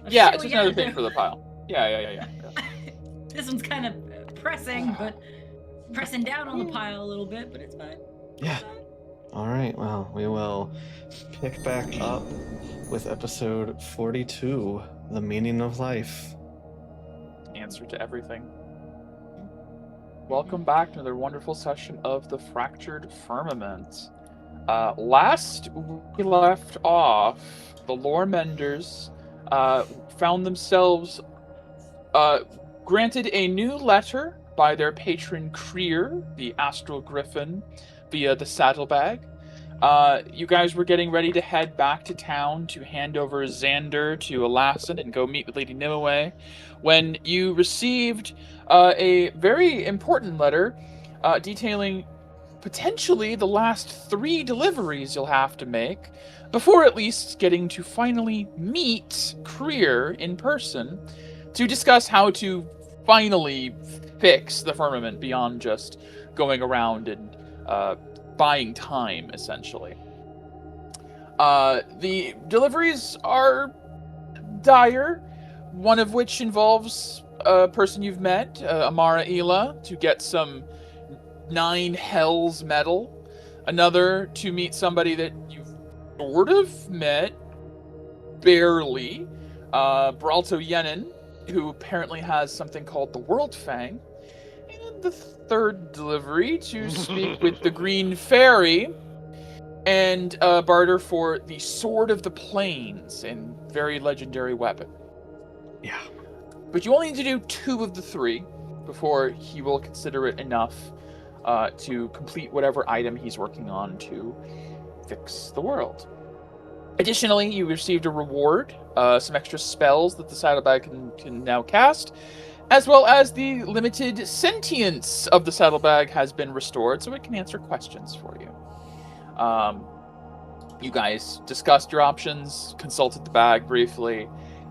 Yeah, it's just another thing for the pile. Yeah. This one's kind of pressing, but pressing down on the pile a little bit, but it's fine. Yeah. All right, well, we will pick back up with episode 42, The Meaning of Life. Answer to everything. Welcome back to another wonderful session of the Fractured Firmament. Last we left off, the Lore Menders found themselves granted a new letter by their patron Krier, the Astral Griffin, via the Saddlebag. You guys were getting ready to head back to town to hand over Xander to Alassan and go meet with Lady Nimue when you received a very important letter detailing potentially the last 3 deliveries you'll have to make before at least getting to finally meet Krier in person to discuss how to finally fix the firmament beyond just going around and buying time, essentially. The deliveries are dire, one of which involves a person you've met, Amara Ela, to get some 9 Hells metal. Another to meet somebody that you've sort of met, barely, Bralto Yenin, who apparently has something called the World Fang. And the third delivery to speak with the Green Fairy and barter for the Sword of the Plains, a very legendary weapon. Yeah. But you only need to do 2 of the 3 before he will consider it enough to complete whatever item he's working on to fix the world. Additionally, you received a reward, some extra spells that the Saddlebag can now cast, as well as the limited sentience of the Saddlebag has been restored, so it can answer questions for you. You guys discussed your options, consulted the bag briefly,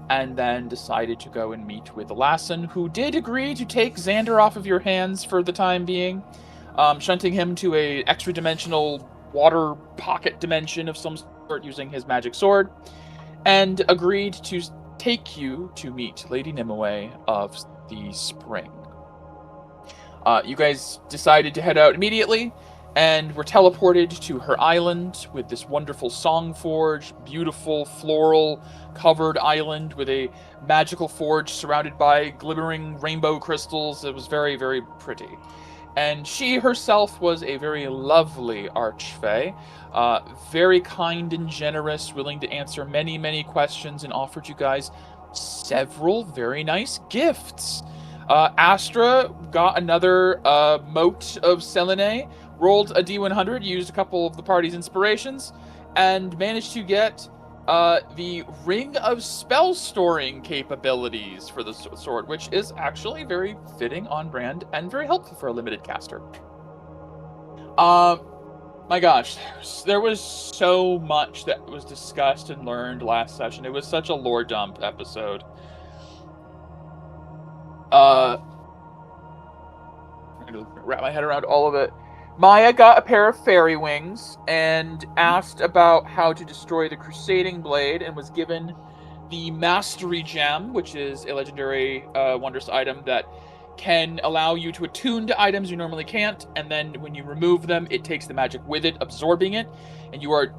and then decided to go and meet with Alassan, who did agree to take Xander off of your hands for the time being, shunting him to a extra-dimensional water pocket dimension of some sort using his magic sword, and agreed to take you to meet Lady Nimue of the Spring. You guys decided to head out immediately, and were teleported to her island with this wonderful song forge, beautiful floral-covered island with a magical forge surrounded by glimmering rainbow crystals. It was very, very pretty. And she herself was a very lovely archfey, very kind and generous, willing to answer many, many questions, and offered you guys several very nice gifts. Astra got another mote of Selene, rolled a D100, used a couple of the party's inspirations, and managed to get the Ring of Spell Storing capabilities for the sword, which is actually very fitting on brand and very helpful for a limited caster. My gosh, there was so much that was discussed and learned last session. It was such a lore dump episode. I'm gonna wrap my head around all of it. Maya got a pair of fairy wings and asked about how to destroy the Crusading Blade and was given the Mastery Gem, which is a legendary wondrous item that can allow you to attune to items you normally can't, and then when you remove them, it takes the magic with it, absorbing it, and you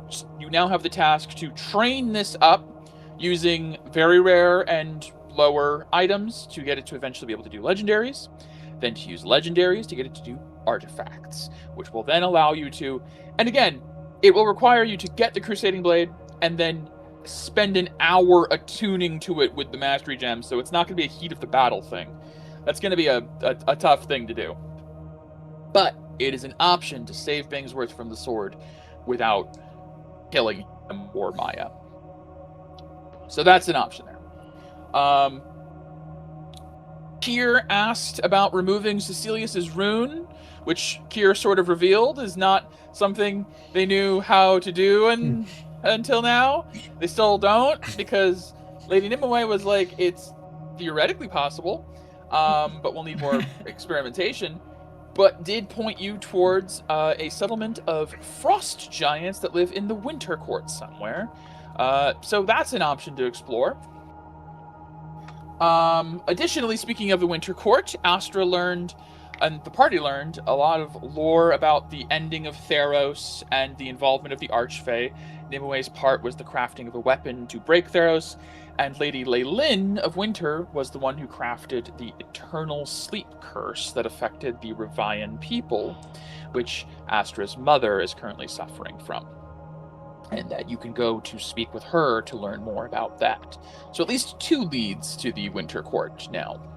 now have the task to train this up using very rare and lower items to get it to eventually be able to do legendaries, then to use legendaries to get it to do artifacts, which will then allow you to, and again, it will require you to get the Crusading Blade and then spend an hour attuning to it with the Mastery Gem, so it's not going to be a heat of the battle thing. That's going to be a tough thing to do. But it is an option to save Bingsworth from the sword without killing him or Maya. So that's an option there. Kier asked about removing Cecilius's rune, which Kier sort of revealed is not something they knew how to do until now. They still don't, because Lady Nimue was like, it's theoretically possible, but we'll need more experimentation. But did point you towards a settlement of frost giants that live in the Winter Court somewhere. So that's an option to explore. Additionally, speaking of the Winter Court, Astra learned, and the party learned, a lot of lore about the ending of Theros and the involvement of the Archfey. Nimue's part was the crafting of a weapon to break Theros, and Lady Leylin of Winter was the one who crafted the Eternal Sleep Curse that affected the Revian people, which Astra's mother is currently suffering from. And that you can go to speak with her to learn more about that. So at least 2 leads to the Winter Court now.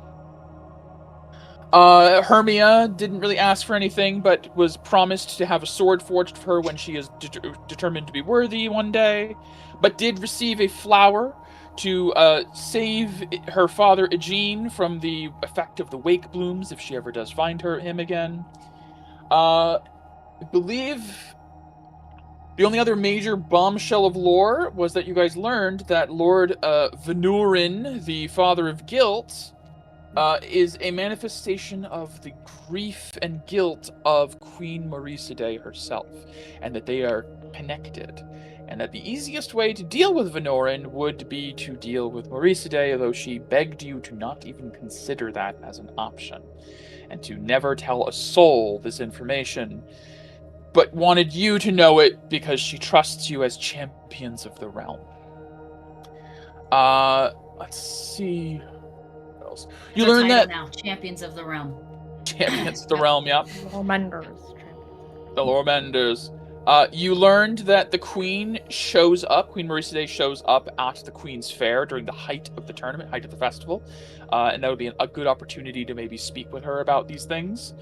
Hermia didn't really ask for anything, but was promised to have a sword forged for her when she is determined to be worthy one day, but did receive a flower to save her father Aegene from the effect of the wake blooms if she ever does find him again. I believe the only other major bombshell of lore was that you guys learned that Lord Venurin, the father of guilt, is a manifestation of the grief and guilt of Queen Mauriceae herself, and that they are connected, and that the easiest way to deal with Venurin would be to deal with Mauriceae, although she begged you to not even consider that as an option, and to never tell a soul this information, but wanted you to know it because she trusts you as champions of the realm. Let's see. What else? You learn that now, champions of the realm. Champions of the realm, yeah. Lormenders. The Lormenders. You learned that the Queen shows up, Queen Mauriceae shows up at the Queen's Fair during the height of the tournament, height of the festival, and that would be a good opportunity to maybe speak with her about these things.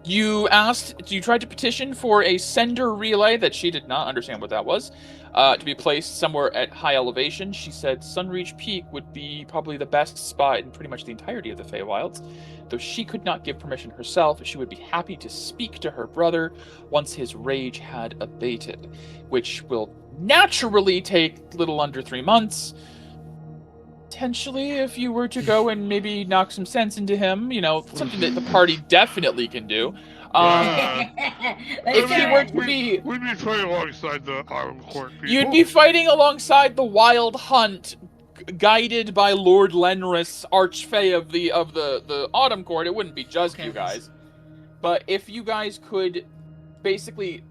You tried to petition for a sender relay that she did not understand what that was, to be placed somewhere at high elevation. She said Sunreach Peak would be probably the best spot in pretty much the entirety of the Feywilds. Though she could not give permission herself, she would be happy to speak to her brother once his rage had abated, which will naturally take a little under 3 months. Potentially, if you were to go and maybe knock some sense into him, something that the party definitely can do. If he were to be... We'd be fighting alongside the Autumn Court people. You'd be fighting alongside the Wild Hunt, guided by Lord Lenris, Archfey of the Autumn Court. It wouldn't be just you guys. But if you guys could basically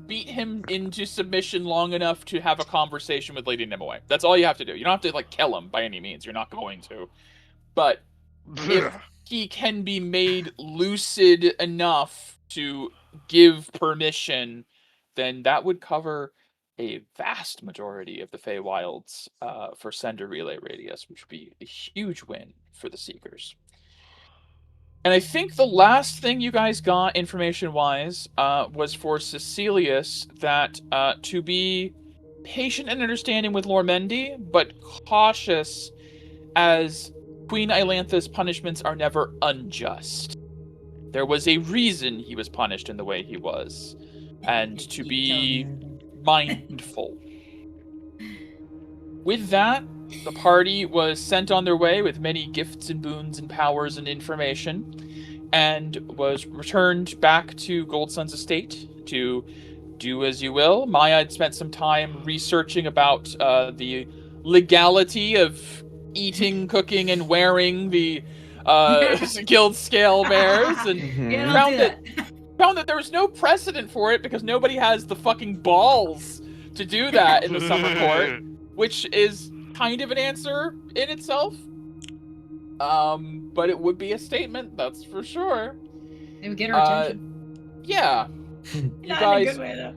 beat him into submission long enough to have a conversation with Lady Nimue. That's all you have to do. You don't have to kill him by any means. You're not going to. But if he can be made lucid enough to give permission, then that would cover a vast majority of the Feywilds for Sender Relay Radius, which would be a huge win for the Seekers. And I think the last thing you guys got, information-wise, was for Cecilius, that to be patient and understanding with Lormendi, but cautious, as Queen Ilantha's punishments are never unjust. There was a reason he was punished in the way he was, and to be mindful. With that, the party was sent on their way with many gifts and boons and powers and information, and was returned back to Goldson's estate to do as you will. Maya had spent some time researching about the legality of eating, cooking, and wearing the guild scale bears, and found that there was no precedent for it because nobody has the fucking balls to do that in the Summer Court, which is kind of an answer in itself. But it would be a statement, that's for sure. It would get our attention. Yeah. You Not guys in a good way, though.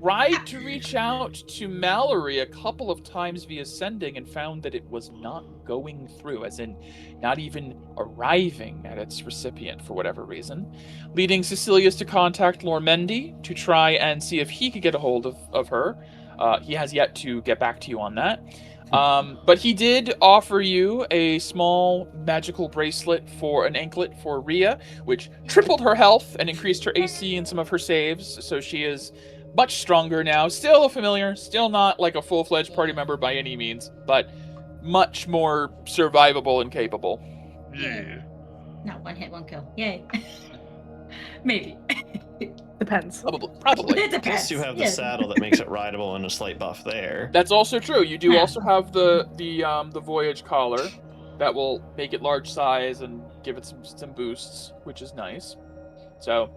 tried to reach out to Mallory a couple of times via sending and found that it was not going through, as in not even arriving at its recipient for whatever reason, leading Cecilius to contact Lormendi to try and see if he could get a hold of her. He has yet to get back to you on that. But he did offer you a small magical bracelet for an anklet for Rhea, which tripled her health and increased her AC and some of her saves, so she is much stronger now. Still a familiar, still not like a full-fledged party member by any means, but much more survivable and capable. Yeah. Not one hit, one kill. Yay. Maybe. Depends. Probably. It depends. Plus, you have the saddle that makes it rideable and a slight buff there. That's also true. You do Yeah. also have the voyage collar that will make it large size and give it some boosts, which is nice. So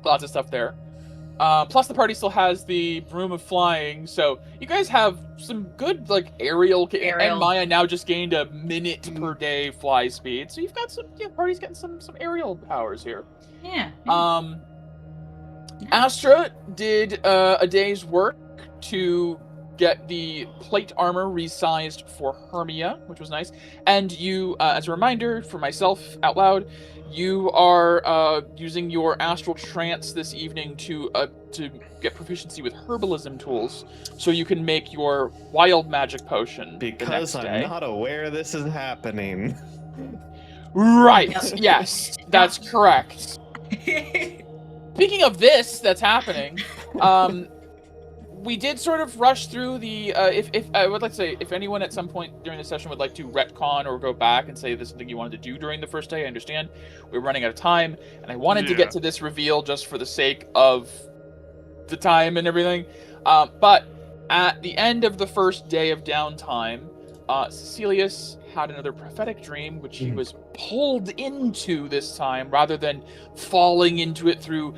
lots of stuff there. Plus, the party still has the broom of flying, so you guys have some good like aerial. And Maya now just gained a minute per day fly speed, so you've got some. Yeah, party's getting some aerial powers here. Yeah. Astra did a day's work to get the plate armor resized for Hermia, which was nice. And you, as a reminder for myself out loud, you are using your astral trance this evening to get proficiency with herbalism tools, so you can make your wild magic potion. Because the next I'm day. not aware this is happening. Right. Yep. Yes, that's correct. Speaking of this, that's happening. We did sort of rush through the. If I would like to say, if anyone at some point during the session would like to retcon or go back and say this is something you wanted to do during the first day, I understand. We're running out of time, and I wanted to get to this reveal just for the sake of the time and everything. But at the end of the first day of downtime, Cecilius had another prophetic dream, which he was pulled into this time rather than falling into it through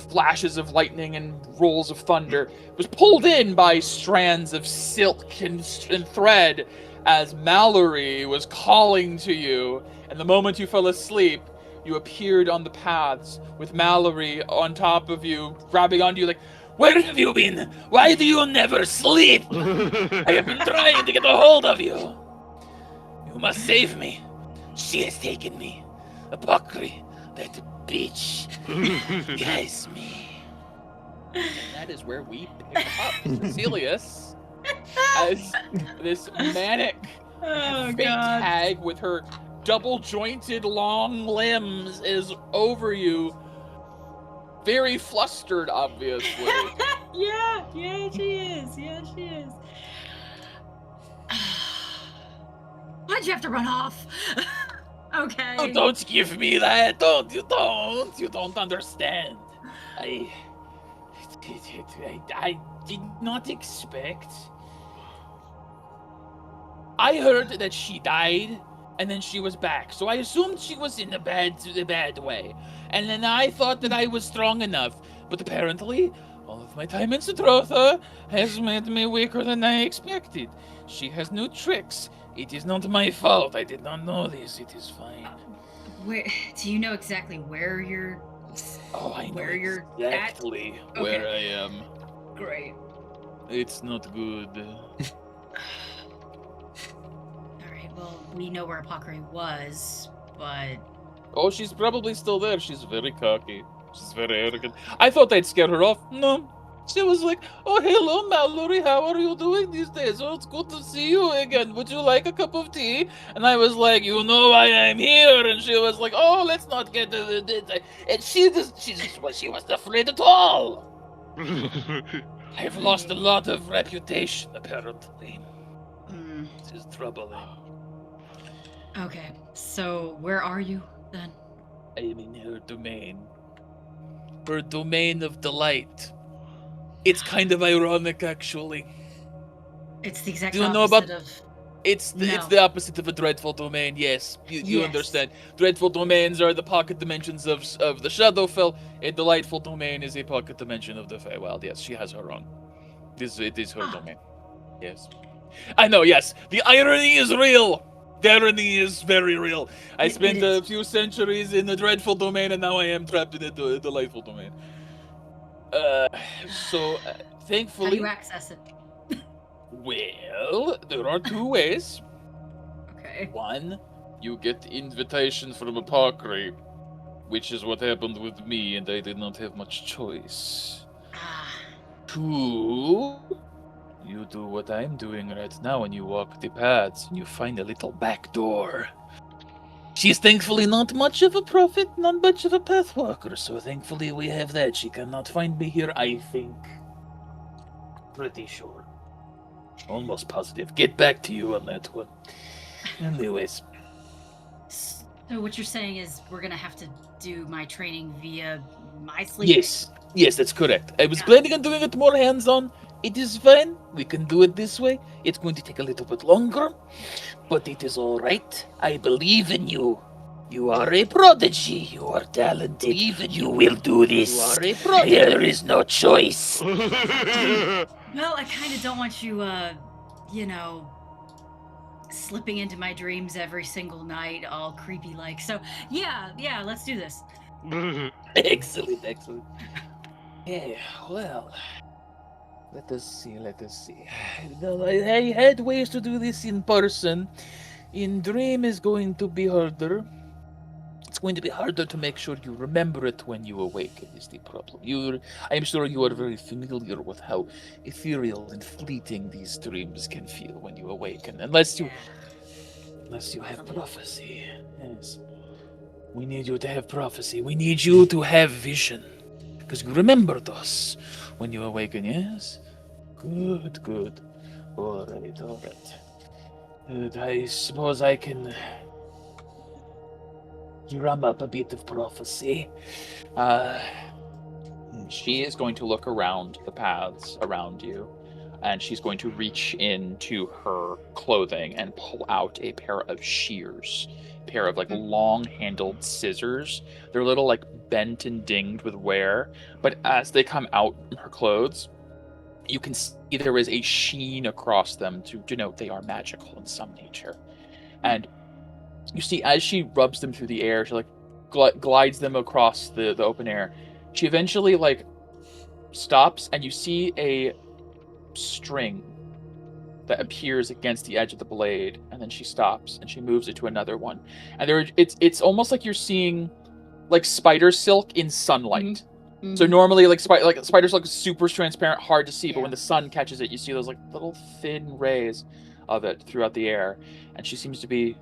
flashes of lightning and rolls of thunder. It was pulled in by strands of silk and thread as Mallory was calling to you, and the moment you fell asleep, you appeared on the paths with Mallory on top of you, grabbing onto you like, "Where have you been? Why do you never sleep? I have been trying to get a hold of you. You must save me. She has taken me. Apocry, that bitch. Yes, me." And that is where we pick up Cecilius as this manic Oh fake god. hag with her double-jointed long limbs is over you. Very flustered, obviously. Yeah, she is. Yeah, she is. Why'd you have to run off? Okay. Oh, don't give me that. You don't understand. I did not expect. I heard that she died, and then she was back. So I assumed she was in a bad way. And then I thought that I was strong enough. But apparently, all of my time in Citrotha has made me weaker than I expected. She has new tricks. It is not my fault. I did not know this. It is fine. Where do you know exactly where you're? Oh, I know where you're exactly at? where Okay. I am. Great. It's not good. All right. Well, we know where Apocry was, but Oh, she's probably still there. She's very cocky. She's very arrogant. I thought they'd scare her off. No. She was like, "Oh, hello, Mallory. How are you doing these days? Oh, it's good to see you again. Would you like a cup of tea?" And I was like, "You know why I'm here." And she was like, "Oh, let's not get to the..." And she wasn't afraid at all. I've lost a lot of reputation, apparently. This is troubling. okay. So where are you then? I'm in her domain. Her domain of delight. It's kind of ironic, actually. It's the exact Do you opposite know about- of. It's No. the opposite of a dreadful domain, yes. You Yes. understand. Dreadful domains are the pocket dimensions of the Shadowfell. A delightful domain is a pocket dimension of the Feywild. Yes, she has her own. It is her domain. Yes. I know, yes. The irony is real. The irony is very real. I It spent is. a few centuries in the dreadful domain, and now I am trapped in a delightful domain. So, How do thankfully... you access it? Well, there are two ways. Okay. One, you get invitation from Apocry, which is what happened with me, and I did not have much choice. Ah. Two, you do what I'm doing right now, and you walk the paths, and you find a little back door. She's thankfully not much of a prophet, not much of a pathwalker, so thankfully we have that. She cannot find me here, I think. Pretty sure. Almost positive. Get back to you on that one. Anyways. So what you're saying is we're gonna have to do my training via my sleep? Yes. Yes, that's correct. I was Yeah. planning on doing it more hands-on. It is fine. We can do it this way. It's going to take a little bit longer, but it is all right. I believe in you. You are a prodigy. You are talented. You will do this. You are a prodigy. There is no choice. Well, I kind of don't want you, you know, slipping into my dreams every single night, all creepy like. So, yeah, let's do this. Excellent, excellent. Yeah, well, let us see. I had ways to do this in person. In dream is going to be harder. It's going to be harder to make sure you remember it when you awaken is the problem. I am sure you are very familiar with how ethereal and fleeting these dreams can feel when you awaken. Unless you have prophecy. Yes. We need you to have prophecy. We need you to have vision. Because you remember those when you awaken, yes? Good. Alright. Good, I suppose I can drum up a bit of prophecy. She is going to look around the paths around you, and she's going to reach into her clothing and pull out a pair of shears. A pair of long-handled scissors. They're a little bent and dinged with wear, but as they come out from her clothes, you can see there is a sheen across them to denote they are magical in some nature. And you see, as she rubs them through the air, she glides them across the open air. She eventually stops, and you see a string that appears against the edge of the blade, and then she stops and she moves it to another one. And it's almost like you're seeing spider silk in sunlight. Mm-hmm. So normally spider silk is super transparent, hard to see, Yeah. but when the sun catches it, you see those little thin rays of it throughout the air. And she seems to be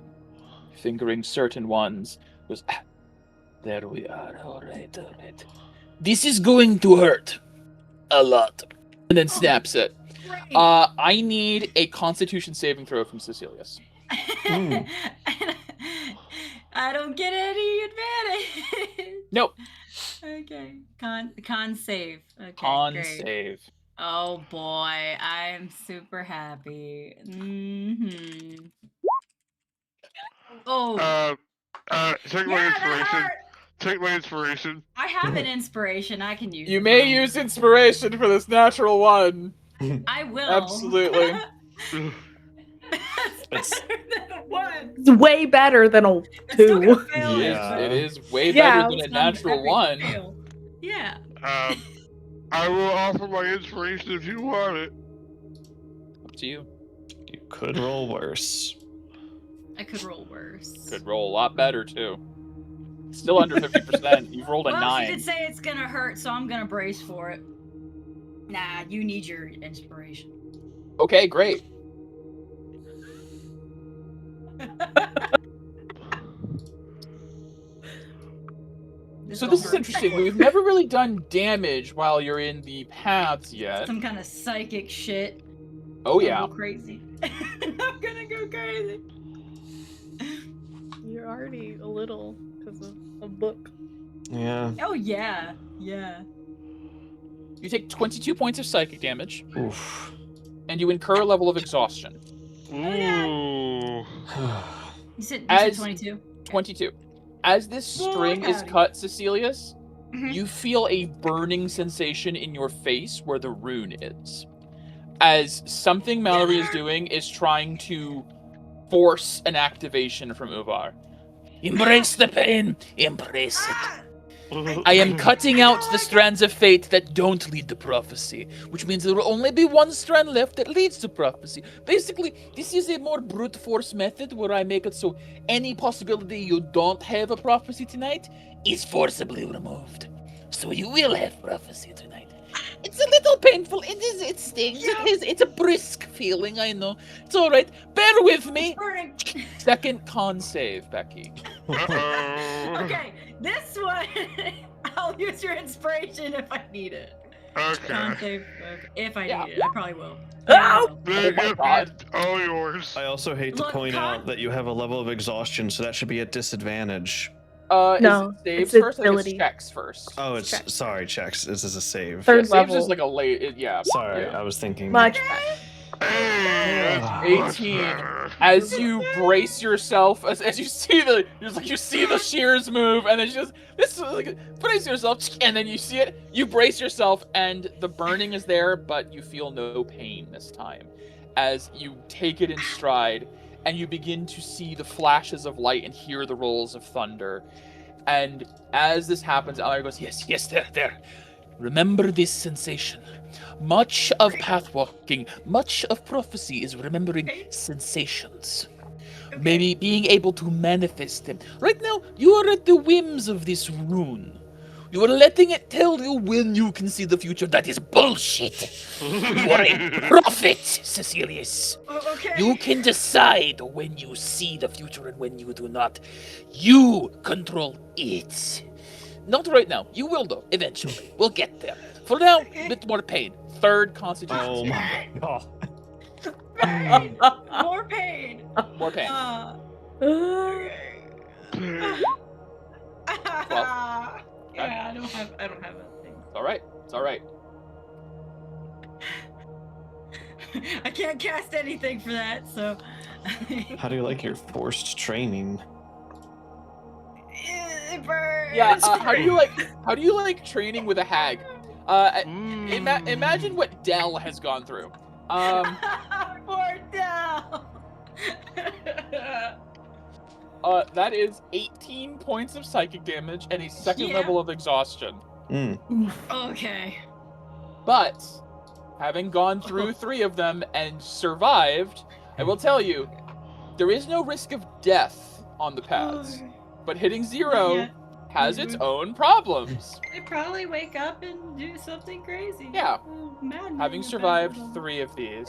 fingering certain ones. Goes, there we are. All right. This is going to hurt a lot. And then snaps it. Great. I need a Constitution saving throw from Cecilius. Mm. I don't get any advantage. Nope. Okay. Con save. Okay. Con great. save. Oh boy, I am super happy. Mm-hmm. Oh. Take my Yeah, that inspiration. hurt. Take my inspiration. I have an inspiration. I can use. You it may for- use inspiration for this natural one. I will. Absolutely. That's better than a one. It's way better than a It's still 2. gonna fail it, Yeah. but It is way Yeah, better than a it's not natural epic one. fail. Yeah. I will offer my inspiration if you want it. Up to you. You could roll worse. I could roll worse. Could roll a lot better too. Still under 50%. You've rolled a Well, 9. she did say it's gonna hurt, so I'm gonna brace for it. Nah, you need your inspiration. Okay, great. So will this is hurt. interesting. We've never really done damage while you're in the paths yet. Some kind of psychic shit. Oh I'll yeah. go crazy. I'm gonna go crazy. You're already a little because of a book. Yeah. Oh yeah, yeah. You take 22 points of psychic damage, Oof. and you incur a level of exhaustion. Ooh. You said As- 22. 22. As this string is howdy. cut, Cecilius, Mhm. you feel a burning sensation in your face where the rune is. As something Mallory is doing is trying to force an activation from Uvar. Embrace the pain! Embrace it. Ah! I am cutting out the strands of fate that don't lead to prophecy, which means there will only be one strand left that leads to prophecy. Basically, this is a more brute force method where I make it so any possibility you don't have a prophecy tonight is forcibly removed. So you will have prophecy tonight. It's a little painful. It stings. Yeah. It's a brisk feeling, I know. It's alright. Bear with me. Burning. Second con save, Becky. Uh-oh. Okay, this one I'll use your inspiration if I need it. Con Okay. save, okay, if I Yeah. need it, I probably will. Ow! Then my it God. is all yours. I also hate to Look, point Con- out that you have a level of exhaustion, so that should be at disadvantage. No, is it saves it's its first? I think it's ability. checks first. Oh, it's Check. sorry, checks. This is a save. Third Saves level. is like a late. Yeah. Sorry, Yeah. I was thinking. Much. Hey, that's much 18. better. As you brace yourself, as you see you see the shears move, and then you just this is like brace yourself, and then you see it. You brace yourself, and the burning is there, but you feel no pain this time. As you take it in stride, and you begin to see the flashes of light and hear the rolls of thunder. And as this happens, Alaric goes, yes, there. Remember this sensation. Much of pathwalking, much of prophecy is remembering sensations. Maybe being able to manifest them. Right now, you are at the whims of this rune. You are letting it tell you when you can see the future. That is bullshit. You are a prophet, Cecilius. Okay. You can decide when you see the future and when you do not. You control it. Not right now. You will, though, eventually. We'll get there. For now, a bit more pain. Third constitution. Oh my god. Pain. More pain. More pain. Yeah, I don't have that thing. It's all right. I can't cast anything for that, so. How do you like your forced training? It burns. Yeah, how do you like training with a hag? Imagine what Dell has gone through. Poor Dell. That is 18 points of psychic damage and a second level of exhaustion. Okay. But having gone through 3 of them and survived, I will tell you, there is no risk of death on the paths. But hitting 0 has its own problems. They probably wake up and do something crazy. Yeah. Maddening Having about survived them. 3 of these,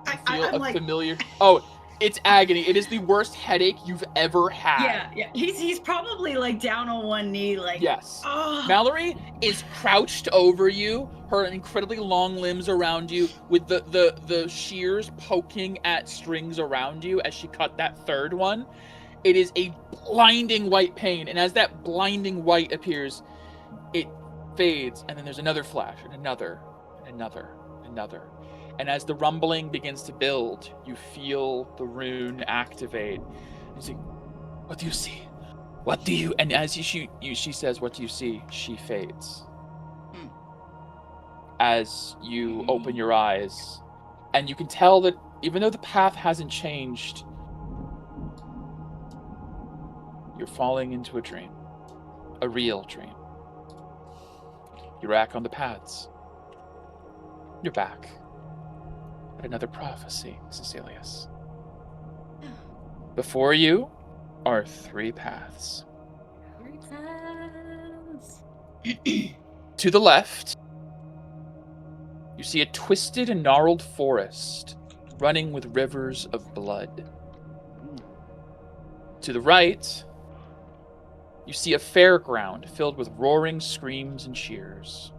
I'm feel a like, familiar. Oh, it's agony. It is the worst headache you've ever had. yeah. He's probably like down on one knee, like. Yes. Oh. Mallory is crouched over you, her incredibly long limbs around you, with the shears poking at strings around you as she cut that third one. It is a blinding white pain, and as that blinding white appears, it fades, and then there's another flash, and another. And as the rumbling begins to build, you feel the rune activate. You say, "What do you see? What do you?" And as she says, "What do you see?" she fades. As you open your eyes, and you can tell that even though the path hasn't changed, you're falling into a dream, a real dream. You're back on the paths. You're back. But another prophecy, Cecilius. Before you are 3 paths. To the left, you see a twisted and gnarled forest running with rivers of blood. To the right, you see a fairground filled with roaring screams and cheers.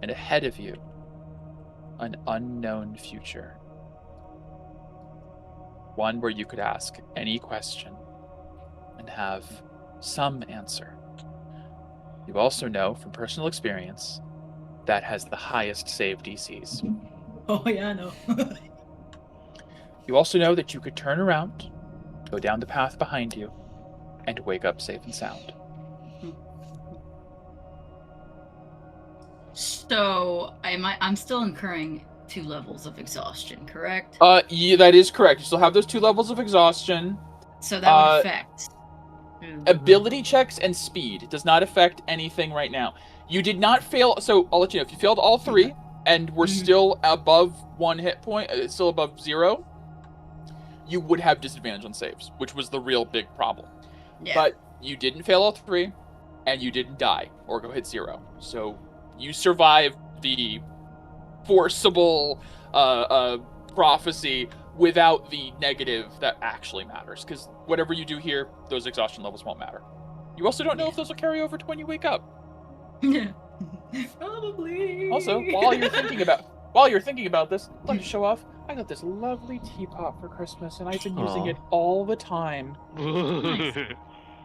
And ahead of you, an unknown future. One where you could ask any question and have some answer. You also know from personal experience that has the highest save DCs. Oh yeah, I know. You also know that you could turn around, go down the path behind you, and wake up safe and sound. So I'm still incurring 2 levels of exhaustion, correct? Yeah, that is correct. You still have those 2 levels of exhaustion. So that would affect Ability checks and speed. It does not affect anything right now. You did not fail, so I'll let you know. If you failed all 3 and were still above 1 hit point, still above 0, you would have disadvantage on saves, which was the real big problem. Yeah. But you didn't fail all 3, and you didn't die or go hit 0. So you survived the forcible prophecy without the negative that actually matters. Because whatever you do here, those exhaustion levels won't matter. You also don't know if those will carry over to when you wake up. Yeah. Probably. Also, while you're thinking about this, I'd like to show off. I got this lovely teapot for Christmas, and I've been using Aw. it all the time. Nice.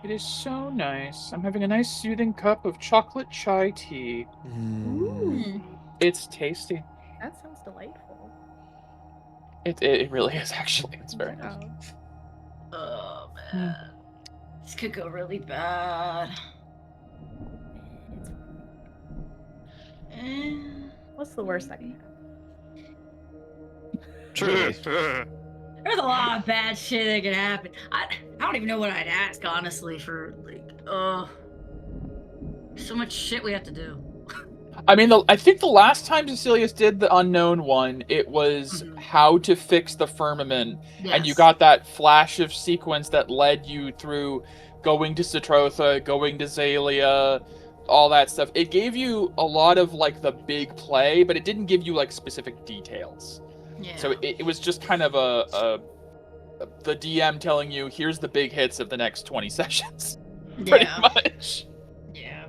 It is so nice. I'm having a nice soothing cup of chocolate chai tea. Mm. It's tasty. That sounds delightful. It really is, actually. It's very nice. Oh man, this could go really bad. What's the worst that can happen? Truly. There's a lot of bad shit that could happen. I don't even know what I'd ask, honestly, for like, so much shit we have to do. I mean, I think the last time Cecilius did the unknown one, it was how to fix the firmament, and you got that flash of sequence that led you through going to Citrotha, going to Zalia, all that stuff. It gave you a lot of like the big play, but it didn't give you like specific details. Yeah. So it was just kind of the DM telling you, here's the big hits of the next 20 sessions. Pretty much. Yeah.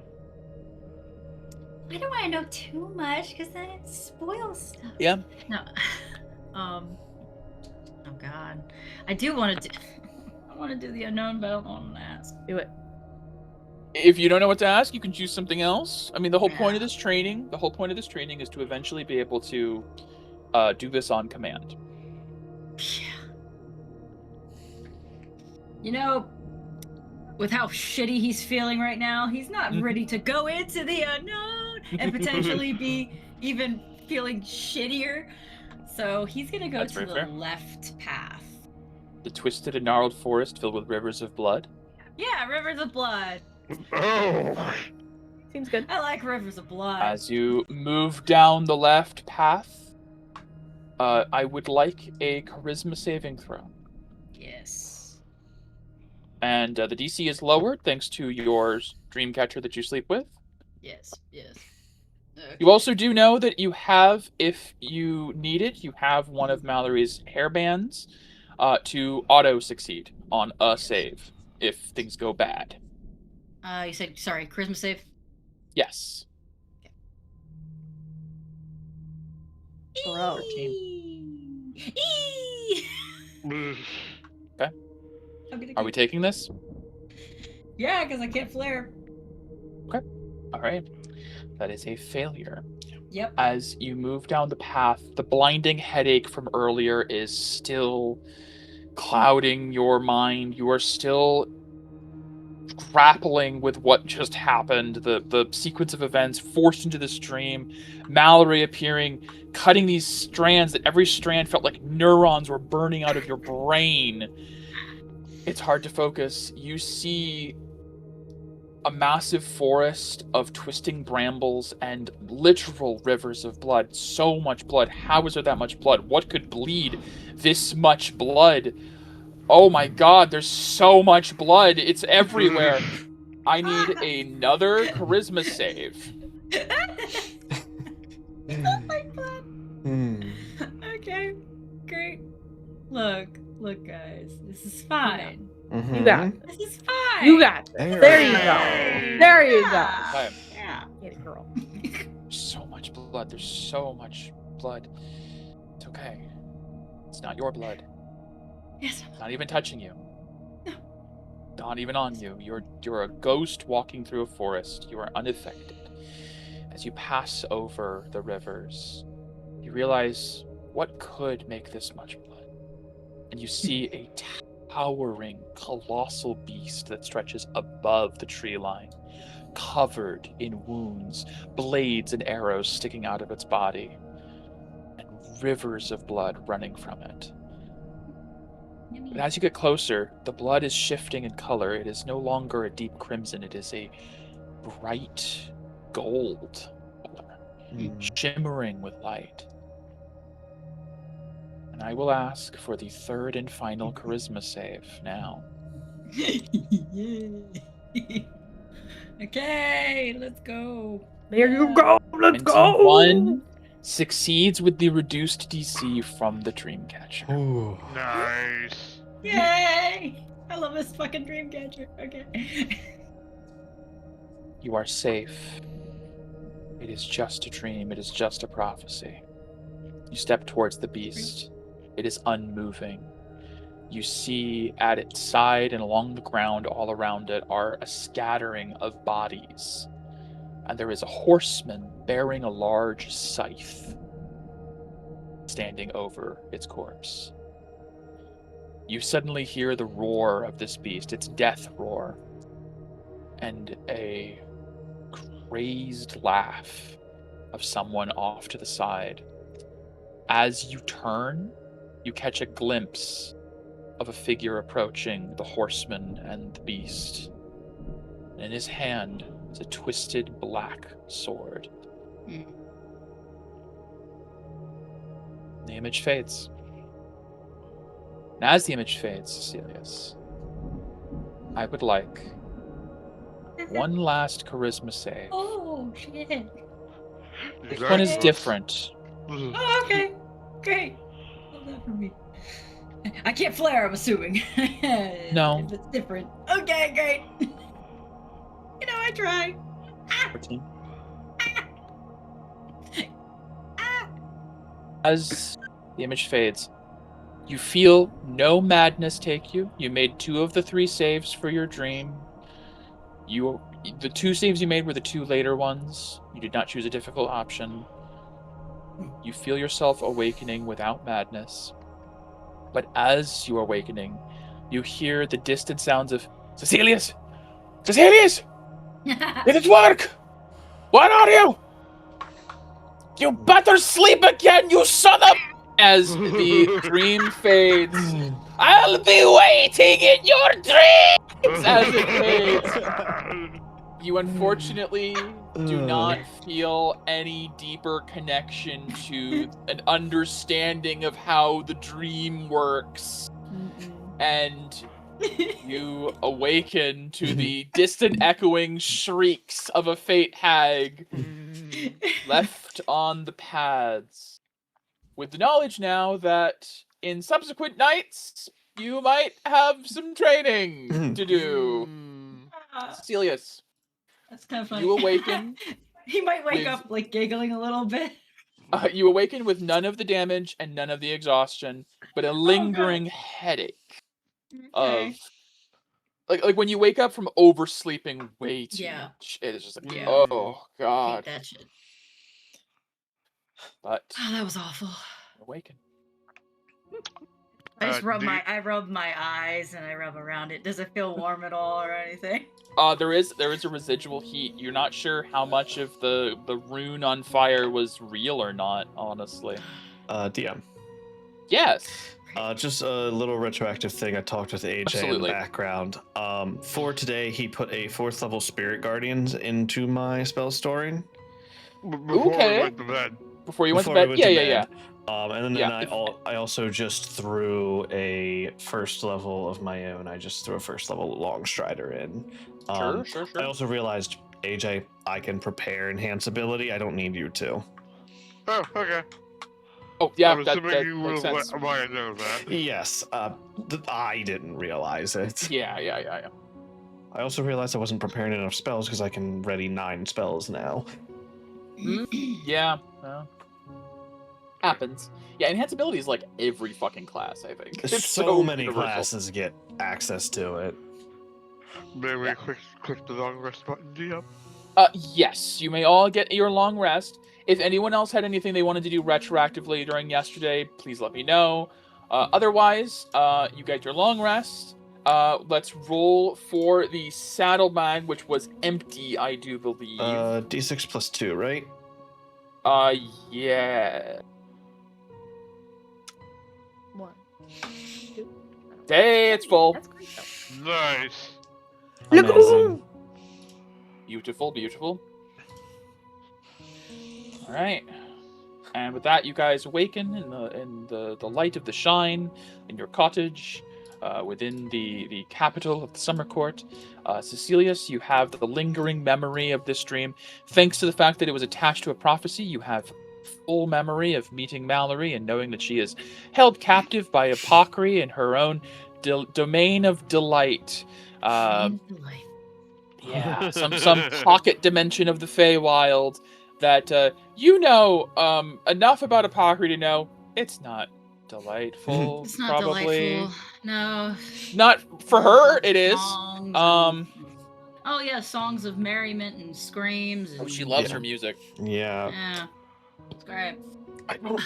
I don't want to know too much because then it spoils stuff. Yeah. No. Oh God. I do want to do. I want to do the unknown, but I don't want to ask. Do it. If you don't know what to ask, you can choose something else. I mean, the whole point of this training is to eventually be able to do this on command. Yeah. You know, with how shitty he's feeling right now, he's not ready to go into the unknown and potentially be even feeling shittier. So he's gonna go to the left path. The twisted and gnarled forest filled with rivers of blood. Yeah, rivers of blood. Oh. Seems good. I like rivers of blood. As you move down the left path, I would like a charisma saving throw. Yes. And the DC is lowered thanks to your Dreamcatcher that you sleep with. Yes. Okay. You also do know that you have, if you need it, you have one of Mallory's hairbands to auto-succeed on a save if things go bad. You said, sorry, charisma save? Yes. Bro. 13. Okay. Are we taking this? Yeah, because I can't flare. Okay. All right. That is a failure. Yep. As you move down the path, the blinding headache from earlier is still clouding your mind. You are still grappling with what just happened, the sequence of events forced into the stream, Mallory appearing, cutting these strands that every strand felt like neurons were burning out of your brain. It's hard to focus. You see a massive forest of twisting brambles and literal rivers of blood. So much blood. How is there that much blood? What could bleed this much blood? Oh my god, there's so much blood. It's everywhere. I need another charisma save. Oh my god. Okay, great. Look, guys. This is fine. Mm-hmm. You got it. This is fine. You got it. There you go. There you go. Okay. Yeah. Get it, girl. There's so much blood. There's so much blood. It's okay. It's not your blood. Yes. Not even touching you. Not even on you. You're a ghost walking through a forest. You are unaffected. As you pass over the rivers, you realize what could make this much blood. And you see a towering, colossal beast that stretches above the tree line, covered in wounds, blades and arrows sticking out of its body, and rivers of blood running from it. But as you get closer, the blood is shifting in color. It is no longer a deep crimson. It is a bright gold color, shimmering with light. And I will ask for the third and final charisma save now. Okay, let's go. There you go. Let's go. 21 succeeds with the reduced DC from the Dreamcatcher. Ooh. Nice. Yay! I love this fucking Dreamcatcher. Okay. You are safe. It is just a dream. It is just a prophecy. You step towards the beast. It is unmoving. You see at its side and along the ground all around it are a scattering of bodies. And there is a horseman bearing a large scythe standing over its corpse. You suddenly hear the roar of this beast, its death roar, and a crazed laugh of someone off to the side. As you turn, you catch a glimpse of a figure approaching the horseman and the beast. And in his hand is a twisted black sword. The image fades. And as the image fades, Cecilius, I would like one last charisma save. Oh, shit. This one is different. Oh, okay. Great. Love that for me. I can't flare, I'm assuming. No. If it's different. Okay, great. I try. 14. As the image fades, you feel no madness take you. You made 2 of the 3 saves for your dream. The 2 saves you made were the 2 later ones. You did not choose a difficult option. You feel yourself awakening without madness. But as you are awakening, you hear the distant sounds of Cecilius! Cecilius! Did it work? Where are you? You better sleep again, you son of... As the dream fades, I'll be waiting in your dreams! As it fades, you unfortunately do not feel any deeper connection to an understanding of how the dream works. And you awaken to the distant echoing shrieks of a fate hag left on the paths. With the knowledge now that in subsequent nights, you might have some training to do. Cecilius, That's kind of funny. you awaken. He might wake with- up like giggling a little bit. You awaken with none of the damage and none of the exhaustion, but a lingering headache Okay. of like when you wake up from oversleeping way too Yeah. much. It is just like, Yeah. oh Hate god. that shit. But Oh, that was awful. awaken. I just do you- I rub my eyes and I rub around it. Does it feel warm at all or anything? There is a residual heat. You're not sure how much of the rune on fire was real or not, honestly. DM. Yes. Just a little retroactive thing. I talked with AJ in Absolutely. the background. For today, he put a 4th level Spirit Guardians into my spell storing. Before Okay. we went to bed. Before you went to Before we bed? went Yeah, to yeah, yeah. bed. And then Yeah, I also just threw a 1st level of my own. I just threw a 1st level Long Strider in. Sure. I also realized, AJ, I can prepare enhance ability. I don't need you to. Oh, okay. Oh, yeah, I'm that assuming you makes will sense. let Maya know that. Yes, I didn't realize it. Yeah. I also realized I wasn't preparing enough spells because I can ready 9 spells now. Yeah. Well, happens. Yeah, enhance ability is like every fucking class, I think. It's So many universal. classes get access to it. May we Yeah. click the long rest button, DM? Yes, you may all get your long rest. If anyone else had anything they wanted to do retroactively during yesterday, please let me know. Otherwise, you get your long rest. Let's roll for the saddlebag, which was empty, I do believe. D6 plus 2, right? Yeah. 1, 2. Hey, it's full. That's great though. Nice. Amazing. Beautiful. All right. And with that, you guys awaken in the light of the shine in your cottage within the capital of the Summer Court. Cecilius, you have the lingering memory of this dream. Thanks to the fact that it was attached to a prophecy, you have full memory of meeting Mallory and knowing that she is held captive by Apocry in her own domain of delight. Yeah, some pocket dimension of the Feywild that enough about Apocry to know it's not delightful. It's not probably. delightful. No. Not for her. It is. Songs oh yeah, songs of merriment and screams. And, Oh, she loves Yeah. her music. Yeah. Yeah, it's great. I don't,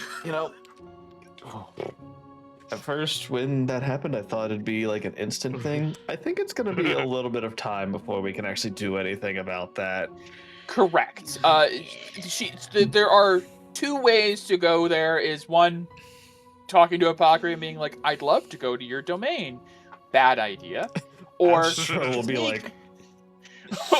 at first when that happened, I thought it'd be like an instant thing. I think it's going to be a little bit of time before we can actually do anything about that. Correct. There are two ways to go there. Is one, talking to Apothecary and being like, I'd love to go to your domain. Bad idea. Or Astro will be like,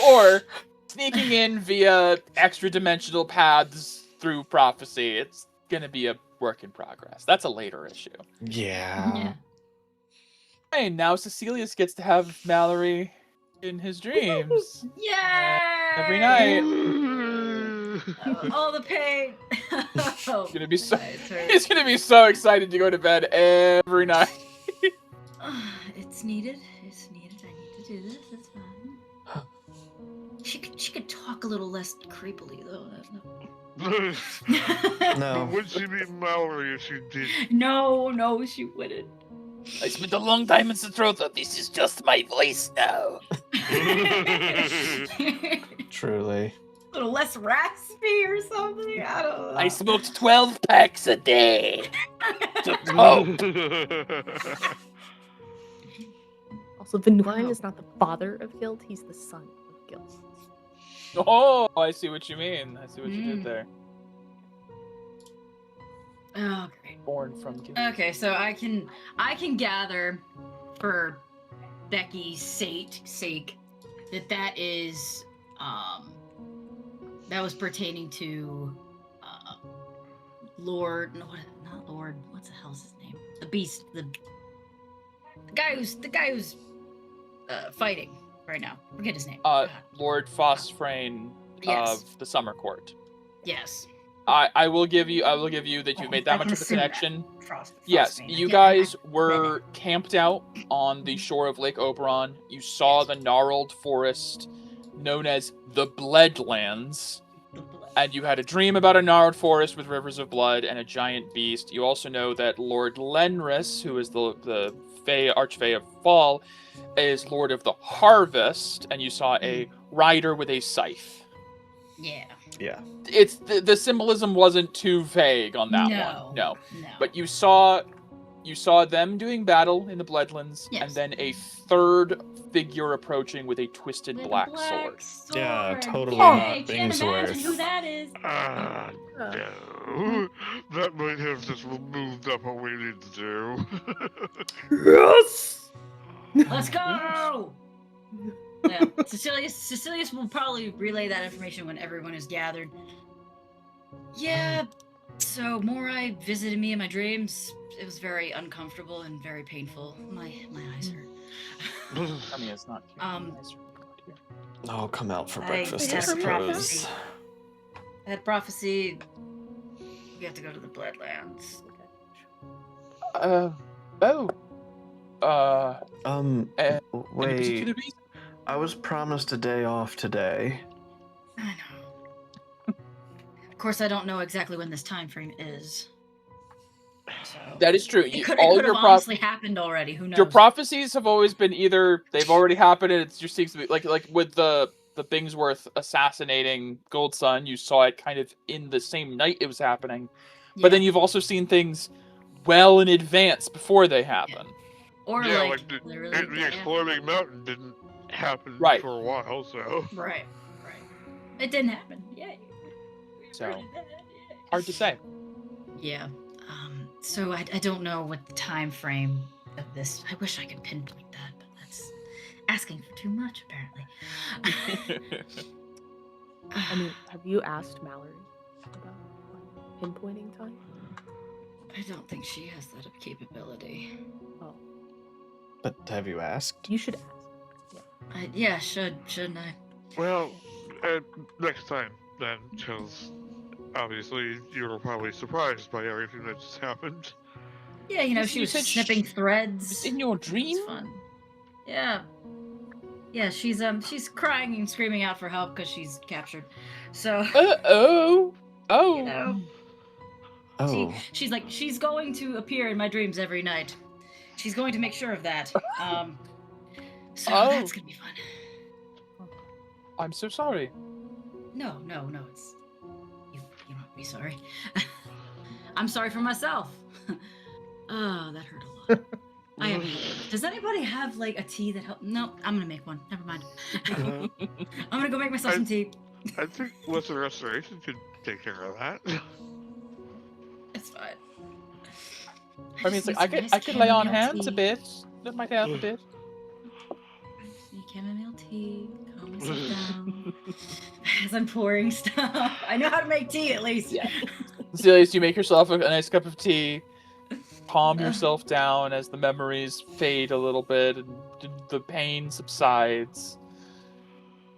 or sneaking in via extra-dimensional paths through prophecy. It's gonna be a work in progress. That's a later issue. yeah. And now Cecilius gets to have Mallory in his dreams Yeah. every night. All the pain. Oh, He's gonna be so my eyes hurt. he's gonna be so excited to go to bed every night. It's needed. It's needed. I need to do this. It's fine. She could talk a little less creepily though. No. Would she be Mallory if she did? No, she wouldn't. I spent a long time in Citrotha. This is just my voice now. Truly. A little less raspy or something. I don't know. I smoked 12 packs a day to cope. Also, Venurin Wow. is not the father of guilt, he's the son of guilt. Oh, I see what you mean. I see what you did there. Oh, great. Born from guilt. Okay, so I can gather for Becky's sake that is that was pertaining to Lord not Lord, what's the hell's his name? The beast, the guy who's fighting right now. Forget his name. God. Lord Phosphrain Yes. of the Summer Court. Yes. I will give you that you've made that I can much of a assume that. connection. Frost. Yes, Frostbane. you Yeah, guys I- were camped out on the shore of Lake Oberon. You saw the gnarled forest known as the Bloodlands, and you had a dream about a gnarled forest with rivers of blood and a giant beast. You also know that Lord Lenris, who is the Archfey of Fall, is Lord of the Harvest, and you saw a rider with a scythe. Yeah. Yeah. It's the symbolism wasn't too vague on that one. No. But you saw them doing battle in the Bloodlands, and Yes. then a third figure approaching with a twisted With a black sword. Yeah, totally Yay, not can't imagine Bingsworth. who that is. No. That might have just moved up what we need to do. Yes! Let's go! Yeah, Cecilius will probably relay that information when everyone is gathered. Yeah, so Morai visited me in my dreams. It was very uncomfortable and very painful. My eyes hurt. I mean, it's not. Oh, come out for I breakfast, I had a suppose. prophecy. I had prophecy. We have to go to the Bloodlands. Any Wait. particular reason? I was promised a day off today. I know. Of course, I don't know exactly when this time frame is. So That is true. it could All have your honestly happened already. Who knows? your prophecies have always been either they've already happened and it just seems to be like with the Bingsworth assassinating Gold Sun, you saw it kind of in the same night it was happening. Yeah. But then you've also seen things well in advance before they happen. Or Yeah, like the literally the exploding mountain didn't happen Right. for a while, so. Right. It didn't happen. Yeah. So hard to say. Yeah. So I don't know what the time frame of this. I wish I could pinpoint that, but that's asking for too much, apparently. I mean, have you asked Mallory about pinpointing time? I don't think she has that capability. Oh, But have you asked? you should ask. Yeah, shouldn't I? Well, next time then, because obviously you were probably surprised by everything that just happened. Yeah, you know, she You was said snipping threads. Was in your dream? It's fun. Yeah. Yeah, she's crying and screaming out for help because she's captured. So Oh. you know. Oh. She's going to appear in my dreams every night. She's going to make sure of that. So that's gonna be fun. I'm so sorry. No, it's you don't have to be sorry. I'm sorry for myself. Oh, that hurt a lot. Does anybody have like a tea that helps? No, I'm gonna make one. Never mind. I'm gonna go make myself some tea. I think Lesson Restoration could take care of that. It's fine. I mean, just it's like need some I nice could lay on chamomile hands a tea. bit. That might help a bit. Chamomile tea. Calm myself down. As I'm pouring stuff. I know how to make tea at least. Yeah. Cecilius, you make yourself a nice cup of tea. Calm yourself down as the memories fade a little bit and the pain subsides.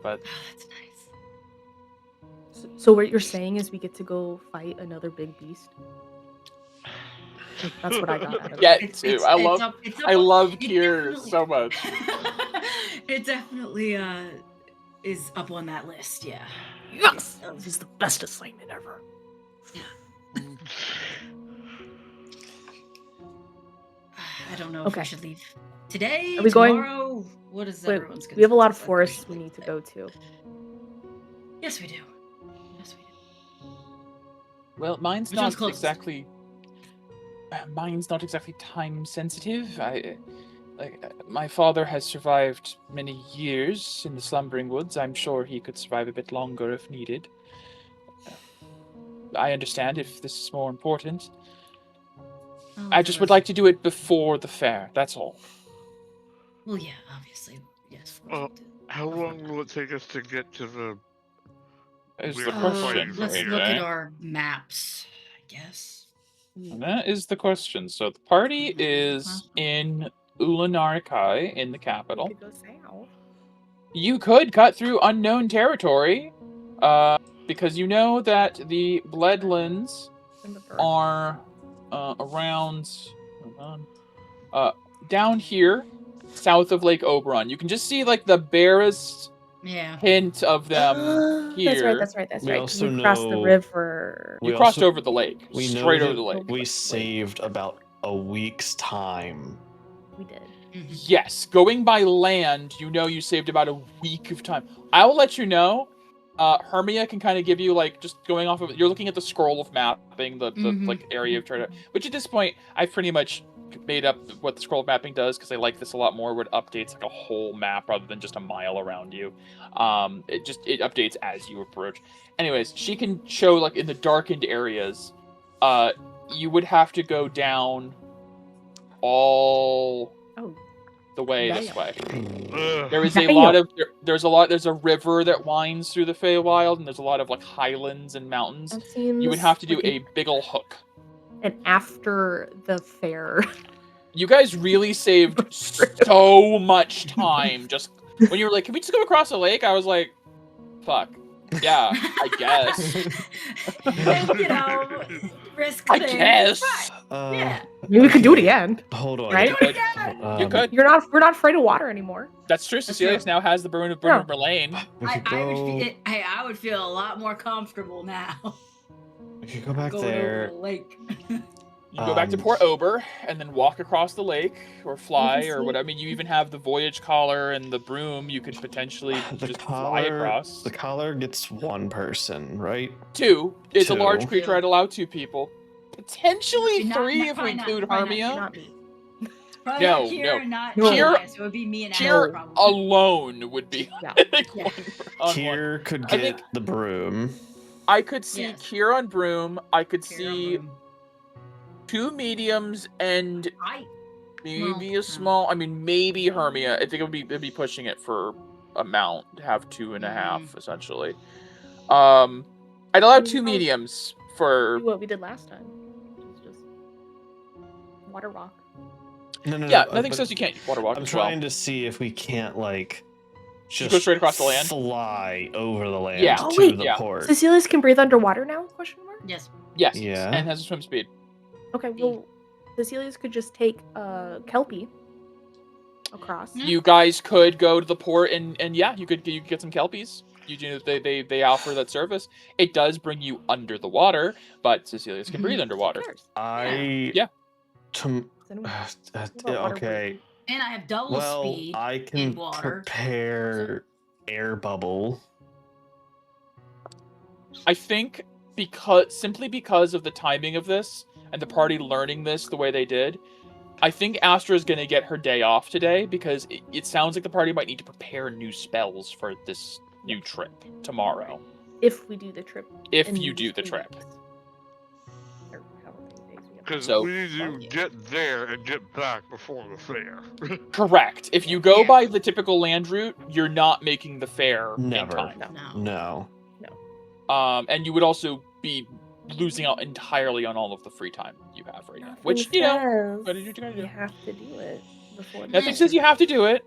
But Oh, that's nice. So what you're saying is we get to go fight another big beast? That's what I got out of it. yeah, It's- too. it's- I it's love up- it's up- I love it Kier definitely- so much. It definitely is up on that list, yeah. Yes! This is the best assignment ever. I don't know if Okay. we should leave today, Are we going- tomorrow. What is Wait, everyone's we have a lot of consensus? forests we need to go to. Yes, we do. Yes, we do. Well, mine's Which one's not closest? exactly. Mine's not exactly time sensitive. My father has survived many years in the slumbering woods. I'm sure he could survive a bit longer if needed. I understand if this is more important. Oh, I just would like to do it before the fair. That's all. Well, yeah, obviously. Yes. of course Well, we'll do. How long will it take us to get to the? Is We're the fighting question. from Let's here, look right? at our maps, I guess. And that is the question. So the party Mhm. is in Ulanarikai in the We capital. could go south. You could cut through unknown territory, because you know that the Bloodlands In the dark. are around down here, south of Lake Oberon. You can just see like the barest Yeah. hint of them here. That's right. We also We crossed the know- river. We You crossed also- over the lake, We know straight over that the lake. we saved about a week's time. We did. Mhm. Yes, going by land, you know you saved about a week of time. I will let you know. Hermia can kind of give you like just going off of you're looking at the scroll of mapping, the Mhm. like area of Charter, which at this point I've pretty much made up what the scroll of mapping does because I like this a lot more. Where it updates like a whole map rather than just a mile around you. It updates as you approach. Anyways, she can show like in the darkened areas. You would have to go down all Oh, the way Yeah, this yeah. way. Ugh. There is a Damn. lot of there's a river that winds through the Feywild, and there's a lot of like highlands and mountains. that seems. You would have to do like a big ol' hook. an after the fair. You guys really saved so much time. Just when you were like, "Can we just go across the lake?" I was like, "Fuck, yeah, I guess." And, you know, risk I things. guess. Fine. Yeah. I mean, we could do it again. Hold on. Right? You could. You could. We're not afraid of water anymore. That's true. Cecilius true. now has the burn of Yeah. Merlane. We could go. I would feel a lot more comfortable now. We could go back going there. over the lake. You go back to Um, Port Ober and then walk across the lake or fly can or see- whatever. I mean, you even have the voyage collar and the broom. You could potentially The just fly collar. across. The collar gets one person, right? Two. It's a large Two. creature. I'd allow two people. Potentially Not- three not- if we probably not- include probably Hermia. Not me. Probably No, not Kier, not No. Kier, so it would be me and Kier Adam probably. alone would be Yeah. I think, Yeah. one on one. Kier could I get think- the broom. I could see Yes. Kier on broom. I could Kier see room. two mediums and I maybe Well, a small. I mean, maybe Hermia. I think it'd be pushing it for amount to have 2.5 essentially. I'd allow two mediums for. Do what we did last time. Just water rock. No, Yeah, no, nothing but says you can't water walk I'm as well. trying to see if we can't like just go straight across the land? fly over the land Yeah. to Oh, wait. the Yeah. port. Cecilius can breathe underwater now? Question mark. yes. Yes. Yeah. And has a swim speed. Okay, well, Cecilius could just take Kelpie across. Yeah. You guys could go to the port and yeah, you could get some kelpies. you do they offer that service. It does bring you under the water, but Cecilius can breathe underwater. Yeah. Okay. And I have double Well, speed I in can water. prepare air bubble. I think simply because of the timing of this and the party learning this the way they did, I think Astra's going to get her day off today because it sounds like the party might need to prepare new spells for this new trip tomorrow. If we do the trip. If in you do these the 3 trip. weeks. Or however many days we have. Because So- we need to get there and get back before the fair. Correct. If you go by the typical land route, you're not making the fair Never. in time. No. No. And you would also be losing out entirely on all of the free time you have right now. Nothing Which, says what did you gotta do? You have to do it before. Nothing says you have to do it.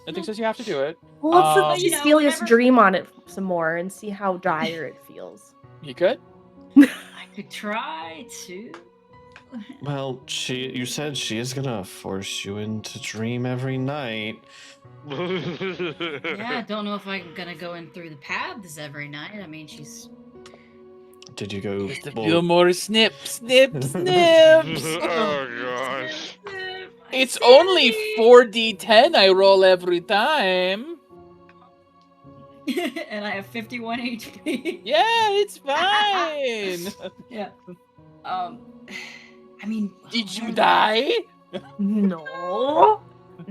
Nothing says you have to do it. Well, let's let you know, Cecilius whenever- dream on it some more and see how dire it feels. You could? I could try to. Well, you said she is gonna force you into dream every night. Yeah, I don't know if I'm gonna go in through the paths every night. I mean, she's. Did you go? Just a well, few more snip, snips. Oh gosh. It's only 4d10 I roll every time. And I have 51 HP. Yeah, it's fine. Yeah. I mean. Did you whatever. die? No,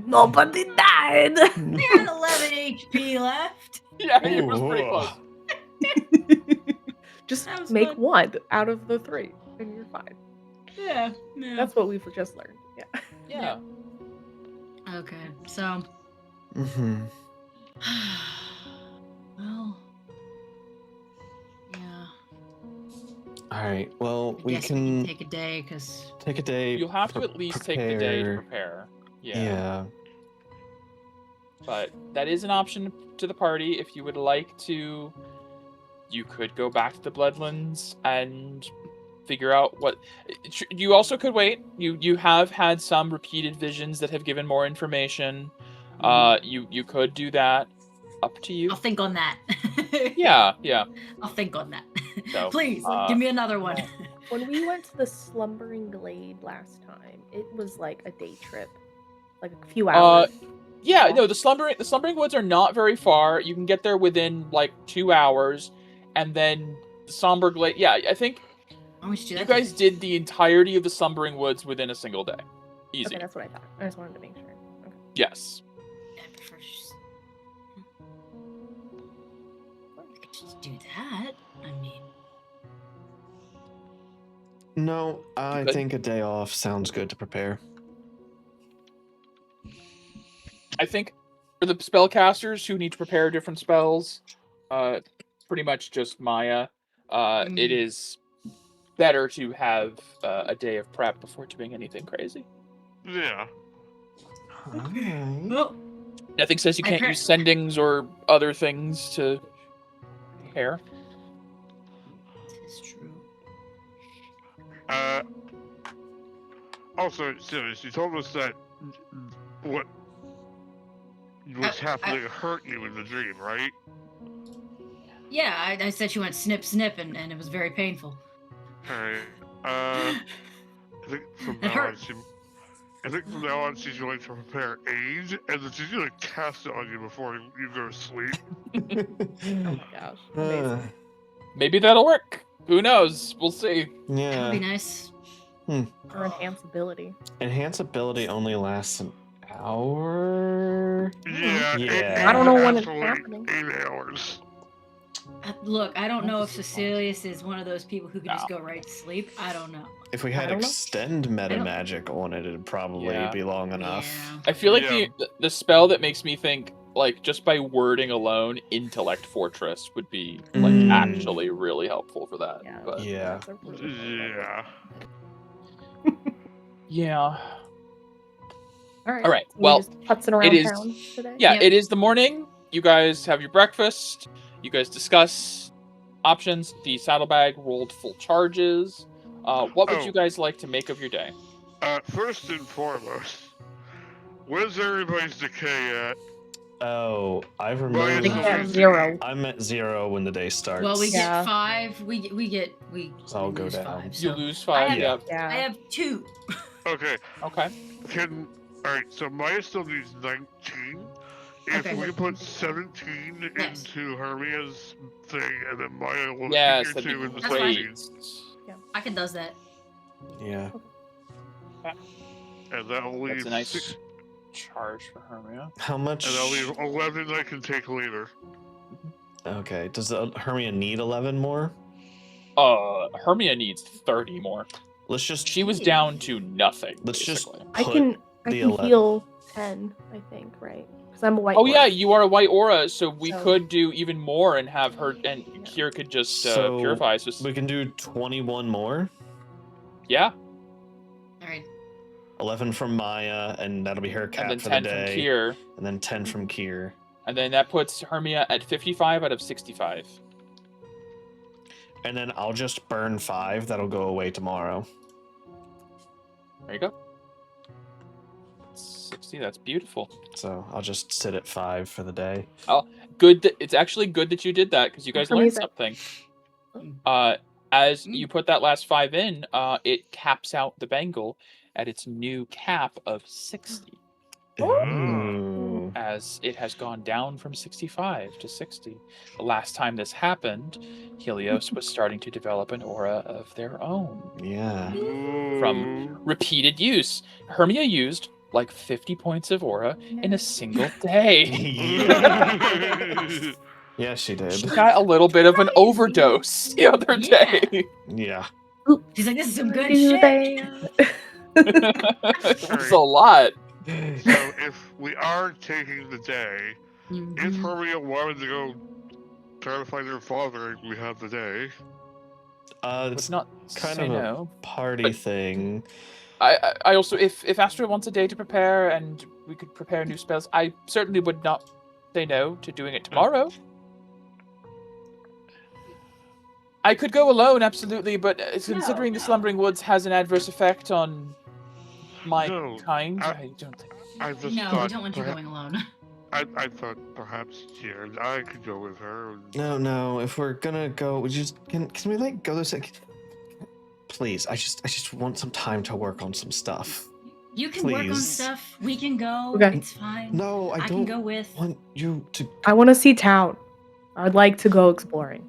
nobody died. I had 11 HP left. Yeah, it was pretty close. Just That was make fun. 1 out of the 3, and you're fine. Yeah. That's what we've just learned. Yeah. Yeah. Okay, so. mhm. Well. Yeah. All right. Well, I we guess can take a day because. take a day. You'll have to at least take the day to prepare. Yeah. But that is an option to the party if you would like to. You could go back to the Bloodlands and figure out what. You also could wait. You have had some repeated visions that have given more information. You could do that. Up to you. I'll think on that. Yeah. I'll think on that. So, Please, give me another one. When we went to the Slumbering Glade last time, it was like a day trip, like a few hours. Yeah, no, the slumbering woods are not very far. You can get there within like 2 hours, and then the Somber Glade. Yeah, I think Why don't we do you that guys did the entirety of the Slumbering Woods within a single day. Easy. Okay, that's what I thought. I just wanted to make sure. Okay. Yes. I prefer to just... We could just do that. I mean, No, I Good. think a day off sounds good to prepare. I think for the spellcasters who need to prepare different spells, pretty much just Maya. It is better to have a day of prep before doing anything crazy. Yeah. Alright. well, Nothing says you I can't pre- use sendings or other things to prepare. it's true. Also, Simmons, you told us that what was happening hurt you in the dream, right? Yeah, I said she went snip, snip, and it was very painful. Alright. I think from It now on, hurt. she's going to prepare aid, and then she's going to cast it on you before you go to sleep. Oh my gosh. Amazing. Maybe that'll work. Who knows? We'll see. Yeah. That'd be nice. Or enhance ability. Enhance ability only lasts an hour. Yeah. Yeah. I don't know when it's actually happening. 8 hours. Look, I don't know if Cecilius is one of those people who can just go right to sleep. I don't know. If we I had don't know. extend meta don't- magic on it, it'd probably Yeah. be long enough. Yeah. I feel like Yeah. the spell that makes me think, like, just by wording alone, Intellect Fortress would be, like, Mm. actually really helpful for that. Yeah. But, Yeah. That's a really good Yeah. yeah. All All right, so we well, just putzing around it is- town today. Yeah, Yep. it is the morning. You guys have your breakfast. You guys discuss options. The saddlebag rolled full charges. What would Oh. you guys like to make of your day? First and foremost, where's everybody's decay at? Oh, I've Well, removed. it's Yeah, only 0. I'm at 0 when the day starts. Well, we Yeah. get 5. We So I'll go lose down. 5. You So lose I 5. have, Yeah. Yeah. I have 2. Okay. Okay. Alright, so Maya still needs 19. If Okay. we put 17 Yes. into Hermia's thing, and then Maya will Yes, figure that'd be 2 in the That's fine. 17. great. I can does that. Yeah. And that'll leave That's a nice 6, charge for Hermia. How much? and that'll leave 11 I can take later. Okay. Does Hermia need 11 more? Hermia needs 30 more. Let's just. She was down to nothing. Let's just basically. I put can the 11. heal 10, I think, right? Because I'm a white Oh yeah, aura. you are a white aura, so we So- could do even more and have her and Kier could just So purify us. Just, we can do 21 more. yeah, All right. 11 from Maya, and that'll be her cap and then for 10 the from day. Kier, And then 10 from Kier. and then that puts Hermia at 55 out of 65. And then I'll just burn 5. That'll go away tomorrow. There you go. 60. That's beautiful. So I'll just sit at 5 for the day. Good. It's actually good that you did that because you guys learned Hermia's at- something. Oh. As you put that last 5 in, it caps out the bangle at its new cap of 60, Ooh. as it has gone down from 65 to 60. The last time this happened, Helios was starting to develop an aura of their own. Yeah. From repeated use. Hermia used like 50 points of aura in a single day. yeah. Yeah, she did. She got a little bit of an overdose the other Yeah. day. Yeah. She's like, this is some good Do shit. they? It was a lot. So if we are taking the day, if Mhm. Hermia wanted to go try to find her father, we have the day. It's Let's not kind say of a no. party But- thing. I also, if Astra wants a day to prepare and we could prepare new spells, I certainly would not say no to doing it tomorrow. I could go alone, absolutely, but considering the no. Slumbering Woods has an adverse effect on my No, kind, I- I don't think. I just No, thought we don't want you perha- going alone. I thought perhaps yeah, I could go with her. No. If we're gonna go, we just can we like go this? Please, I just want some time to work on some stuff. You can work on Please. stuff. We can go. Okay. It's fine. No, I I don't can go with. want you to. I want to see town. I'd like to go exploring.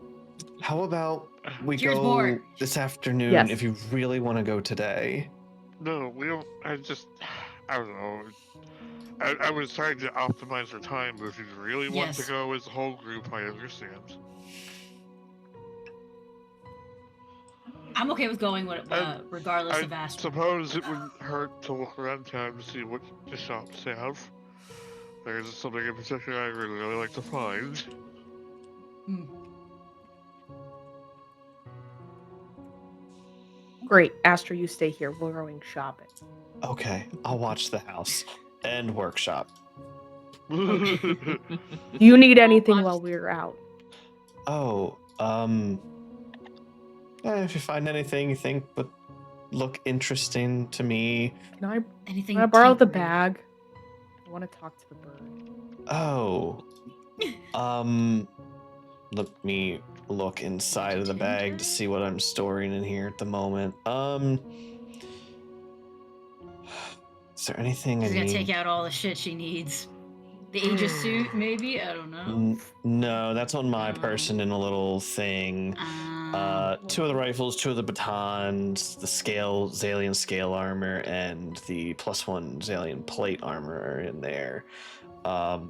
How about we Here's go more. this afternoon Yes. if you really want to go today? No, we don't. I don't know. I was trying to optimize her time, but if you really want to Yes. go as a whole group, I understand. I'm okay with going regardless I of Astra. suppose it wouldn't hurt to look around town to see what the shops have. There's something in particular I really like to find. Hmm. Great. Astra, you stay here. We're going shopping. Okay, I'll watch the house and workshop. Do you need anything watch- while we're out? Oh, if you find anything you think would look interesting to me. Anything? Can I borrow the tinkery. bag? I want to talk to the bird. Oh, let me look inside of the bag to see what I'm storing in here at the moment. Is there anything I She's gonna need? take out all the shit she needs. The Aegis suit, maybe? I don't know. No, that's on my Oh. person in a little thing. 2 of the rifles, 2 of the batons, the Zalian scale armor, and the +1 Zalian plate armor are in there. But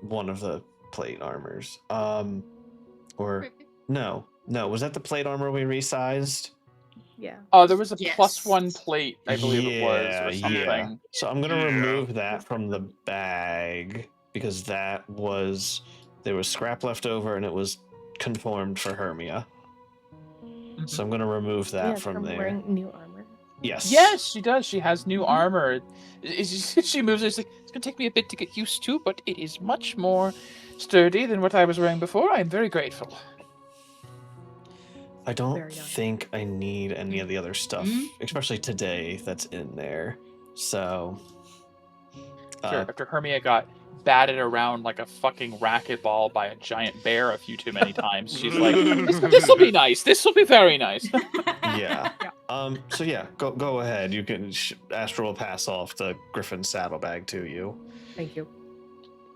one of the plate armors. Or no, was that the plate armor we resized? Yeah. Oh, there was a Yes. +1 plate, I believe it was, or something. Yeah. So I'm gonna Yeah. remove that from the bag because there was scrap left over and it was conformed for Hermia. So I'm gonna remove that Yeah, from there. wearing new armor. Yes. Yes, she does. She has new Mhm. armor. She moves. It's like it's gonna take me a bit to get used to, but it is much more sturdy than what I was wearing before. I'm very grateful. I don't Very nice. think I need any of the other stuff, Mhm. especially today, that's in there. So, After Hermia got batted around like a fucking racquetball by a giant bear a few too many times, she's like, "This will be nice. This will be very nice." yeah. Yeah. So yeah, go ahead. You can Astra will pass off the Griffin saddlebag to you. Thank you.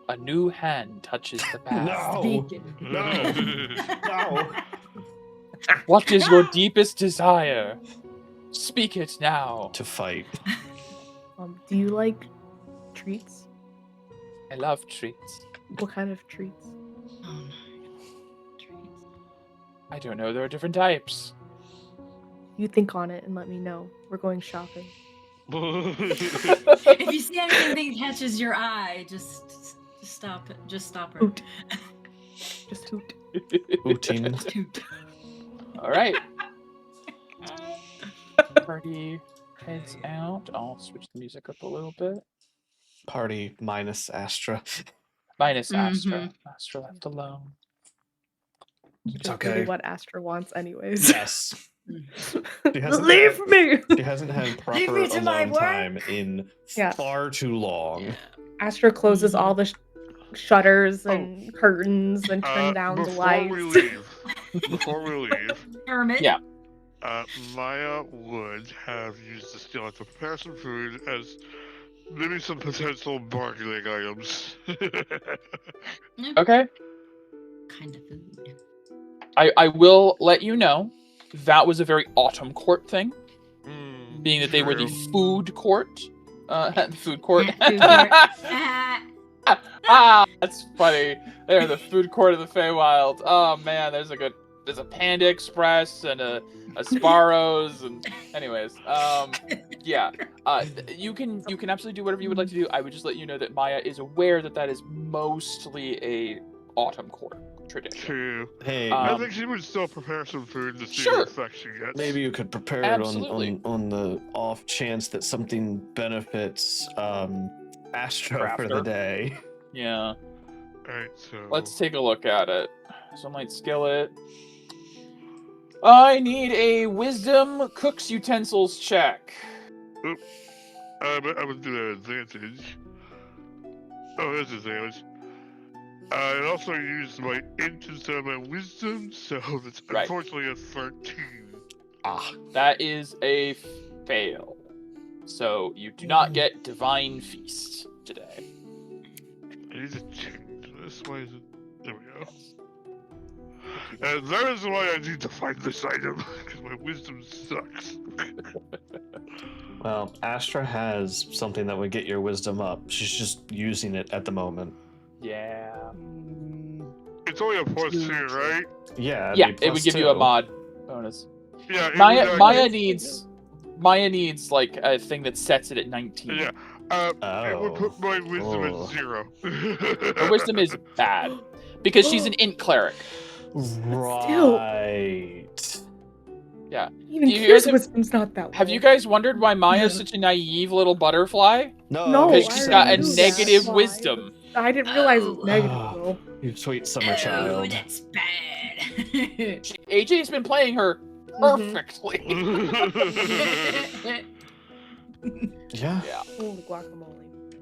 A new hand touches the bag. No, no. What is your deepest desire? Speak it now. To fight. Do you like treats? I love treats. What kind of treats? Oh my treats. I don't know. There are different types. You think on it and let me know. We're going shopping. If you see anything that catches your eye, just stop it. Just stop her. Hoot. Just hoot. Hooting. Toot. All right. Party heads out. I'll switch the music up a little bit. Party minus Astra. Minus Astra. Mhm. Astra left alone. It's Just really okay. what Astra wants, anyways. Yes. She hasn't Leave had- me. She hasn't had Leave proper me to my alone work. time in Yeah. far too long. Astra closes all the shutters Oh. and curtains and turns down the Before we leave, Hermit. Yeah. Maya would have used the skill to prepare some food as maybe some potential bargaining items. Okay. Kind of food. I will let you know that was a very autumn court thing, being that they were the True. food court. The food court. Food court. That's funny. They're the food court of the Feywild. Oh man, there's a Panda Express and a Sparrows and anyways. Yeah. You can absolutely do whatever you would like to do. I would just let you know that Maya is aware that is mostly a autumn court tradition. True. Hey, I think she would still prepare some food to see Sure. what effect she gets. maybe you could prepare it Absolutely. on the off chance that something benefits Astra for the Crafter. day. Yeah. Alright, so. Let's take a look at it. Sunlight skillet. I need a wisdom cook's utensils check. I would do that advantage. Oh, there's advantage. I also used my int instead of my wisdom, so that's Right. unfortunately a 13. That is a fail. So you do not get divine feast today. I need to change this. Why is it? There we go. And that is why I need to find this item, because my wisdom sucks. Well, Astra has something that would get your wisdom up. She's just using it at the moment. Yeah. It's only a +2, right? Yeah. it'd Yeah, be it would give you a +2. mod bonus. Yeah. it Maya would, Maya needs like a thing that sets it at 19. Yeah. It would put my wisdom Oh. at 0. Her wisdom is bad because she's an int cleric. Right. Yeah. Even Do you Kira's guys wisdom's not that Have low. you guys wondered why Maya's such a naive little butterfly? No, Because I she's got a already knew that. negative Why? wisdom. I didn't realize it was Oh. negative though. You sweet summer Oh, child. that's bad. AJ's been playing her perfectly. Yeah. Yeah. Holy guacamole.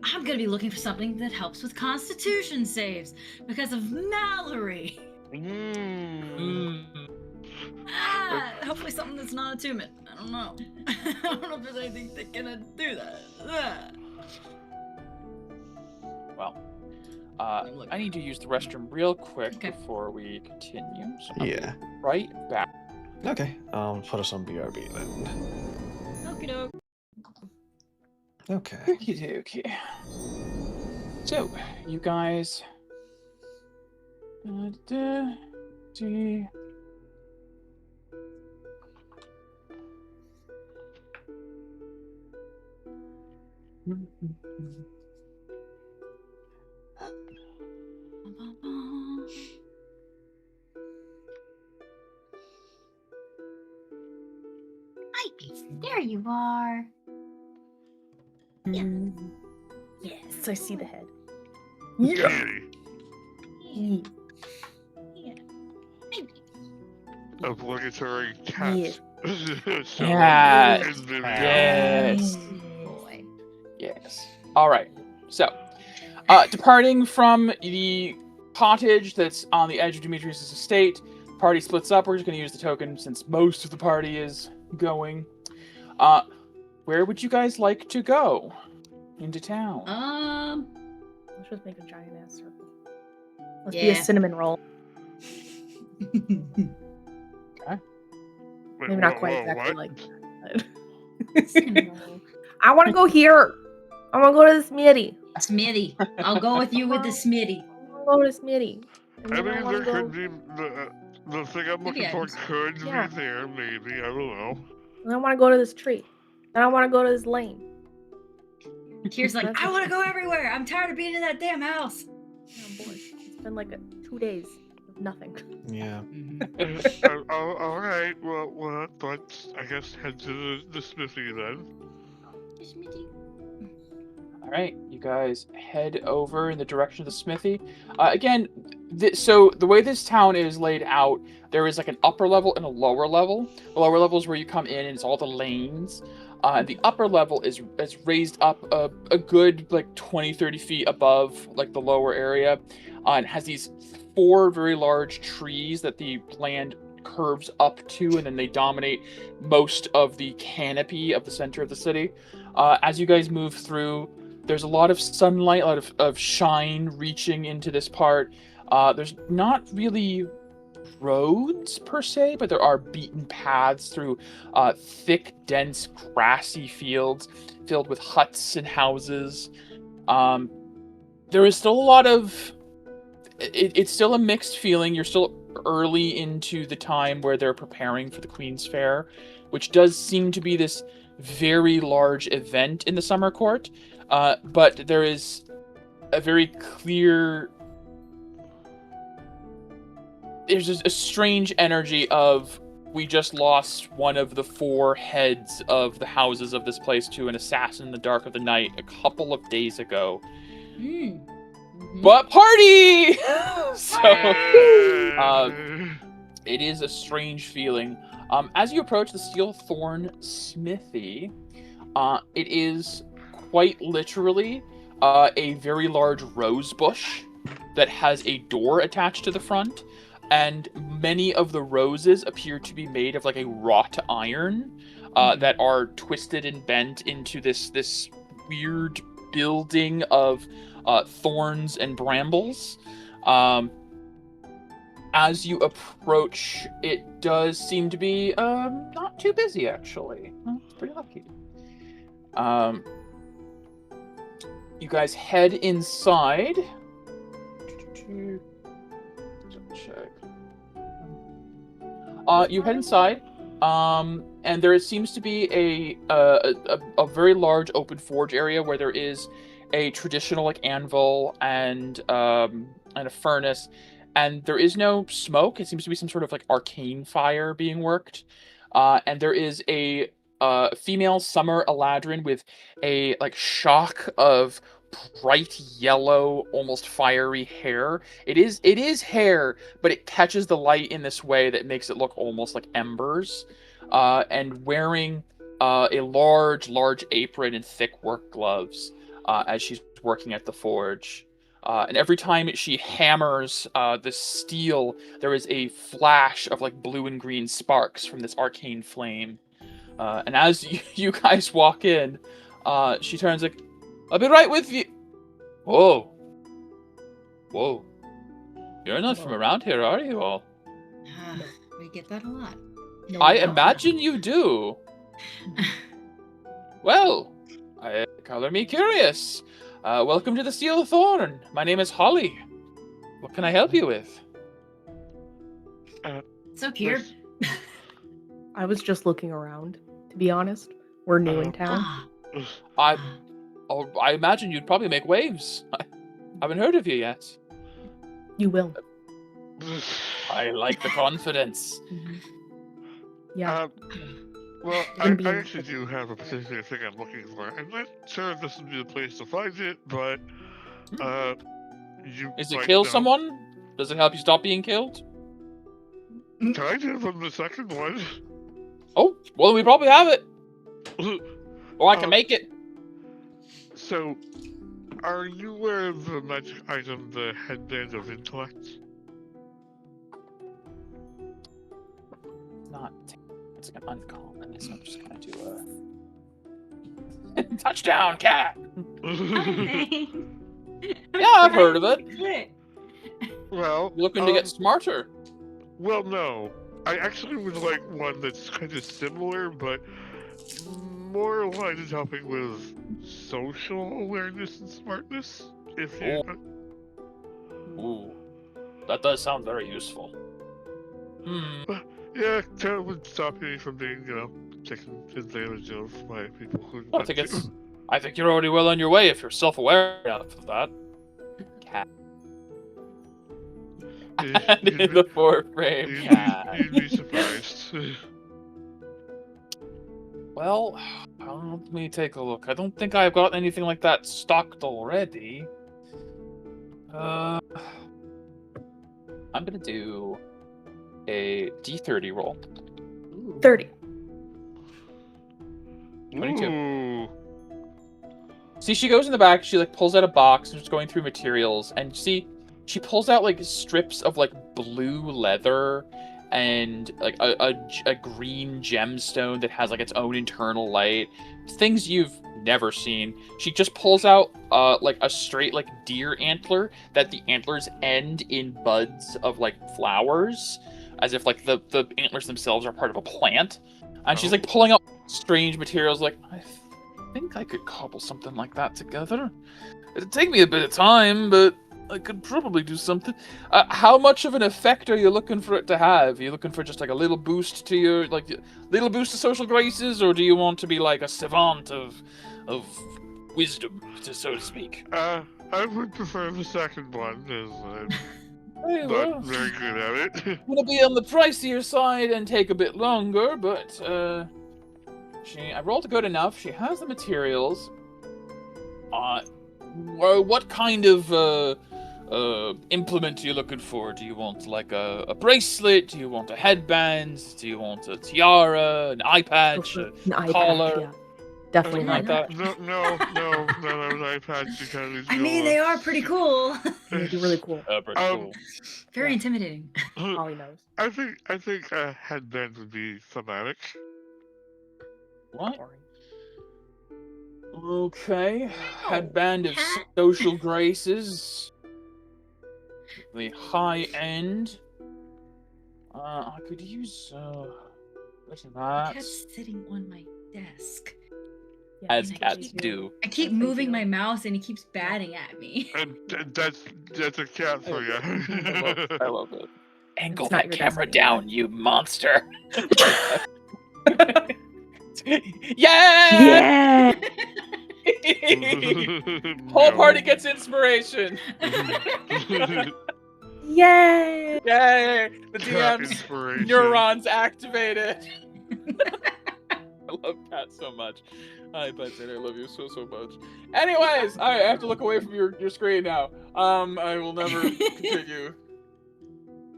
I'm gonna be looking for something that helps with Constitution saves because of Mallory. Mm. Hopefully something that's not attunement. I don't know. I don't know if there's anything that's gonna do that. Well, I need to use the restroom real quick Okay. before we continue. So I'll be Yeah. right back. Okay. I'll put us on BRB then. Okie doke. Okay. Okie dokie. So, you guys. See. There you are. Yes, I see the head. Kitty. Obligatory cat. Yeah. So, Cat. in the video. Yes. Boy. Yes. All right. So, departing from the cottage that's on the edge of Demetrius' estate, party splits up. We're just going to use the token since most of the party is going. Where would you guys like to go into town? Let's just make a giant ass circle. Let's be Yeah. a cinnamon roll. Wait, Maybe not quite exactly what? like that. I want to go here. I want to go to the Smitty. Smitty. I'll go with you with the Smitty. I want to go to the Smitty. And I then I mean, want there to go. could be the thing I'm looking for ends. could Yeah. be there, maybe. I don't know. And I want to go to this tree. And I want to go to this lane. Tears like, That's I what want to she- go everywhere. I'm tired of being in that damn house. I'm bored. It's been like 2 days of nothing. Yeah. All right. Well, let's, I guess, head to the smithy then. Smitty. All right, you guys head over in the direction of the smithy. Again, so the way this town is laid out, there is like an upper level and a lower level. The lower level is where you come in, and it's all the lanes. And the upper level is raised up a good like 20, 30 feet above like the lower area. And has these 4 very large trees that the land curves up to, and then they dominate most of the canopy of the center of the city. As you guys move through, there's a lot of sunlight, a lot of shine reaching into this part. There's not really roads per se, but there are beaten paths through thick, dense, grassy fields filled with huts and houses. There is still a lot of... It's still a mixed feeling. You're still early into the time where they're preparing for the Queen's Fair, which does seem to be this very large event in the Summer Court. But there is a very clear... There's just a strange energy of, we just lost one of the 4 heads of the houses of this place to an assassin in the dark of the night a couple of days ago. But party! So, it is a strange feeling. As you approach the Steelthorn Smithy, it is quite literally a very large rose bush that has a door attached to the front, and many of the roses appear to be made of like a wrought iron that are twisted and bent into this weird building of thorns and brambles. As you approach, it does seem to be not too busy, actually. It's pretty lucky. You guys head inside. Check. You head inside, and there seems to be a very large open forge area where there is a traditional like anvil and a furnace, and there is no smoke. It seems to be some sort of like arcane fire being worked, and there is a female Summer Eladrin with a like shock of bright yellow, almost fiery hair. It is hair, but it catches the light in this way that makes it look almost like embers. And wearing a large apron and thick work gloves as she's working at the forge. And every time she hammers the steel, there is a flash of like blue and green sparks from this arcane flame. And as you guys walk in, she turns like, I'll be right with you. Whoa. You're not from around here, are you all? We get that a lot. No, I we don't. imagine you do. Well, color me curious. Welcome to the Steel Thorn. My name is Holly. What can I help you with? So here. I was just looking around, to be honest. We're new in town. Ah. I imagine you'd probably make waves. I haven't heard of you yet. You will. I like the confidence. Yeah. Well, You're I gonna be in- actually do have a particular thing I'm looking for. I'm not sure if this would be the place to find it, but you Is it might kill know. someone? Does it help you stop being killed? Kind of from the second one. Oh, well, we probably have it. Or I can Um, make it. So, are you aware of the magic item, the headband of intellect? Not. It's an uncommon, so I'm just gonna do a touchdown, cat. Okay. Yeah, I've heard of it. Well, You're looking to get smarter. Well, no. I actually would like one that's kind of similar, but more aligned to helping with social awareness and smartness. If you. Ooh, that does sound very useful. Yeah, that would stop me from being, taken advantage of by people who. I think you're already well on your way if you're self-aware enough of that. Cat. And in the foreframe, cat. You'd be surprised. Well, let me take a look. I don't think I've got anything like that stocked already. I'm gonna do a D30 roll. 30. 22. Ooh. See, she goes in the back, she pulls out a box and just going through materials, and see, she pulls out strips of blue leather and a green gemstone that has its own internal light. Things you've never seen. She just pulls out a straight deer antler that the antlers end in buds of flowers, as if the antlers themselves are part of a plant. And she's pulling out strange materials. I think I could cobble something like that together. It'd take me a bit of time, but I could probably do something. How much of an effect are you looking for it to have? Are you looking for just a little boost to your little boost to social graces, or do you want to be a savant of wisdom, so to speak? I would prefer the second one, as I'm Well, not very good at it. Gonna be on the pricier side and take a bit longer, but I rolled good enough. She has the materials. What kind of implement are you looking for? Do you want a bracelet? Do you want a headband? Do you want a tiara, an eye patch, An a eye collar? patch, yeah. Definitely Something not. like that. No, none of those iPads because I mean, they are pretty cool. They're really cool. Pretty cool. Very intimidating. Ollie knows. I think a headband would be thematic. What? Okay. Headband of social graces. The high end. I could use what's that? Cat's sitting on my desk. Yeah, As and I cats keep- do. I keep moving my mouse and he keeps batting at me. And that's a cat for you. I love it. Angle It's not that your camera destiny. down, you monster. Yeah! Yeah! Whole party gets inspiration. Yay! Yay! The Cat DM's inspiration. neurons activated. I love Cat so much. Hi, Betsy. I love you so much. Anyways, I have to look away from your screen now. I will never continue.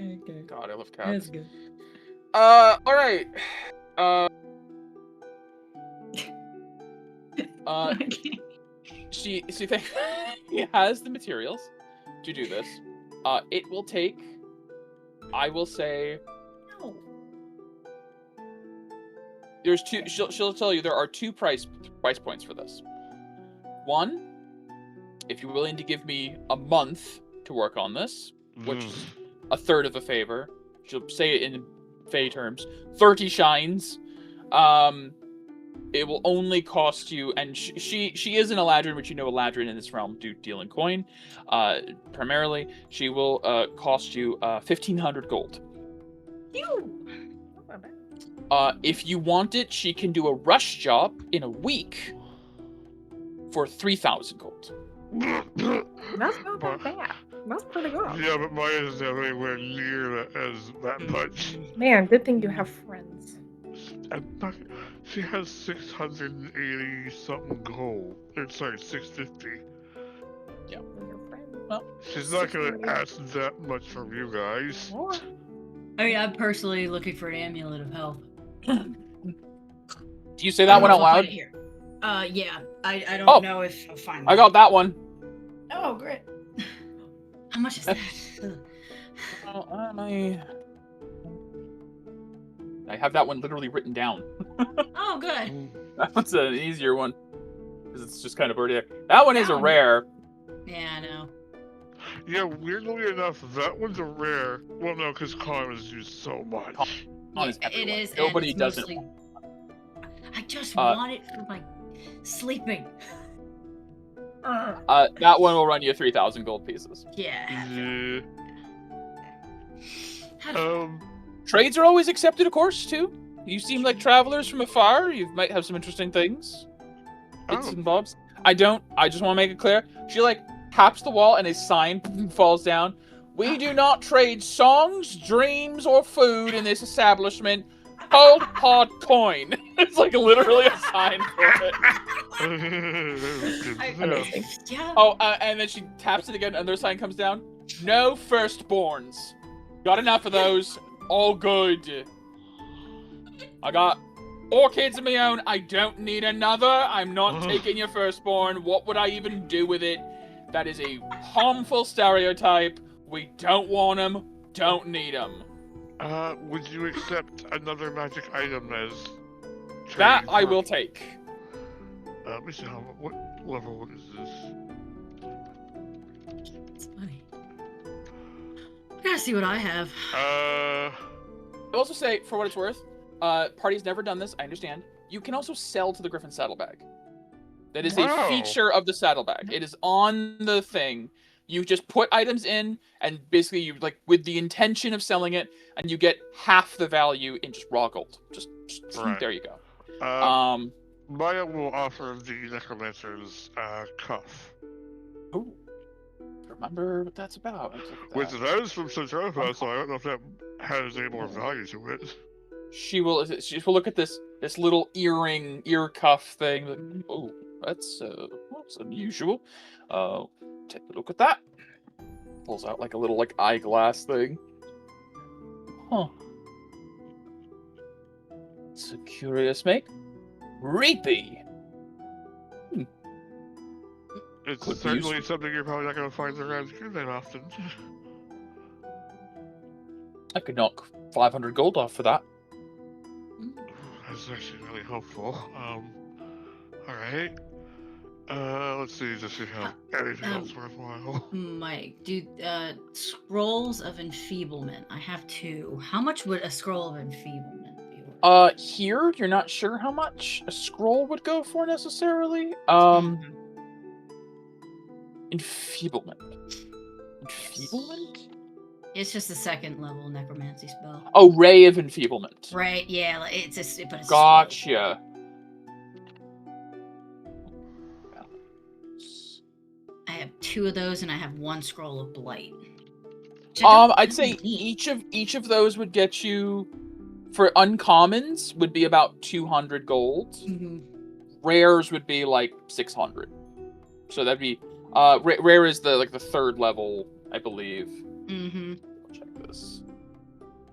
Okay. God, I love cats. That's good. All right. Okay. She thinks he has the materials to do this. It will take, I will say, No. there's two. She'll tell you there are two price points for this. One, if you're willing to give me a month to work on this, which is a third of a favor. She'll say it in Fey terms. 30 shines. It will only cost you, and she is an Eladrin, which you know Eladrin in this realm do deal in coin. Primarily, she will cost you 1,500 gold. If you want it, she can do a rush job in a week for 3,000 gold. That's not that bad. That's pretty good. Yeah, but mine isn't anywhere near that much. Man, good thing you have friends. She has 680 something gold. Sorry, 650. Your friends. Well, She's not gonna 680. ask that much from you guys. What? I mean, I'm personally looking for an amulet of health. do you say that one out I'll find loud? it here. Yeah. I don't Oh, know if I'll find I that. got that one. Oh, great. How much is that? Well, I have that one literally written down. Oh, good. That one's an easier one because it's just kind of already there. That one is a That one- rare. Yeah, I know. Yeah, weirdly enough, that one's a rare. Well, no, because Con is used so much. Con is Yeah, it everywhere. is. and Nobody it's does it. mostly... I just Uh, want it for my sleeping. That one will run you 3,000 gold pieces. Yeah. Yeah. How Trades are always accepted, of course, too. You seem like travelers from afar. You might have some interesting things. Bits Oh. and bobs. I don't. I just want to make it clear. She like taps the wall and a sign falls down. We do not trade songs, dreams, or food in this establishment. Cold hard coin. It's like literally a sign for it. Amazing. Yeah. Oh, and then she taps it again. Another sign comes down. No firstborns. Got enough of those. All good. I got 4 kids of my own. I don't need another. I'm not taking your firstborn. What would I even do with it? That is a harmful stereotype. We don't want them. Don't need them. Would you accept another magic item as That trading I for- will take. Let me see what level is this? It's funny. I gotta see what I have. I'll also say, for what it's worth, party's never done this, I understand. You can also sell to the Griffin Saddlebag. That is a Wow. feature of the Saddlebag. It is on the thing. You just put items in, and basically you, like, with the intention of selling it, and you get half the value in just raw gold. Just Right. there you go. Maya will offer the necromancer's cuff. Ooh. Remember what that's about. Let's look at Which that. that is from Centropa, so I don't know if that has any more value to it. She will look at this little ear cuff thing. Like, oh, that's unusual. Take a look at that. Pulls out like a little like eyeglass thing. Huh. It's a curious make. Reapy. It's Could be certainly something you're probably not going to find around here that often. I could knock 500 gold off for that. That's actually really helpful. Alright. Let's see, just see how anything else worthwhile. Mike, dude, scrolls of enfeeblement. I have 2. How much would a scroll of enfeeblement be worth? Here you're not sure how much a scroll would go for necessarily. Enfeeblement. Enfeeblement? It's just a 2nd level necromancy spell. Oh, Ray of Enfeeblement. Right? Yeah, like, it's just but it's Gotcha. I have 2 of those, and I have 1 scroll of blight. Which I don't I'd say need. each of those would get you, for uncommons, would be about 200 gold. Mhm. Rares would be like 600. So that'd be rare is the 3rd level, I believe. Mhm. Check this.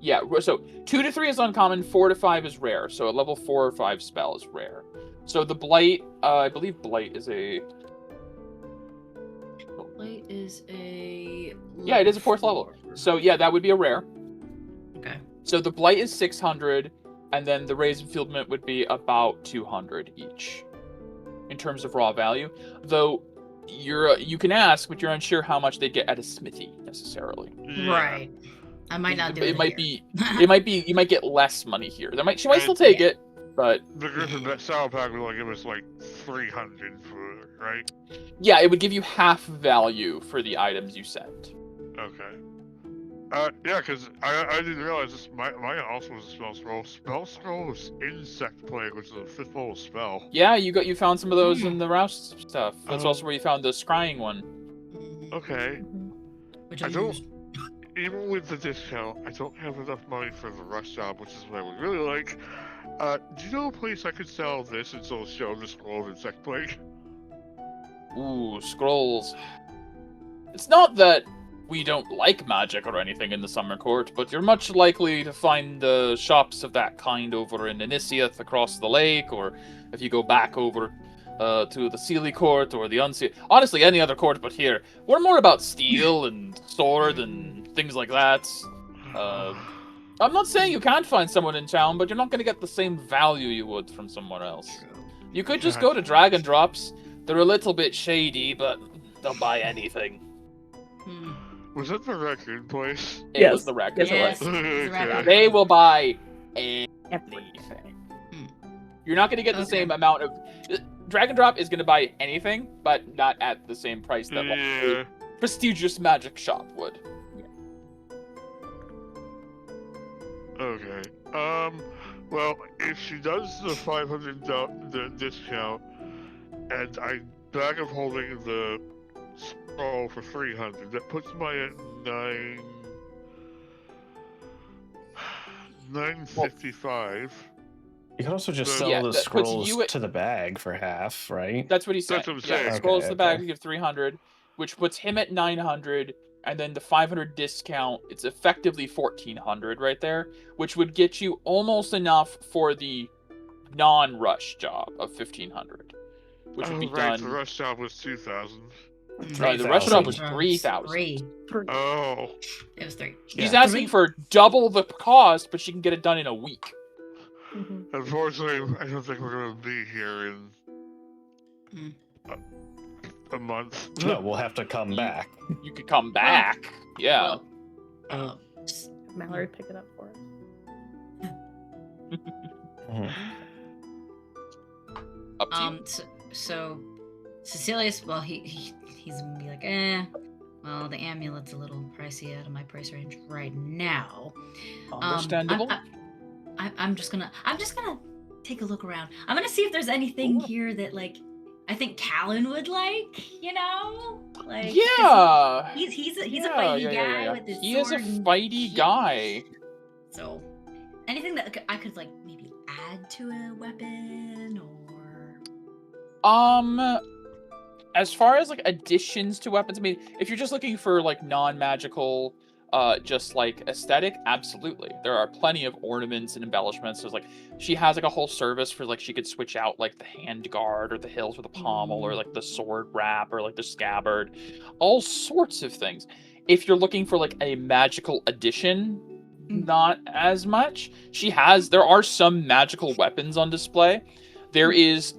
Yeah, so 2 to 3 is uncommon, 4 to 5 is rare. So a level 4 or 5 spell is rare. So the blight, I believe blight is a. Blight is a. Yeah, it is a 4th level. So yeah, that would be a rare. Okay. So the blight is 600, and then the raise and fieldment would be about 200 each, in terms of raw value. Though you can ask, but you're unsure how much they get at a smithy necessarily. Yeah. Right. I might not do it. It might here. be you might get less money here. She might still take it, but The Griffin Saddlebag will only give us like 300 for it, right? yeah, it would give you half value for the items you send. Okay. Yeah, because I didn't realize this. Mine also was a spell scroll. Spell scroll is insect plague, which is a 5th level spell. Yeah, you found some of those in the Rouse stuff. That's also where you found the scrying one. Mhm. Okay. Which I I don't- used. Even with the discount, I don't have enough money for the rush job, which is what I would really like. Do you know a place I could sell this and still show the scroll of insect plague? Ooh, scrolls. It's not that we don't like magic or anything in the Summer Court, but you're much likely to find shops of that kind over in Inisiath across the lake, or if you go back over to the Sealy court or the Unsealy. Honestly, any other court but here. We're more about steel and sword and things like that. I'm not saying you can't find someone in town, but you're not going to get the same value you would from somewhere else. You could just go to Dragon Drops. They're a little bit shady, but they'll buy anything. Was that the record place? It was the record Yes. place. Okay. They will buy anything. Everything. You're not going to get the same amount of... Dragon Drop is going to buy anything, but not at the same price that like, Yeah. a prestigious magic shop would. Okay. Well, if she does the $500 discount, and I back of holding the scroll for $300, that puts me at $955. You can also just So- sell Yeah, the that puts scrolls you at- to the bag for half, right? That's what he said. That's what I'm Yeah, saying. scrolls the bag Okay. to give 300, which puts him at 900, and then the 500 discount, it's effectively 1400 right there, which would get you almost enough for the non-rush job of 1500, which would be right, done. the rush job was 2,000. The rush job was 3,000. 3000. 3. Oh. It was 3. She's Yeah. asking for double the cost, but she can get it done in a week. Mhm. Unfortunately, I don't think we're gonna be here in a month. No, we'll have to come back. You could come back. Yeah. Well, Mallory, pick it up for us. Mhm. Up to you. so Cecilius, well, he's gonna be like, well, the amulet's a little pricey out of my price range right now. Understandable. I'm just gonna take a look around. I'm gonna see if there's anything Cool. here that like I think Callan would like, you know? Like 'cause Yeah. he's a Yeah, fighty yeah, guy yeah, yeah. with his He is a sword and fighty shit. guy. So anything that I could like maybe add to a weapon or As far as like additions to weapons, I mean, if you're just looking for like non-magical, just like aesthetic, absolutely. There are plenty of ornaments and embellishments. There's like she has like a whole service for like she could switch out like the hand guard or the hilt or the pommel or like the sword wrap or like the scabbard, all sorts of things. If you're looking for like a magical addition, not as much. There are some magical weapons on display. There is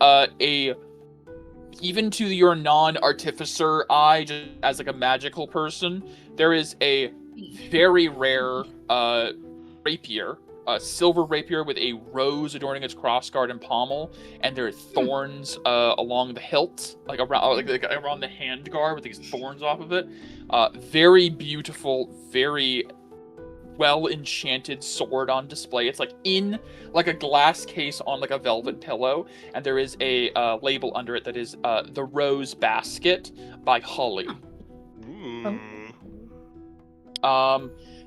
even to your non-artificer eye, just as like a magical person, there is a very rare rapier, a silver rapier with a rose adorning its crossguard and pommel, and there are thorns along the hilt, like around the handguard with these thorns off of it. Very beautiful, very well enchanted sword on display. It's like in like a glass case on like a velvet pillow, and there is a label under it that is the Rose Basket by Holly. Ooh.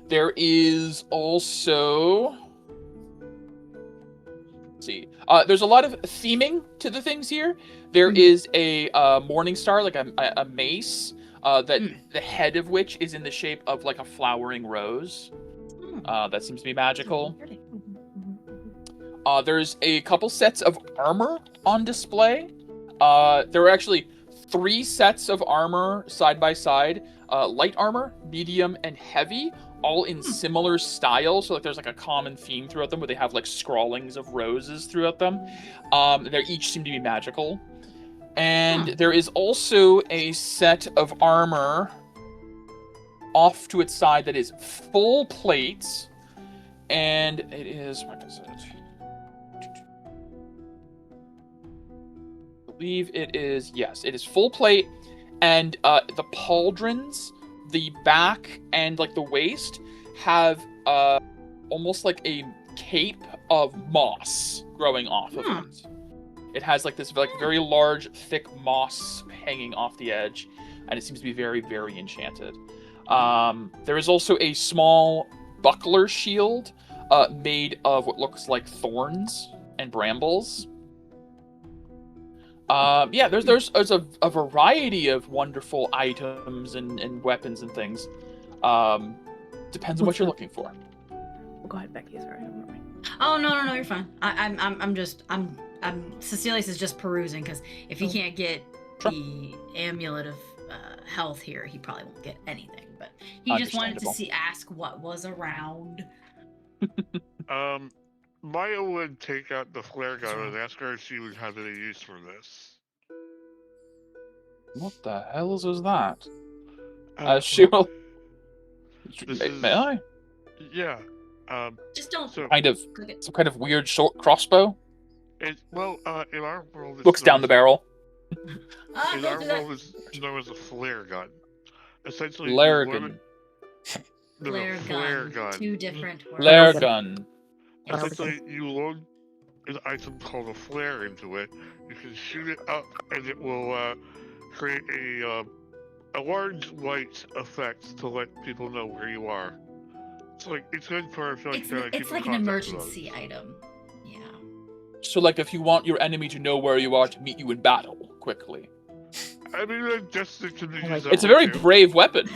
There is also, let's see, there's a lot of theming to the things here. There is a morning star, like a mace, that the head of which is in the shape of like a flowering rose. That seems to be magical. There's a couple sets of armor on display. There are actually 3 sets of armor side by side. Light armor, medium, and heavy, all in similar style. So like there's like a common theme throughout them where they have like scrawlings of roses throughout them. They each seem to be magical. And there is also a set of armor off to its side that is full plate, and it is, what is it? I believe it is, yes, it is full plate, and the pauldrons, the back and like the waist have almost like a cape of moss growing off of it. It has like this like very large, thick moss hanging off the edge, and it seems to be very, very enchanted. There is also a small buckler shield made of what looks like thorns and brambles. Yeah, there's a variety of wonderful items and weapons and things. Depends on what you're looking for. Go ahead, Becky. Sorry, I don't know. Oh no, you're fine. I'm Cecilius is just perusing because if he can't get the amulet of health here, he probably won't get anything. But he just wanted to ask what was around. Maya would take out the flare gun and ask her if she would have any use for this. What the hell is that? She will. May I? Yeah. Just don't. So, some kind of weird short crossbow. In our world, Looks down the barrel. In our world, it's known as a flare gun. Essentially, flare gun. Flare gun. Two different words. Flare gun. Essentially, you load an item called a flare into it. You can shoot it up, and it will create a large light effect to let people know where you are. It's good for it's like an emergency item. Yeah. So if you want your enemy to know where you are to meet you in battle quickly. I mean, it can be used. It's a very brave weapon.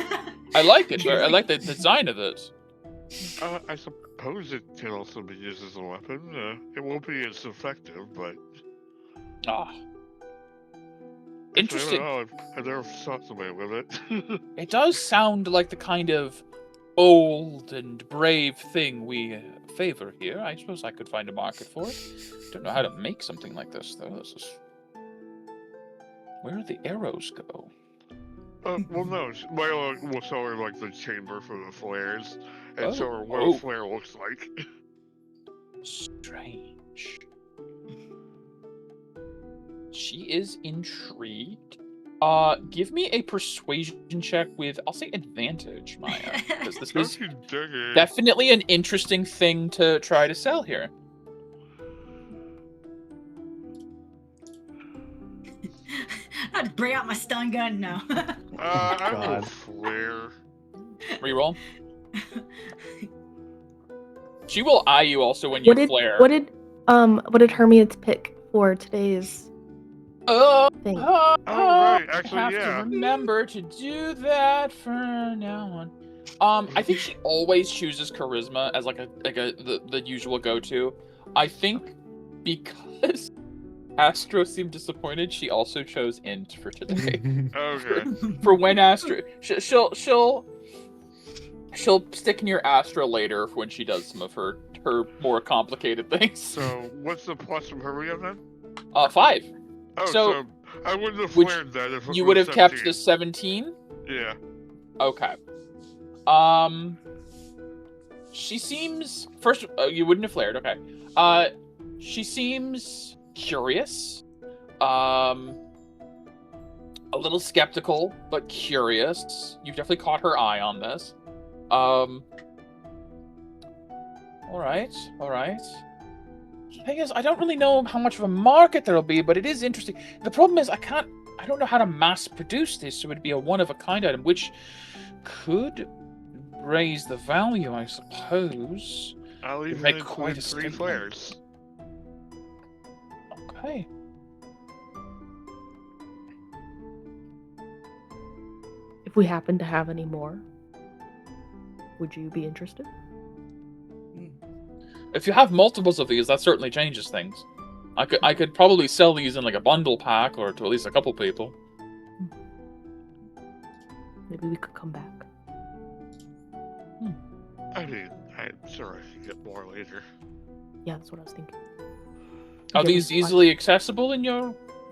I like it. I like the design of it. I suppose it can also be used as a weapon. It won't be as effective, but. Interesting. I don't know. I've never shot somebody with it. It does sound like the kind of bold and brave thing we favor here. I suppose I could find a market for it. Don't know how to make something like this, though. Where do the arrows go? Well, no. Milo will show her, the chamber for the flares, and show her what a flare looks like. Strange. She is intrigued. Give me a persuasion check with, I'll say, advantage, Maya. Because this is definitely an interesting thing to try to sell here. I'd bring out my stun gun now. I will flare. Reroll. She will eye you also when you flare. What did Hermia's pick for today's thing? Right. Actually, have to remember to do that from now on. I think she always chooses charisma as the usual go-to. I think because Astro seemed disappointed, she also chose int for today. Okay. For when Astro, she'll stick near Astro later when she does some of her more complicated things. So what's the plus from Hermia then? 5. Oh, so I wouldn't have flared that if you would have kept the 17. Yeah. Okay. She seems first. You wouldn't have flared. Okay. She seems curious. A little skeptical, but curious. You've definitely caught her eye on this. All right. The thing is, I don't really know how much of a market there'll be, but it is interesting. The problem is, I don't know how to mass produce this, so it'd be a one-of-a-kind item, which could raise the value, I suppose. I'll even include 3 flares. Okay. If we happen to have any more, would you be interested? If you have multiples of these, that certainly changes things. I could probably sell these in a bundle pack or to at least a couple people. Maybe we could come back. I mean, I'm sure I could get more later. Yeah, that's what I was thinking. Are these easily accessible in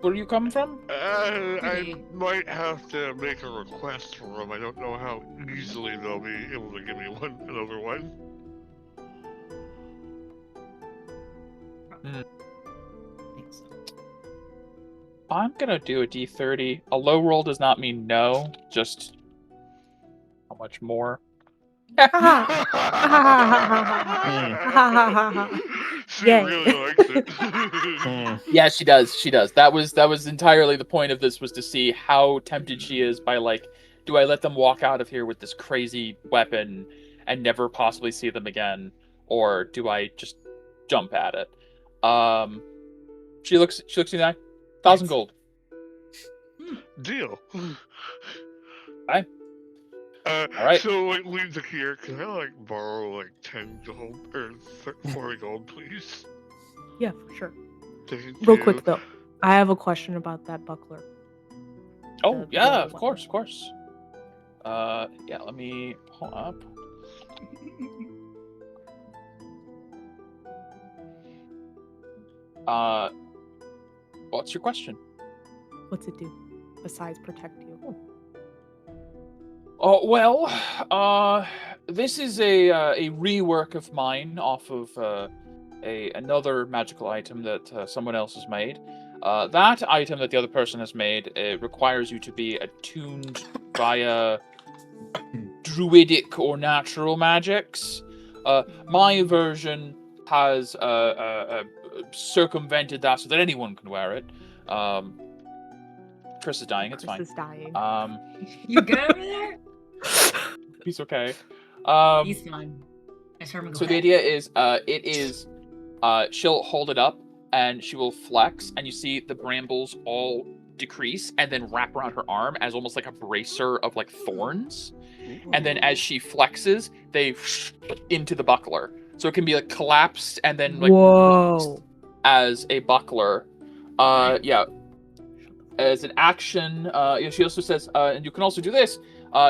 where you come from? I might have to make a request for them. I don't know how easily they'll be able to give me another one. I'm gonna do a D30. A low roll does not mean no, just how much more. She really likes it. Yeah, she does. That was entirely the point of this, was to see how tempted she is by do I let them walk out of here with this crazy weapon and never possibly see them again, or do I just jump at it? She looks at that. 1,000 gold. Deal. right. So like leans here. Can I like borrow like 10 gold or 40 gold, please? Yeah, for sure. Thank Real you. quick though, I have a question about that buckler. Oh, The yeah, yellow of one. course, of course. Yeah, let me pull up. What's your question? What's it do besides protect you? Oh, well, this is a rework of mine off of another magical item that someone else has made. That item that the other person has made, it requires you to be attuned via druidic or natural magics. My version has circumvented that so that anyone can wear it. Chris is dying. It's Chris fine. is dying. You good over there? He's okay. He's fine. I just heard him go So the ahead. idea is, she'll hold it up and she will flex, and you see the brambles all decrease and then wrap around her arm as almost like a bracer of like thorns. And then as she flexes, they into the buckler. So it can be like collapsed and then like Whoa. as a buckler. Yeah. As an action, she also says, and you can also do this.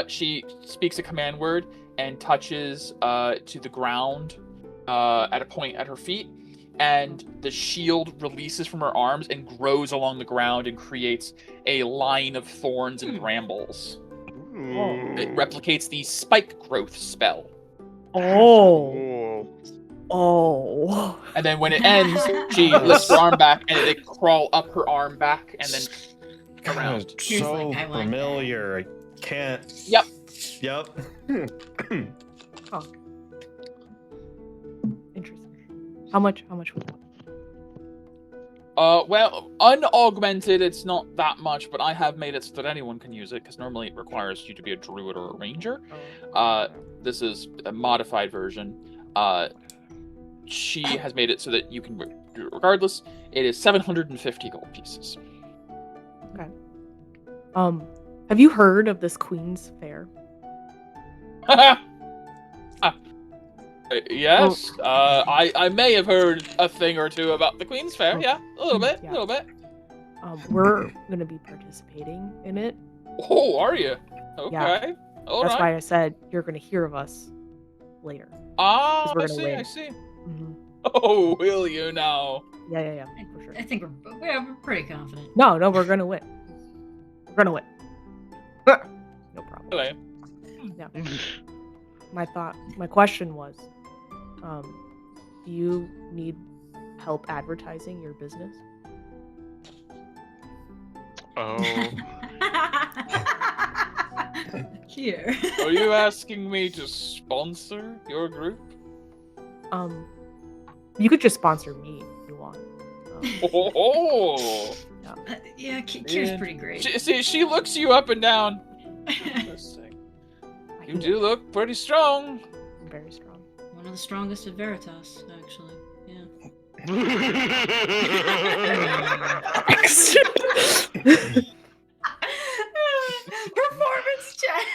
She speaks a command word and touches to the ground at a point at her feet, and the shield releases from her arms and grows along the ground and creates a line of thorns and brambles. It replicates the spike growth spell. Oh. Cool. Oh. And then when it ends, she lifts her arm back and they crawl up her arm back and then around. He's So like, I like that. familiar. I can't. Yep. Yep. Oh. Interesting. How much was that? Well, unaugmented, it's not that much, but I have made it so that anyone can use it, because normally it requires you to be a druid or a ranger. This is a modified version. She has made it so that you can do it regardless. It is 750 gold pieces. Okay. Have you heard of this Queen's Fair? Yes, I may have heard a thing or two about the Queen's Fair. Oh. Yeah, a little bit, Yeah. a little bit. We're gonna be participating in it. Oh, are you? Okay. Yeah. All That's right. why I said you're gonna hear of us later. Ah, 'cause we're I gonna see, win. I see. Mm-hmm. Oh, will you now? Yeah, for sure. I think we're pretty confident. No, we're gonna win. We're gonna win. No problem. Okay. My question was, do you need help advertising your business? Oh. Here. Are you asking me to sponsor your group? You could just sponsor me if you want. Oh. Yeah, Kier's pretty great. She looks you up and down. Interesting. You do look pretty strong. I'm very strong. One of the strongest at Veritas, actually. Yeah. Performance check.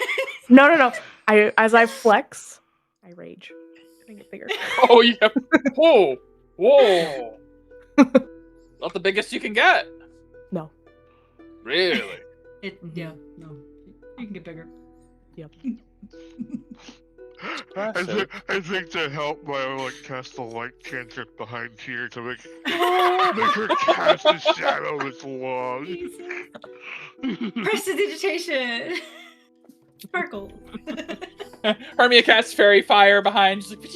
No. As I flex, I rage. I get bigger. Oh yeah. Whoa. Not the biggest you can get. No. Really? No. You can get bigger. Yep. I think to help, I like cast the light cantrip behind here to make her cast a shadow that's long. Prestidigitation. Sparkle. Hermia casts fairy fire behind. She's like,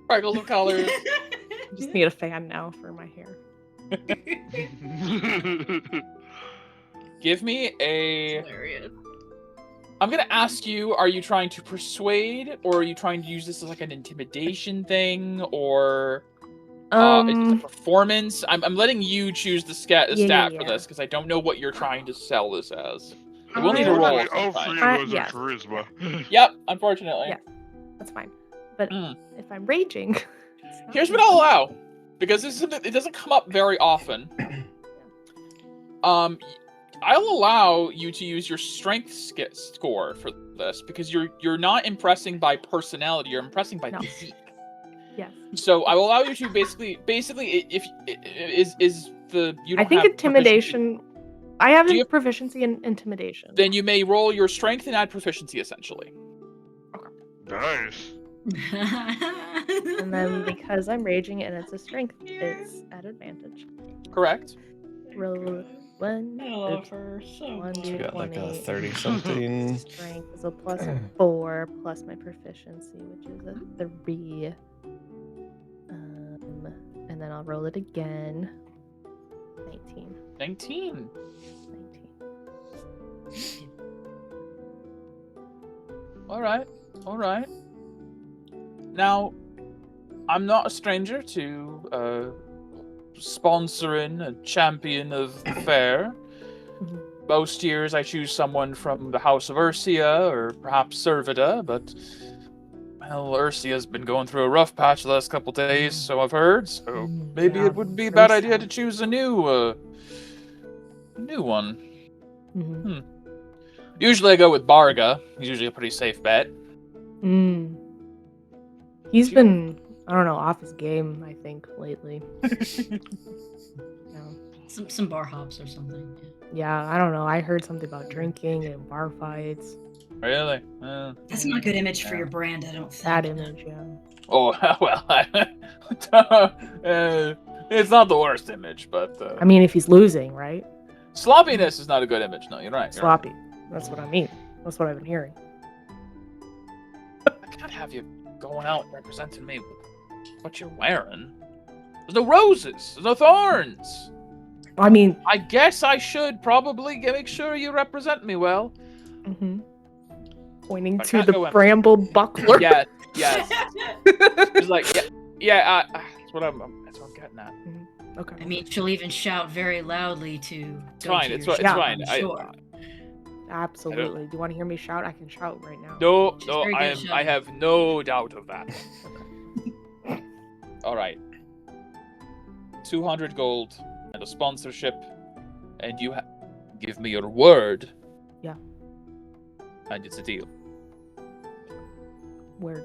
sparkles of colors. I just need a fan now for my hair. Give me a. Hilarious. I'm gonna ask you: are you trying to persuade, or are you trying to use this as like an intimidation thing, or it's a performance? I'm letting you choose the stat for this because I don't know what you're trying to sell this as. We'll need a roll. All three of those are charisma. Yep, unfortunately. Yeah. That's fine. But Mm. if I'm raging, Here's what I'll allow, because this is something it doesn't come up very often. I'll allow you to use your strength score for this because you're not impressing by personality. You're impressing by No. physique. Yes. So I will allow you to basically if is the you don't I think have intimidation. I have Do you have- proficiency in intimidation. then you may roll your strength and add proficiency essentially. Nice. And then because I'm raging and it's a strength, it's at advantage. Correct. Roll one. I love Oops. her so One much. You got like a 20. 30 something. Strength is a plus 4 plus my proficiency, which is a 3. And then I'll roll it again. 19. 19. 19. All right. Now, I'm not a stranger to sponsoring a champion of the fair. Mhm. Most years I choose someone from the House of Ursia or perhaps Servida, but well, Ursia's been going through a rough patch the last couple days, so I've heard. So maybe Yeah, it wouldn't be a very bad idea sad. to choose a new one. Mhm. Usually I go with Barga. He's usually a pretty safe bet. Mm. He's been, I don't know, off his game, I think, lately. Yeah. Some bar hops or something. Yeah, I don't know. I heard something about drinking and bar fights. Really? That's not a good image for Yeah. your brand, I don't think. Bad image, yeah. Oh, well, it's not the worst image, but I mean, if he's losing, right? sloppiness is not a good image. No, you're right. Sloppy. That's what I mean. That's what I've been hearing. I can't have you going out representing me with what you're wearing. There's no roses. There's no thorns. I mean, I guess I should probably make sure you represent me well. mhm. Pointing I to can't the go empty. bramble buckler. Yes. It's like, that's what I'm getting at. Okay. I mean, she'll even shout very loudly to. It's go fine. to It's your fine. shop, Fine. I'm sure. Absolutely. Do you want to hear me shout? I can shout right now. No, She's no, very good at I shouting. have no doubt of that. All right. 200 gold and a sponsorship, and you give me your word. Yeah. And it's a deal. Where?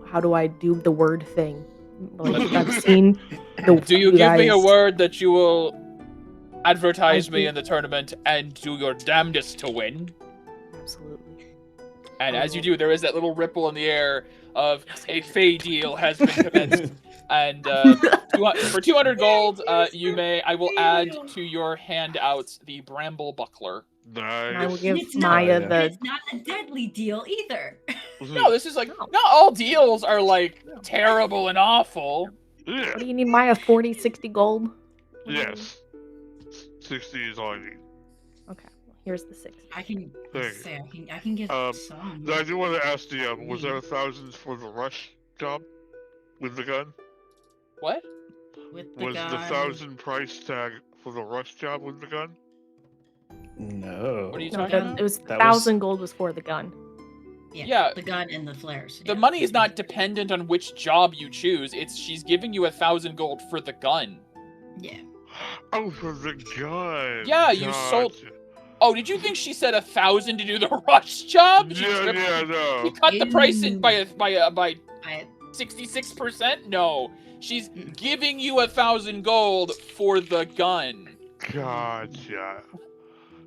How do I do the word thing? Like I've seen the. Do you give me a guys- word that you will advertise I me do. in the tournament and do your damnedest to win? Absolutely. And I as you will. do, there is that little ripple in the air of a Fey deal has been commenced. And for 200 gold, I will add to your handouts the bramble buckler. Nice. And I will And give it's not, Maya and the. it's not a deadly deal either. No, this is like, No. not all deals are like terrible and awful. Yeah. What do you need, Maya? 40, 60 gold? What do you need? Yes. 60 is all I need. Okay. Well, here's the 60. I can Thank say I can give some. I do want to ask the was there 1,000 for the rush job with the gun? What? With the Was gun. the 1,000 price tag for the rush job with the gun? No. What are you No, talking about? it was That 1,000 gold was for the gun. Yeah. The gun and the flares. The yeah. money is not dependent on which job you choose. She's giving you 1,000 gold for the gun. Yeah. Oh, for the gun. Yeah, you sold- Gotcha. Oh, did you think she said 1,000 to do the rush job? She Yeah, tripled- yeah, no. She cut the price in by I 66%? No. She's giving you 1,000 gold for the gun. Gotcha.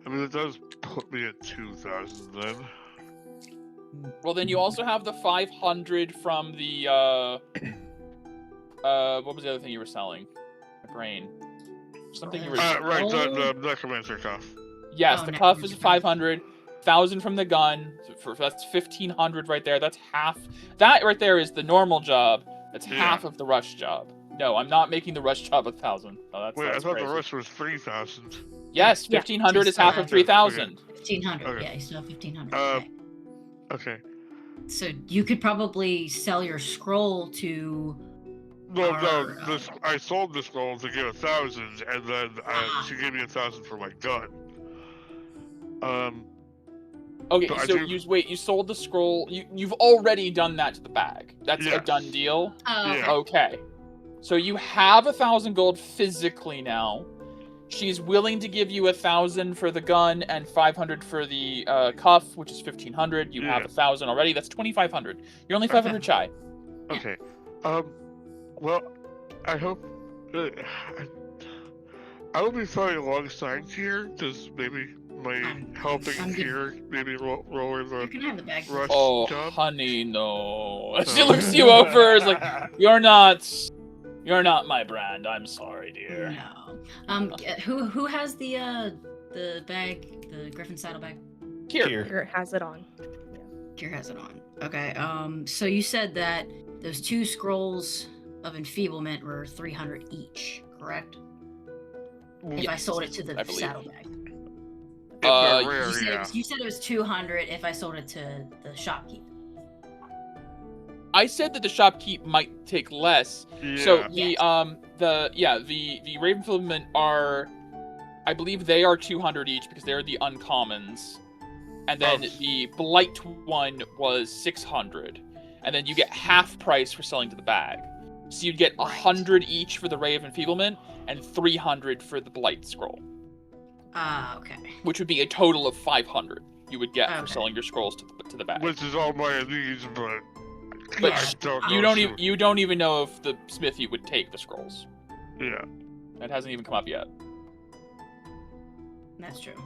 I mean, it does put me at 2,000 then. Well, then you also have the 500 from the, what was the other thing you were selling? My brain. Something you were... Right, Oh. the Necromancer cuff. Yes, Oh, the no, cuff you're is right. 500, 1,000 from the gun. That's 1,500 right there. That's half. That right there is the normal job. That's Yeah. half of the rush job. No, I'm not making the rush job 1,000. Oh, that's, Wait, I that's thought crazy. the rush was 3,000. Yes, Yeah. 1,500 is half of Okay. 3,000. 1,500. Okay. Yeah, you still have 1,500. Um, okay. Okay. So you could probably sell your scroll to. No, Or, this, I sold the scroll to get 1,000, and then she gave me 1,000 for my gun. Okay, So I so do- you sold the scroll. You've already done that to the bag. That's a Yes. done deal. Oh, Yeah. Okay. So you have 1,000 gold physically now. She's willing to give you 1,000 for the gun and 500 for the cuff, which is 1,500. You have 1,000 already. That's 2,500. You're only 500 shy. Okay. Well, I hope. I will be fighting alongside here. Does maybe my helping here maybe lower the You can have the bag. rush Oh, job? honey, no. She looks you over. Is like, you're not my brand. I'm sorry, dear. No. Who has the bag, the Griffin saddlebag? Kier has it on. Kier has it on. Okay. So you said that those 2 scrolls of enfeeblement were 300 each, correct? If I sold it to the saddlebag. You said it was 200 if I sold it to the shopkeep. I said that the shopkeep might take less. Yeah. So the Raven Filament are, I believe they are 200 each because they're the uncommons, and then the Blight one was 600, and then you get half price for selling to the bag. So you'd get 100 each for the Ray of Enfeeblement and 300 for the Blight scroll. Okay. Which would be a total of 500 you would get for selling your scrolls to the bag. Which is all my needs, but you don't even know if the smithy would take the scrolls. Yeah. That hasn't even come up yet. That's true.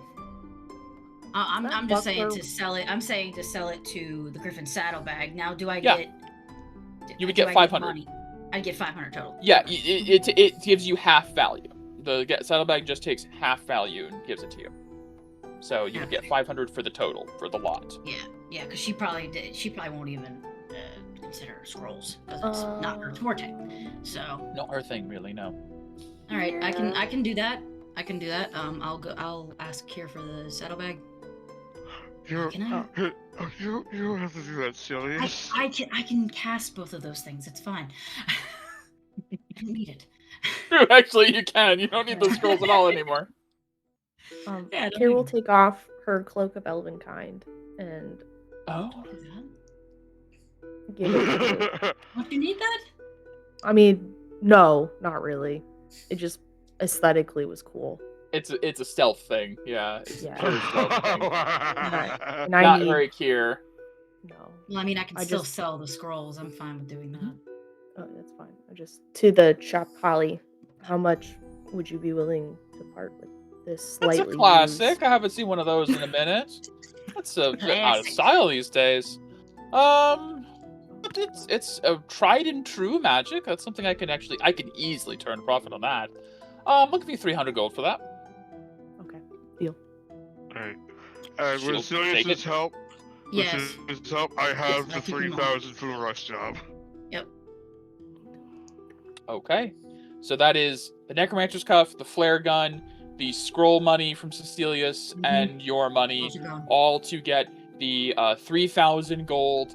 I'm just saying to sell it. I'm saying to sell it to the Griffin saddlebag. Now, do I get? You would get 500. I get 500 total. Yeah, it gives you half value. The saddlebag just takes half value and gives it to you. So you would get 500 for the total for the lot. Yeah, because she probably won't even consider scrolls because it's not her forte. So not her thing, really. No. All right, I can do that. I'll ask here for the saddlebag. You don't have to do that, silly. I can cast both of those things. It's fine. I don't need it. Actually, you can. You don't need those scrolls at all anymore. Kier will take off her cloak of Elvenkind and give it to you. Don't you need that? I mean, no, not really. It just aesthetically was cool. It's a stealth thing. Yeah. It's a pure stealth thing. Not very Kier. No. Well, I mean, I can still sell the scrolls. I'm fine with doing that. Oh, that's fine. To the shop, Holly, how much would you be willing to part with this slightly That's a classic. used... I haven't seen one of those in a minute. That's a bit out of style these days. It's a tried and true magic. That's something I can easily turn profit on that. I'll give you 300 gold for that. Okay, deal. Alright. And with Silius's help, I have the 3,000 for the rush job. Yep. Okay. So that is the Necromancer's Cuff, the Flare Gun, the scroll money from Cecilius, and your money, all to get the 3,000 gold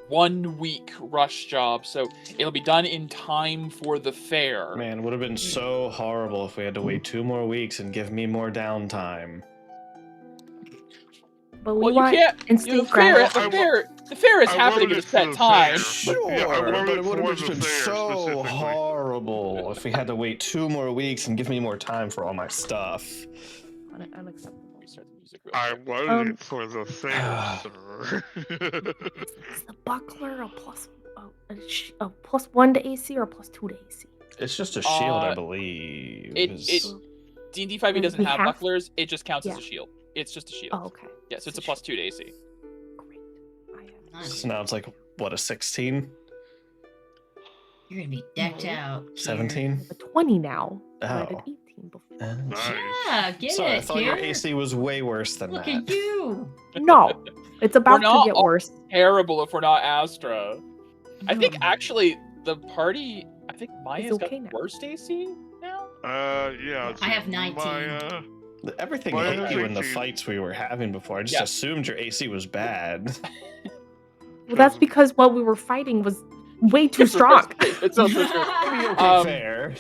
1 week rush job. So it'll be done in time for the fair. Man, it would have been so horrible if we had to wait 2 more weeks and give me more downtime. But we want instant the fair is happening at a set time. Sure, but it would have just been so horrible if we had to wait 2 more weeks and give me more time for all my stuff. Unacceptable. I wanted it for the fair, sir. Is the buckler a plus 1 to AC or a plus 2 to AC? It's just a shield, I believe. D&D 5e doesn't have bucklers. It just counts as a shield. It's just a shield. Oh, okay. Yeah, so it's a plus 2 to AC. Great. So now it's like, what, a 16? You're gonna be decked out. 17? A 20 now. Oh. I did 18 before. Nice. Yeah, get Sorry, it. I thought your AC was way worse than Look that. at you. No, it's about to get worse. Terrible if we're not Astra. I think actually the party. I think Maya's got the worst AC now. Yeah. I have 19. Everything hit you in the fights we were having before. I just assumed your AC was bad. Well, that's because what we were fighting was way too strong. It's also true. Fair.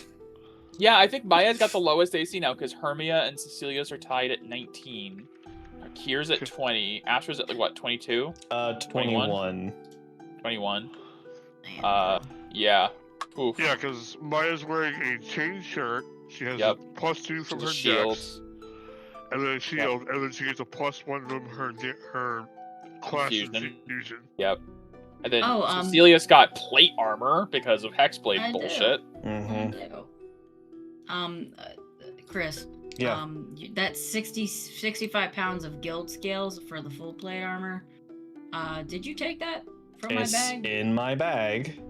Yeah, I think Maya's got the lowest AC now because Hermia and Cecilius are tied at 19. Kier's at 20. Astra's at like what, 22? 21. 21. Yeah. Oof. Yeah, because Maya's wearing a chain shirt, She has Yep. a +2 from She's her a shield. dex, and then a shield, and then she gets a +1 from her class Infusion. infusion. Yep. And then Oh, Cecilia's got plate armor because of hexblade I do. bullshit. Mm-hmm. Chris. Yeah. That's 65 pounds of guild scales for the full plate armor. Did you take that from It's my bag? in my bag.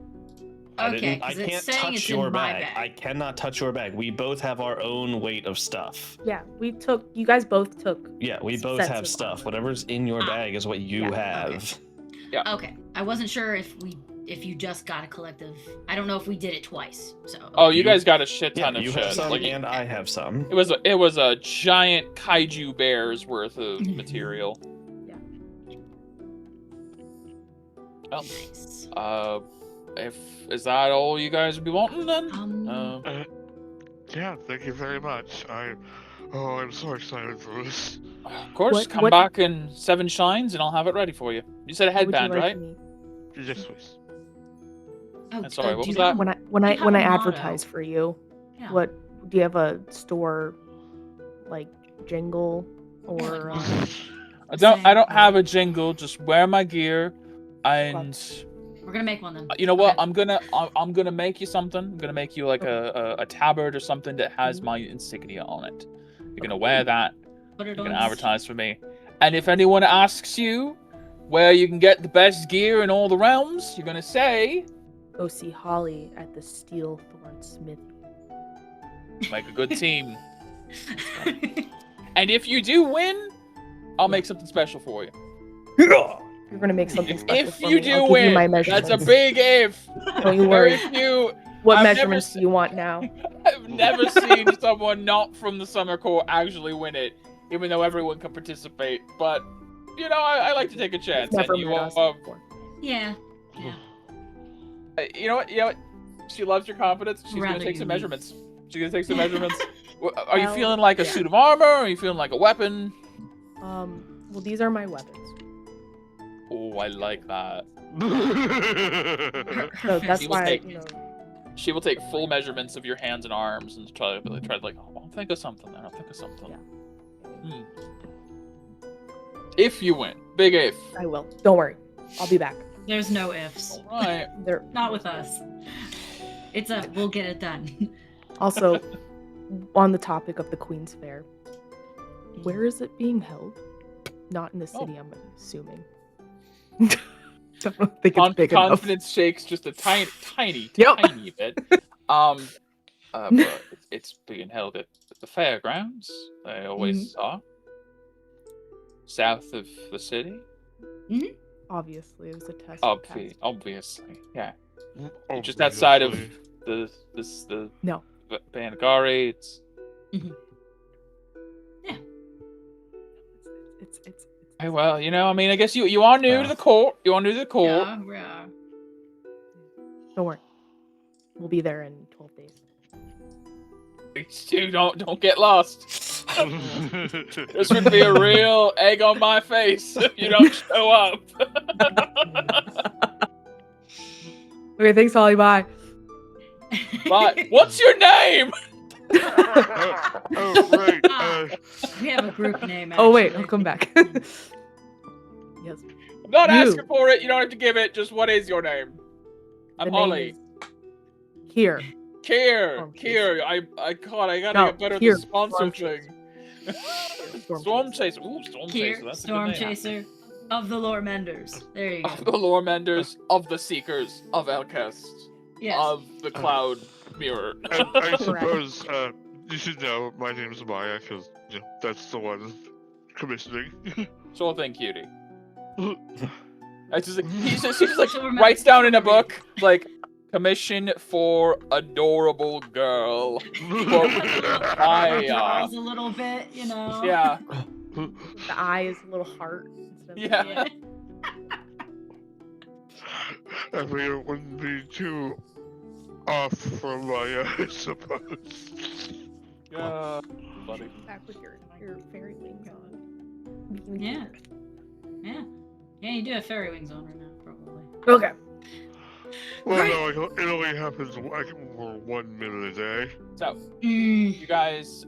Okay, I 'cause it's can't saying touch it's in your my bag. bag. I cannot touch your bag. We both have our own weight of stuff. Yeah, you guys both took. Yeah, we both Sets have of stuff. armor. Whatever's in your Ah, bag is what you yeah, have. Okay, I wasn't sure if you just got a collective. I don't know if we did it twice. So. Oh, you You- guys got a shit Yeah, ton of you shit. have some, Like, and I have some. it was a giant kaiju bear's worth of material. Oh, Nice. is that all you guys would be wanting then? Yeah, thank you very much. I'm so excited for this. Of course, come what- back in 7 shines and I'll have it ready for you. You said a What would you headband, like right? me- Yes, please. Oh, sorry, what do was you have- that? When you have I a motto. advertise for you, Yeah. what do you have a store like jingle or motto. I don't Same. have a jingle. Just wear my gear, and We're gonna make one then. you know what? Okay. I'm gonna make you something. I'm gonna make you like a tabard or something that has my insignia on it. You're gonna wear that. Put it You're on. gonna advertise for me. And if anyone asks you where you can get the best gear in all the realms, you're gonna say, go see Holly at the Steel Thorn Smithy. make a good team. And if you do win, I'll make something special for you. You're gonna make something special If for you me. do I'll give win, you my that's measurements. a big if. Don't you Very worry. few. What I've never measurements do you want now? I've never seen someone not from the Summer Corps actually win it, even though everyone can participate. But you know, I like to take a chance. Never and you, met us uh, before. Yeah. Yeah. you know what? She loves your confidence. She's Rather gonna take you some leave. measurements. She's gonna take some measurements. Are you Well, feeling like a yeah. suit of armor? Or are you feeling like a weapon? Well, these are my weapons. Oh, I like that. So that's She will why, take- you know, She will take full measurements of your hands and arms and try to like, oh, I'll think of something there. I'll think of something. Yeah. If you win, big if. I will. Don't worry. I'll be back. There's no ifs. All right. There. Not with us. It's a we'll get it done. Also, on the topic of the Queen's Fair, where is it being held? Not in the Oh. city, I'm assuming. Don't think it's big enough. Confidence shakes just a tiny Yep. bit. But it's being held at the fairgrounds. They always are. South of the city. Obviously, it was a test. Obviously, yeah. Just outside of the No. Banagari. It's It's hey, well, you know, I mean, I guess you are new to the court. You are new to the court. Yeah. Don't worry. We'll be there in 12 days. You don't get lost. This would be a real egg on my face if you don't show up. Okay, thanks, Holly. Bye. But what's your name? Oh, right. We have a group name. Oh, wait. actually. I'll come back. Yes. I'm not You. asking for it. You don't have to give it. Just what is your name? I'm The name Holly. is Here. Kier. Chaser. I gotta No, get better at Kier. the sponsor Storm thing. Storm Storm Chaser. Ooh, Storm Chaser. Kier, That's Storm a good name. Chaser of the Lore Menders. There you Of go. the Lore Menders, of the Seekers, of Elkest, Yes. of the Cloud Mirror. I suppose you should know my name's Maya because that's the one commissioning. Sure thing, cutie. She just like She'll remember- writes down in a book like commission for adorable girl. Maya. Draws a little bit, you know. Yeah. The eye is a little heart. Instead of Yeah. I mean, it wouldn't be too off from Maya, I suppose. Yeah. Buddy. Back with your fairy wings on. Yeah. Yeah. Yeah, you do have fairy wings on right now, probably. Okay. Well, Right. no, it only happens like for 1 minute a day. So, Mm. you guys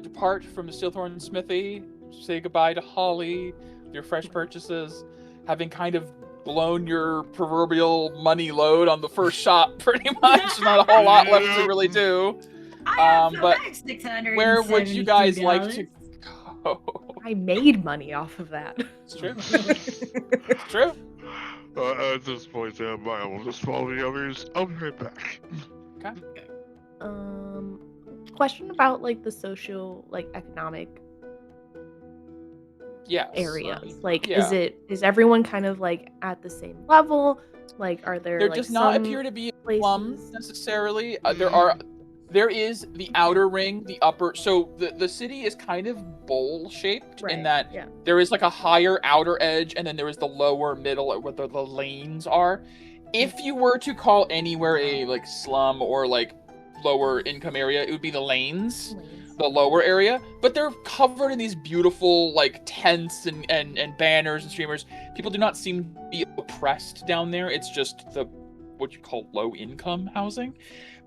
depart from the Steelthorn Smithy, say goodbye to Holly, your fresh purchases, having kind of blown your proverbial money load on the first shot, pretty much. Not a whole lot left to really do. I have But $672. where would you guys like to go? I made money off of that. It's true. It's true. At this point, I will just follow the others. I'll be right back. Question about like the social, like economic Yes. areas. Like, Yeah. is everyone kind of like at the same level? Like, are there There like does not some appear to be a places? slum necessarily. There is the outer ring, the upper. So the city is kind of bowl shaped in Right, that yeah. there is like a higher outer edge, and then there is the lower middle where the lanes are. If you were to call anywhere a like slum or like lower income area, it would be the lanes. The lower area, but they're covered in these beautiful like tents and banners and streamers. People do not seem to be oppressed down there. It's just the what you call low income housing.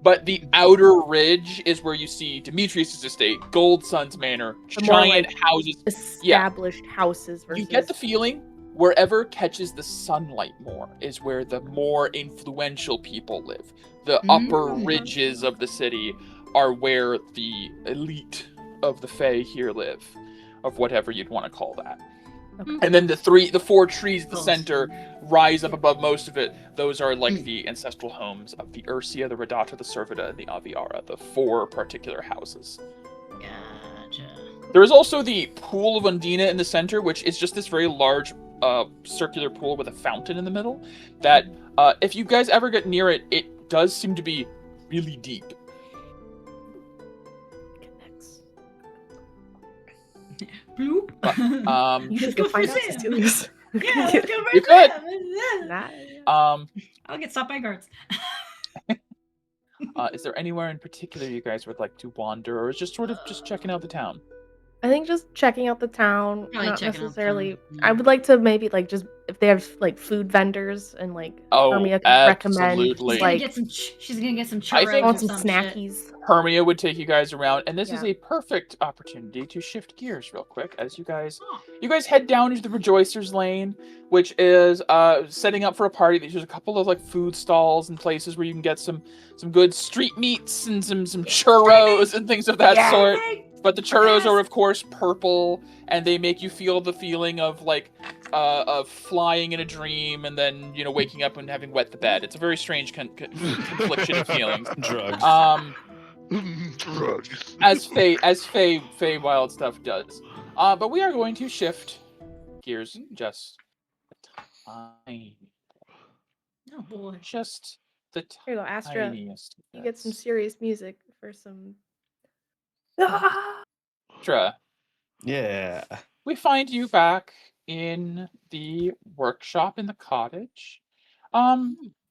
But the outer ridge is where you see Demetrius's estate, Gold Sun's manor, The more, giant like, houses. established houses versus You get the feeling wherever catches the sunlight more is where the more influential people live. The upper ridges of the city are where the elite of the Fae here live, of whatever you'd want to call that. Okay. And then the four trees at the center rise up above most of it. Those are like the ancestral homes of the Ursia, the Radata, the Servita, and the Aviara, the four particular houses. Gotcha. There is also the Pool of Undina in the center, which is just this very large circular pool with a fountain in the middle. That, if you guys ever get near it, it does seem to be really deep. Bloop. But, you should Let's go go find for out Sam. Cecilia's. Yeah, let's go right You could. That- I'll get stopped by guards. Is there anywhere in particular you guys would like to wander, or is just sort of just checking out the town? I think just checking out the town, Probably not checking out the necessarily. town, I would like to maybe like just if they have like food vendors and like Oh, Hermia could recommend absolutely. like She's gonna get some I churros think- or want some some shit. snackies. Hermia would take you guys around, and this is Yeah. a perfect opportunity to shift gears real quick as you guys head down into the Rejoicers Lane, which is setting up for a party. There's a couple of like food stalls and places where you can get some good street meats and some churros and things of that sort. But the churros are, of course, purple, and they make you feel the feeling of like of flying in a dream, and then waking up and having wet the bed. It's a very strange confliction of feelings. Drugs. Drugs. As Feywild stuff does. But we are going to shift gears just a tiny, Oh boy. just the Here you go, Astra. tiniest. You get some bits. serious music for some. Astra, Yeah. we find you back in the workshop in the cottage.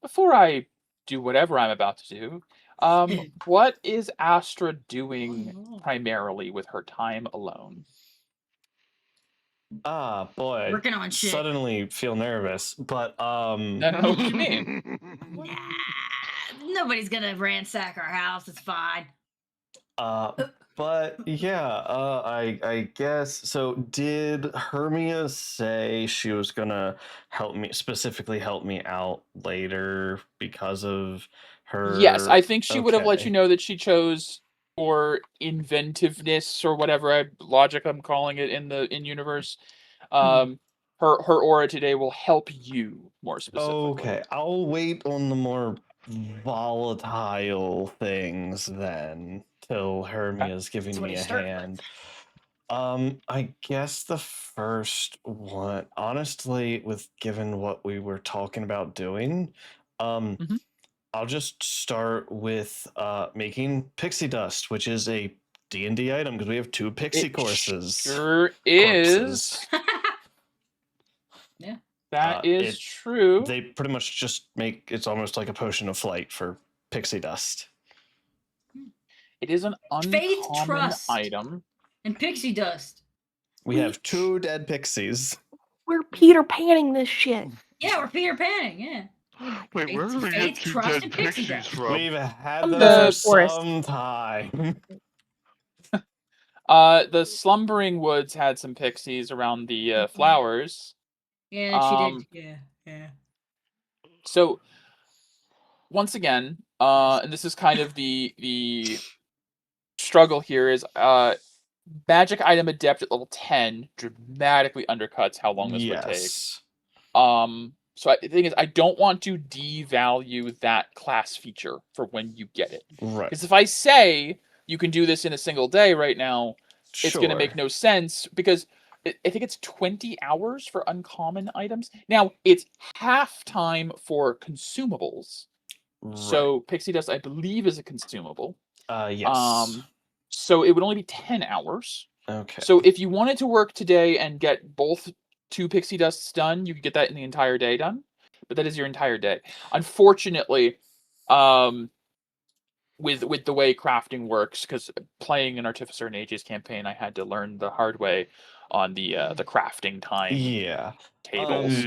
Before I do whatever I'm about to do, what is Astra doing primarily with her time alone? Ah, boy. Working on shit. Suddenly feel nervous, but What do you mean? Nah, nobody's gonna ransack our house. It's fine. But yeah, I guess so. Did Hermia say she was gonna specifically help me out later because of her? Yes, I think she would have let Okay. you know that she chose for inventiveness or whatever logic I'm calling it in universe. Her aura today will help you more specifically. Okay, I'll wait on the more volatile things then till Hermia's giving So what me are you a starting hand. I guess the first one, honestly, with given what we were talking about doing, I'll just start with making pixie dust, which is a D&D item because we have 2 pixie It courses. Sure is. Yeah. That is true. They pretty much just it's almost like a potion of flight for pixie dust. It is an Faith, uncommon trust. item. And pixie dust. We have 2 dead pixies. We're Peter Panning this shit. Yeah, we're Peter Panning. Yeah. Wait, where did we get Faith, two trust, dead and pixie pixies dust. from? We've had From them the for forest. some time. The slumbering woods had some pixies around the Mhm. flowers. Yeah, she did. Yeah. So once again, and this is kind of the struggle here is magic item adept at level 10 dramatically undercuts how long this would take. Yes. So the thing is, I don't want to devalue that class feature for when you get it. Right. Because if I say you can do this in a single day right now, it's going to Sure. make no sense because I think it's 20 hours for uncommon items. Now, it's half time for consumables. Right. So Pixie Dust, I believe, is a consumable. Yes. So it would only be 10 hours. Okay. So if you wanted to work today and get both 2 Pixie Dusts done, you could get that in the entire day done. But that is your entire day. Unfortunately, with the way crafting works, because playing an Artificer and Ages campaign, I had to learn the hard way on the crafting time Yeah. tables.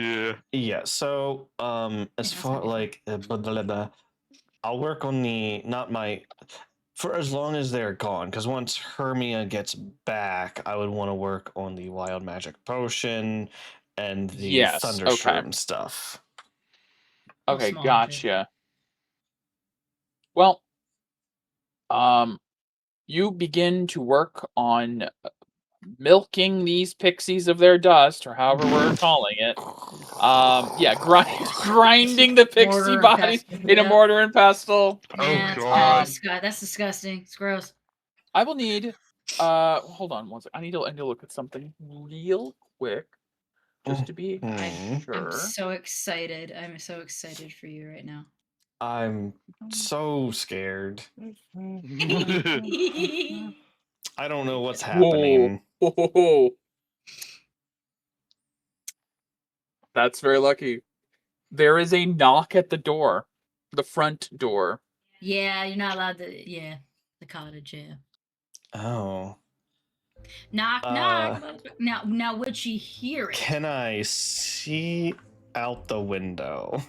Yeah. So as Yeah, far that's like blah, blah, blah, I'll work on for as long as they're gone, because once Hermia gets back, I would want to work on the wild magic potion and the Yes, thundershroom stuff. Okay, Small gotcha. Well, you begin to work on milking these pixies of their dust, or however we're calling it. Yeah, grinding the pixie Mortar and bodies pestle, in a yep. mortar and pestle. Oh Yeah, god. that's disgusting. It's gross. I will need. Hold on one second. I need to look at something real quick, just to be Mhm. sure. I'm so excited. I'm so excited for you right now. I'm so scared. I don't know what's happening. Whoa. That's very lucky. There is a knock at the door, the front door. Yeah, you're not allowed to. Yeah, the cottage. Yeah. Oh. Knock, knock. Now, would she hear it? Can I see out the window?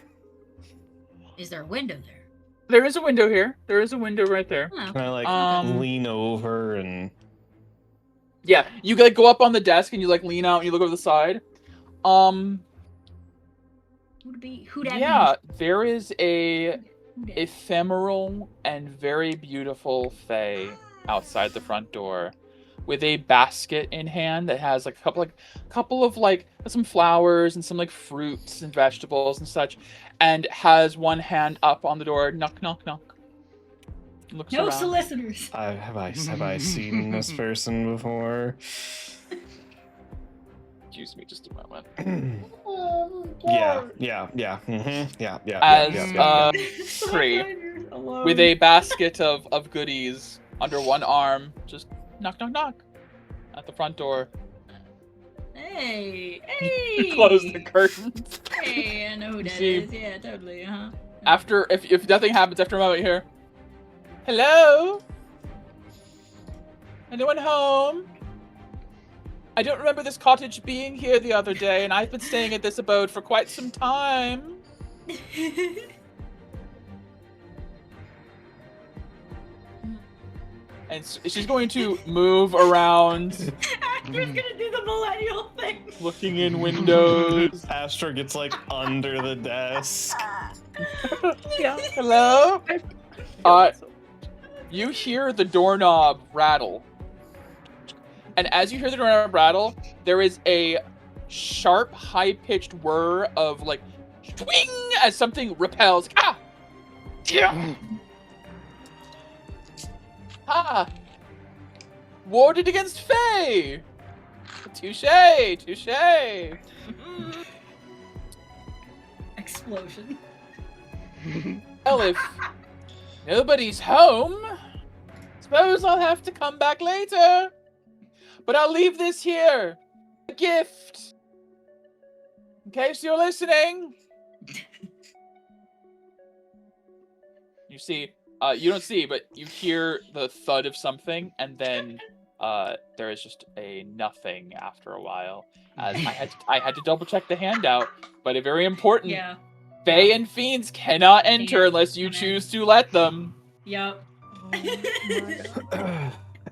Is there a window there? There is a window here. There is a window right there. Oh, Can I like Um, lean over and Yeah, you like go up on the desk and you like lean out and you look over the side. Who'd that Yeah, there is a be? ephemeral and very beautiful fae outside the front door, with a basket in hand that has like a couple of some flowers and some like fruits and vegetables and such, and has one hand up on the door. Knock, knock, knock. Looks No around. solicitors. have I seen this person before? Excuse me, just a moment. Yeah. As Cree, with a basket of goodies under one arm, just knock, knock, knock at the front door. Hey. Close the curtains. Hey, I know who that See- is. Yeah, totally. After, if nothing happens, after a moment here. Hello? Anyone home? I don't remember this cottage being here the other day, and I've been staying at this abode for quite some time. And she's going to move around, Astra's gonna do the millennial thing. looking in windows. Astra gets like under the desk. Yeah. Hello? You hear the doorknob rattle. And as you hear the doorknob rattle, there is a sharp, high-pitched whir of like swing as something repels. Ah! Yeah. Ah! Warded against Faye! Touche! Touche! Explosion. Well, if nobody's home, suppose I'll have to come back later. But I'll leave this here. A gift. In case you're listening. You see, you don't see, but you hear the thud of something, and then there is just a nothing after a while. As I had to double check the handout, but a very important Yeah. Fae and fiends cannot enter Can't unless you come in. choose to let them. Yep.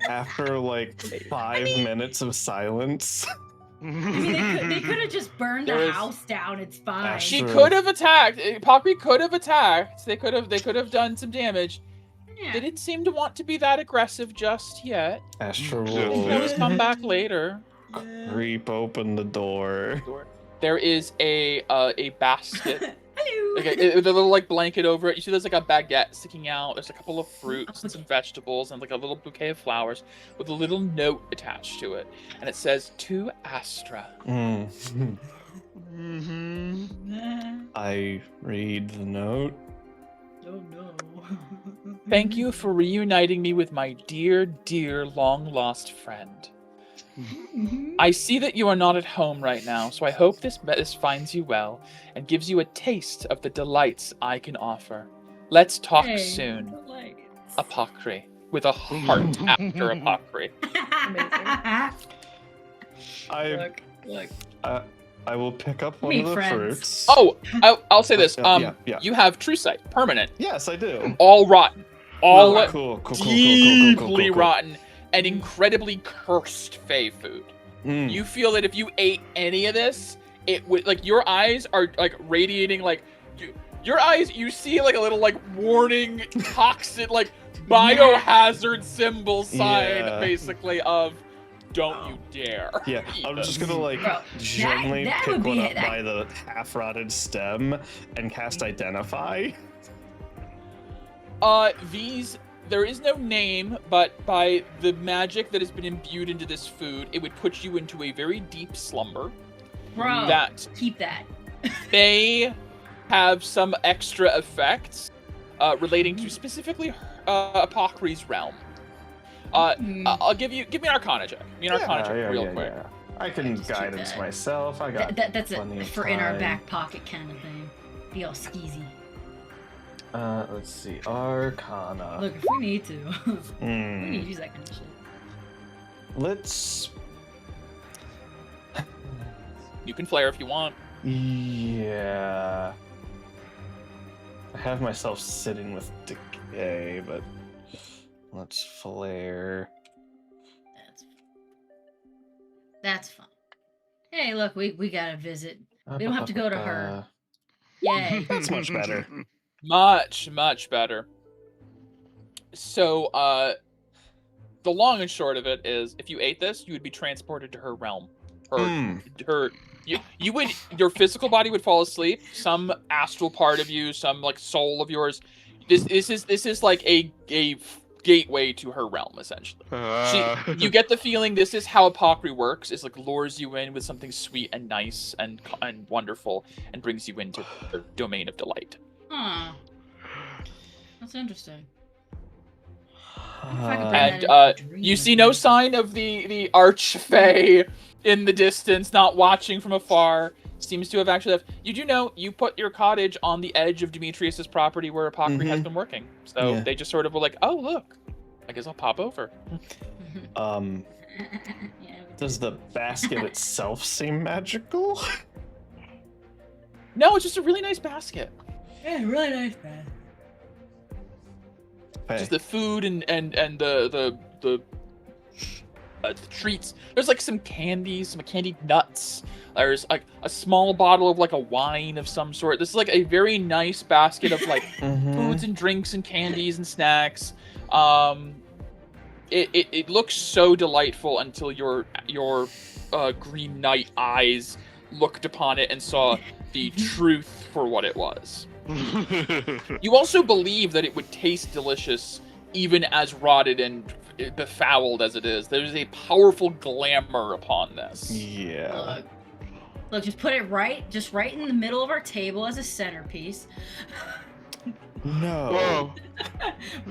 After like 5 minutes of silence. I mean, they could have just burned There the is- house down. It's fine. She True. could have attacked. Pakri could have attacked. They could have done some damage. Yeah. They didn't seem to want to be that aggressive just yet. Astra Yeah. They can always will come back later. creep open the door. There is a basket, Hello. like with a little like blanket over it. You see, there's like a baguette sticking out. There's a couple of fruits and some vegetables and like a little bouquet of flowers with a little note attached to it, and it says "To Astra." Mm. Mm-hmm. I read the note. Oh no. Thank you for reuniting me with my dear, dear, long-lost friend. I see that you are not at home right now, so I hope this finds you well and gives you a taste of the delights I can offer. Let's talk Hey, soon. delights. Apocry. With a heart after Apocry. I Look. I will pick up one Meet of the friends. fruits. Oh, I'll say this. Yeah. You have True Sight, permanent, Yes, I do. all rotten, all Cool. deeply rotten, and incredibly cursed Fey food. Mm. You feel that if you ate any of this, it would like your eyes are like radiating like your eyes. You see like a little like warning toxic like biohazard symbol sign Yeah. basically of don't you dare. Yeah, eat I'm just this. gonna like Bro, gently that pick would one be up it. by the half-rotted stem and cast Identify. There is no name, but by the magic that has been imbued into this food, it would put you into a very deep slumber. Bro, That keep that. they have some extra effects relating to specifically Apocry's realm. I'll give me an Arcana check. Give me an Arcana check real quick. I can Just keep guidance that. myself. I got That's plenty it of for in our time. back pocket kind of thing. Be all skeezy. Let's see, Arcana. Look, if we need to, we need to Hmm. use that kind of shit. Let's. You can flare if you want. Yeah. I have myself sitting with decay, but let's flare. That's fun. Hey, look, we got a visit. We don't have to go to her. Yay. That's much better. Much better. So, the long and short of it is, if you ate this, you would be transported to her realm. Your physical body would fall asleep. Some astral part of you, some like soul of yours. This is like a gateway to her realm, essentially. You get the feeling this is how Apocry works. Is like lures you in with something sweet and nice and wonderful, and brings you into her domain of delight. Huh. That's interesting. And you see no sign of the archfey in the distance, not watching from afar. Seems to have actually left. You do know you put your cottage on the edge of Demetrius's property where Apocry has been working. So Yeah. they just sort of were like, oh look, I guess I'll pop over. Yeah, Does the basket itself seem magical? No, it's just a really nice basket. really nice, man. Just the food and the treats. There's like some candies, some candied nuts. There's like a small bottle of like a wine of some sort. This is like a very nice basket of like foods and drinks and candies and snacks. It looks so delightful until your green knight eyes looked upon it and saw the truth for what it was. You also believe that it would taste delicious even as rotted and befouled as it is. There's a powerful glamour upon this. Yeah. Look, just put it right in the middle of our table as a centerpiece. No. Whoa.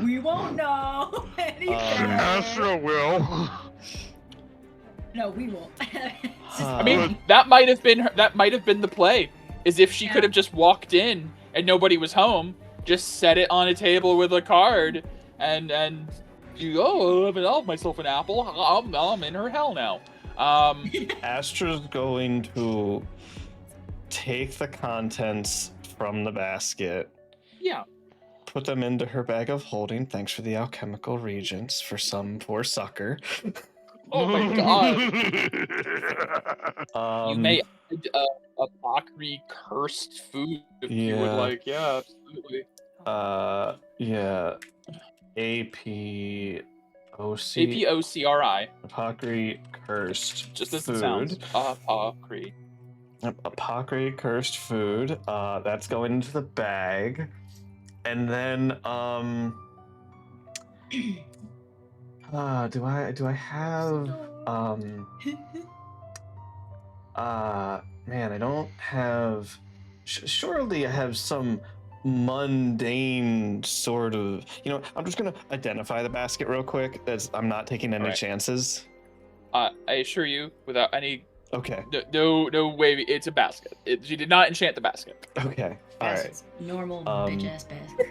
We won't know anything. Astra will. No, we won't. I mean, that might have been the play. Is if she could have just walked in and nobody was home, just set it on a table with a card, and you go, I'll have myself an apple. I'm in her hell now. Astra's going to take the contents from the basket. Yeah. Put them into her bag of holding. Thanks for the alchemical reagents for some poor sucker. Oh my god. You may add apothecary cursed food if you would Yeah. like. Yeah, absolutely. Yeah. APOC. APOCRI. Apothecary cursed Just as food. it sounds. Apothecary. Apothecary cursed food. That's going into the bag. And then do I have man, I don't have surely I have some mundane sort of, I'm just gonna identify the basket real quick. I'm not taking any Alright. chances. I assure you, without any Okay. no way, it's a basket. She did not enchant the basket. Okay. All right. Basket's normal bitch ass basket.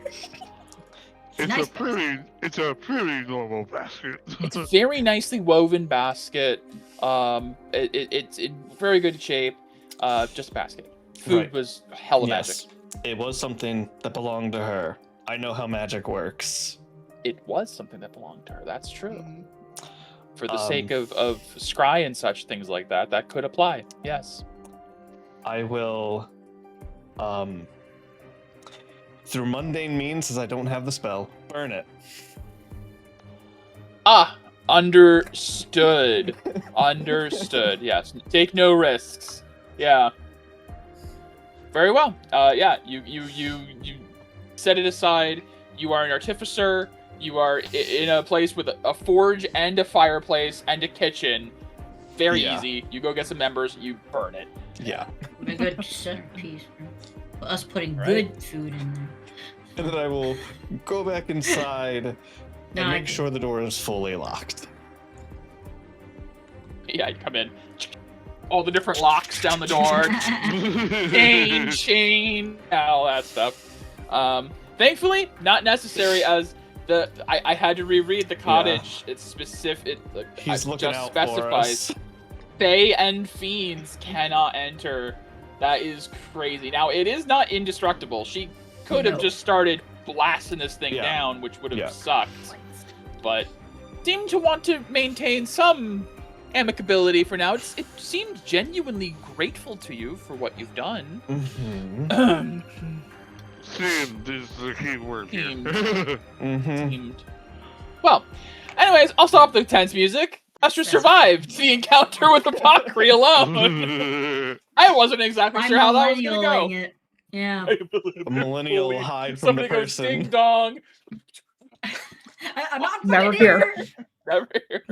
It's Nice a pretty normal basket. It's a very nicely woven basket. It's in very good shape. Just a basket. Food Right. was hella Yes. magic. It was something that belonged to her. I know how magic works. It was something that belonged to her. That's true. Mhm. For the sake of scry and such things like that, that could apply. Yes. I will through mundane means, as I don't have the spell, burn it. Ah, understood. Understood. Yes. Take no risks. Yeah. Very well. Yeah. You set it aside. You are an artificer. You are in a place with a forge and a fireplace and a kitchen. Very easy. You go get some members. You burn it. Yeah. What a good centerpiece. Us putting Right. good food in there. And then I will go back inside and No, I make sure the door is fully locked. Yeah, you come in. All the different locks down the door. chain, all that stuff. Thankfully, not necessary, as I had to reread the cottage. It's specific. He's looking just out specifies for us. Fae and fiends cannot enter. That is crazy. Now, it is not indestructible. She could have No. just started blasting this thing Yeah. down, which would have Yeah. sucked. But seemed to want to maintain some amicability for now. It seemed genuinely grateful to you for what you've done. Mm-hmm. Seemed is the key word here. Mm-hmm. Seemed. Well, anyways, I'll stop the tense music. Esther survived the encounter with Apothecary alone. I wasn't exactly sure how that was gonna go. millennialing it. Yeah. A millennial hide from Somebody the goes ding person. dong. I'm not Never fucking here. Never here.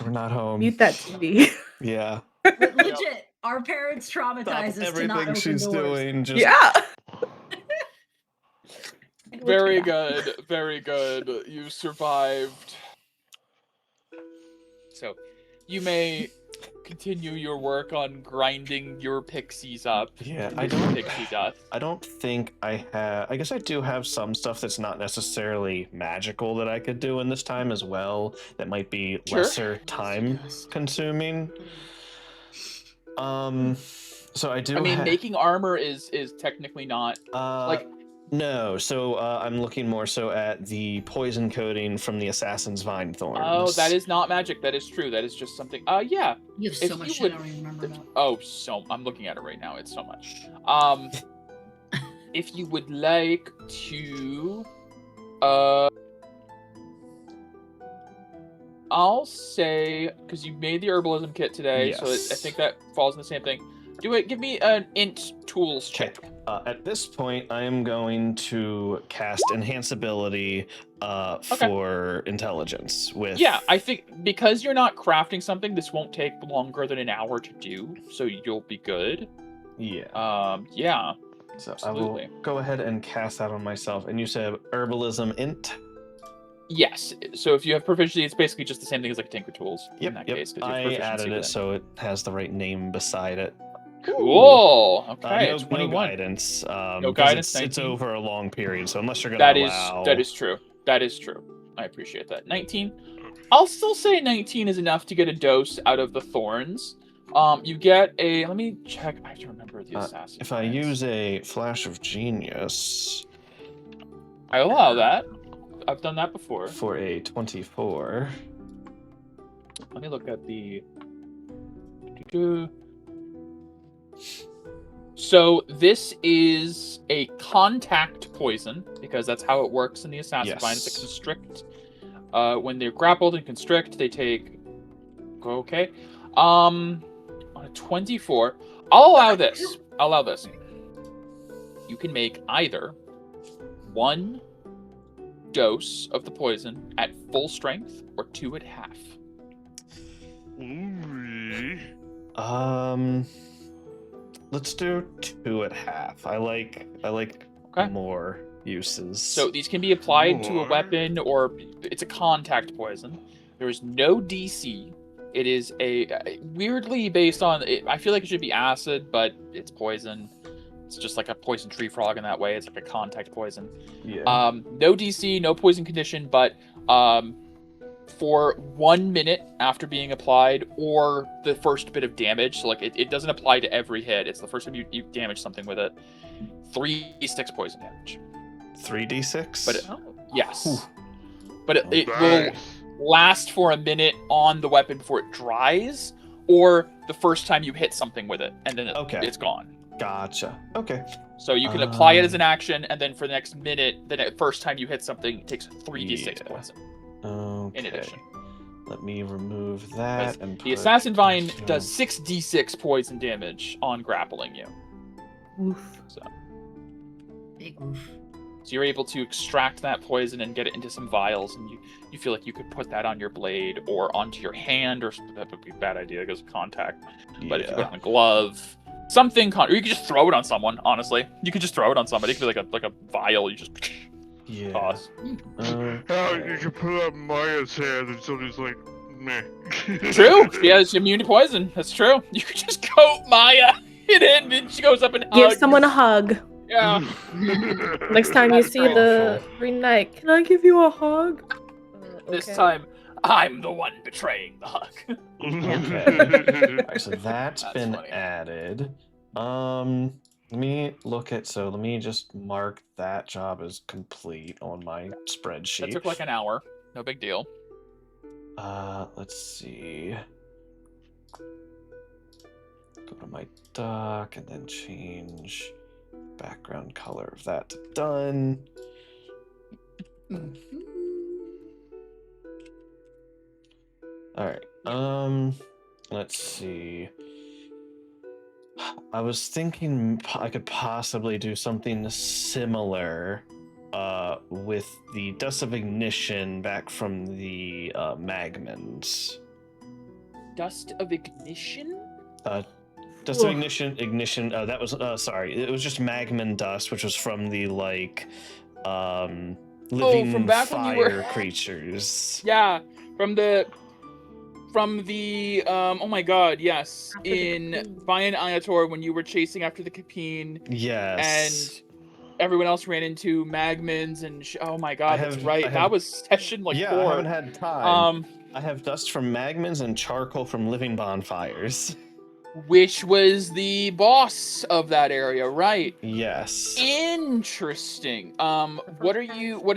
We're not home. Mute that TV. Yeah. But legit, our parents Stop traumatize us to not everything open she's doors. doing. Just Yeah. Very good. Very good. You survived. So, you may continue your work on grinding your pixies up. Yeah, into I don't. pixie dust. I don't think I have. I guess I do have some stuff that's not necessarily magical that I could do in this time as well. That might be Sure. lesser time consuming. So I do. I mean, making armor is technically not like. No, so I'm looking more so at the poison coating from the assassin's vine thorns. Oh, that is not magic. That is true. That is just something. Yeah. You have If so much you shit would- I don't even remember about. Oh, so I'm looking at it right now. It's so much. If you would like to, I'll say, because you made the herbalism kit today, so I Yes. think that falls in the same thing. Give me an int tools check. At this point, I am going to cast enhance ability for intelligence with. Yeah, I think because you're not crafting something, this won't take longer than an hour to do, so you'll be good. Yeah. Yeah. So absolutely. I will go ahead and cast that on myself. And you said herbalism int. Yes. So if you have proficiency, it's basically just the same thing as like Tinker Tools in that case. 'Cause you have I proficiency added it with so it has the right name beside it. Cool. Okay. No 21. guidance. No 'cause guidance, It's 19. over a long period, so unless you're That gonna is allow. that is true. That is true. I appreciate that. 19. I'll still say 19 is enough to get a dose out of the thorns. You get a. Let me check. I have to remember the assassin. If I use a flash of genius, I allow that. I've done that before. For a 24. Let me look at the. So this is a contact poison because that's how it works in the assassin vine. It's a constrict. When they're grappled and constrict, they take. Okay. On a 24, I'll allow this. You can make either 1 dose of the poison at full strength or 2 at half. Let's do 2 at half. I like more uses. So these can be applied to a weapon, or it's a contact poison. There is no DC. It is a weirdly based on. I feel like it should be acid, but it's poison. It's just like a poison tree frog in that way. It's like a contact poison. Yeah. No DC, no poison condition, but for 1 minute after being applied, or the first bit of damage. So like it doesn't apply to every hit. It's the first time you damage something with it. 3d6 poison damage. 3d6. But yes. Ooh. But it will last for a minute on the weapon before it dries, or the first time you hit something with it, and then it's gone. Gotcha. Okay. So you can apply it as an action, and then for the next minute, then the first time you hit something, it takes 3d6 poison. Okay. In addition. Let me remove that. And the assassin vine does 6d6 poison damage on grappling you. Oof. So. Big oof. So you're able to extract that poison and get it into some vials, and you feel like you could put that on your blade or onto your hand, or that would be a bad idea because of contact. But if you put it on a glove, something, or you could just throw it on someone. Honestly, you could just throw it on somebody. It could be like a vial. You just toss. You can put it on Maya's hand and somebody's like, meh. True. She has immune to poison. That's true. You could just coat Maya in it, and then she goes up and Give hugs. someone a hug. Yeah. Next time you see the Green Knight, can I give you a hug? This time, I'm the one betraying the hug. Okay. Alright, so that's been funny. added. Let me look at. So let me just mark that job as complete on my spreadsheet. That took like an hour. No big deal. Let's see. Go to my dock and then change background color of that to done. All right. Let's see. I was thinking I could possibly do something similar with the Dust of Ignition back from the Magmans. Dust of Ignition? Dust of Ignition, that was, sorry, it was just Magman Dust, which was from the, like, living from back fire when you were... creatures. Yeah, from the, oh my god, yes, in Bayan Ayator when you were chasing after the Capine. Yes. And everyone else ran into Magmans and, oh my god, that's right, that was session, like, 4. I haven't had time. I have dust from Magmans and charcoal from living bonfires. Which was the boss of that area, right? Yes. Interesting. What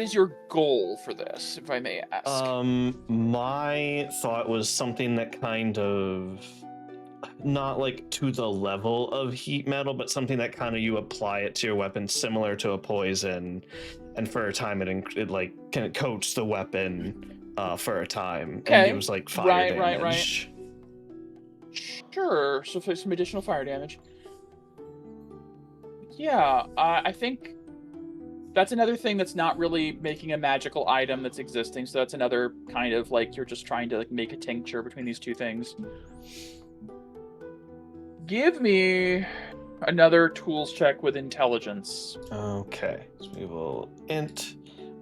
is your goal for this, if I may ask? My thought was something that kind of, not like to the level of heat metal, but something that kind of you apply it to your weapon, similar to a poison, and for a time it like kind of coats the weapon for a time and gives like fire damage. Right. Sure, so for some additional fire damage. Yeah, I think that's another thing that's not really making a magical item that's existing, so that's another kind of like you're just trying to like make a tincture between these two things. Give me another tools check with intelligence. Okay, so we will int.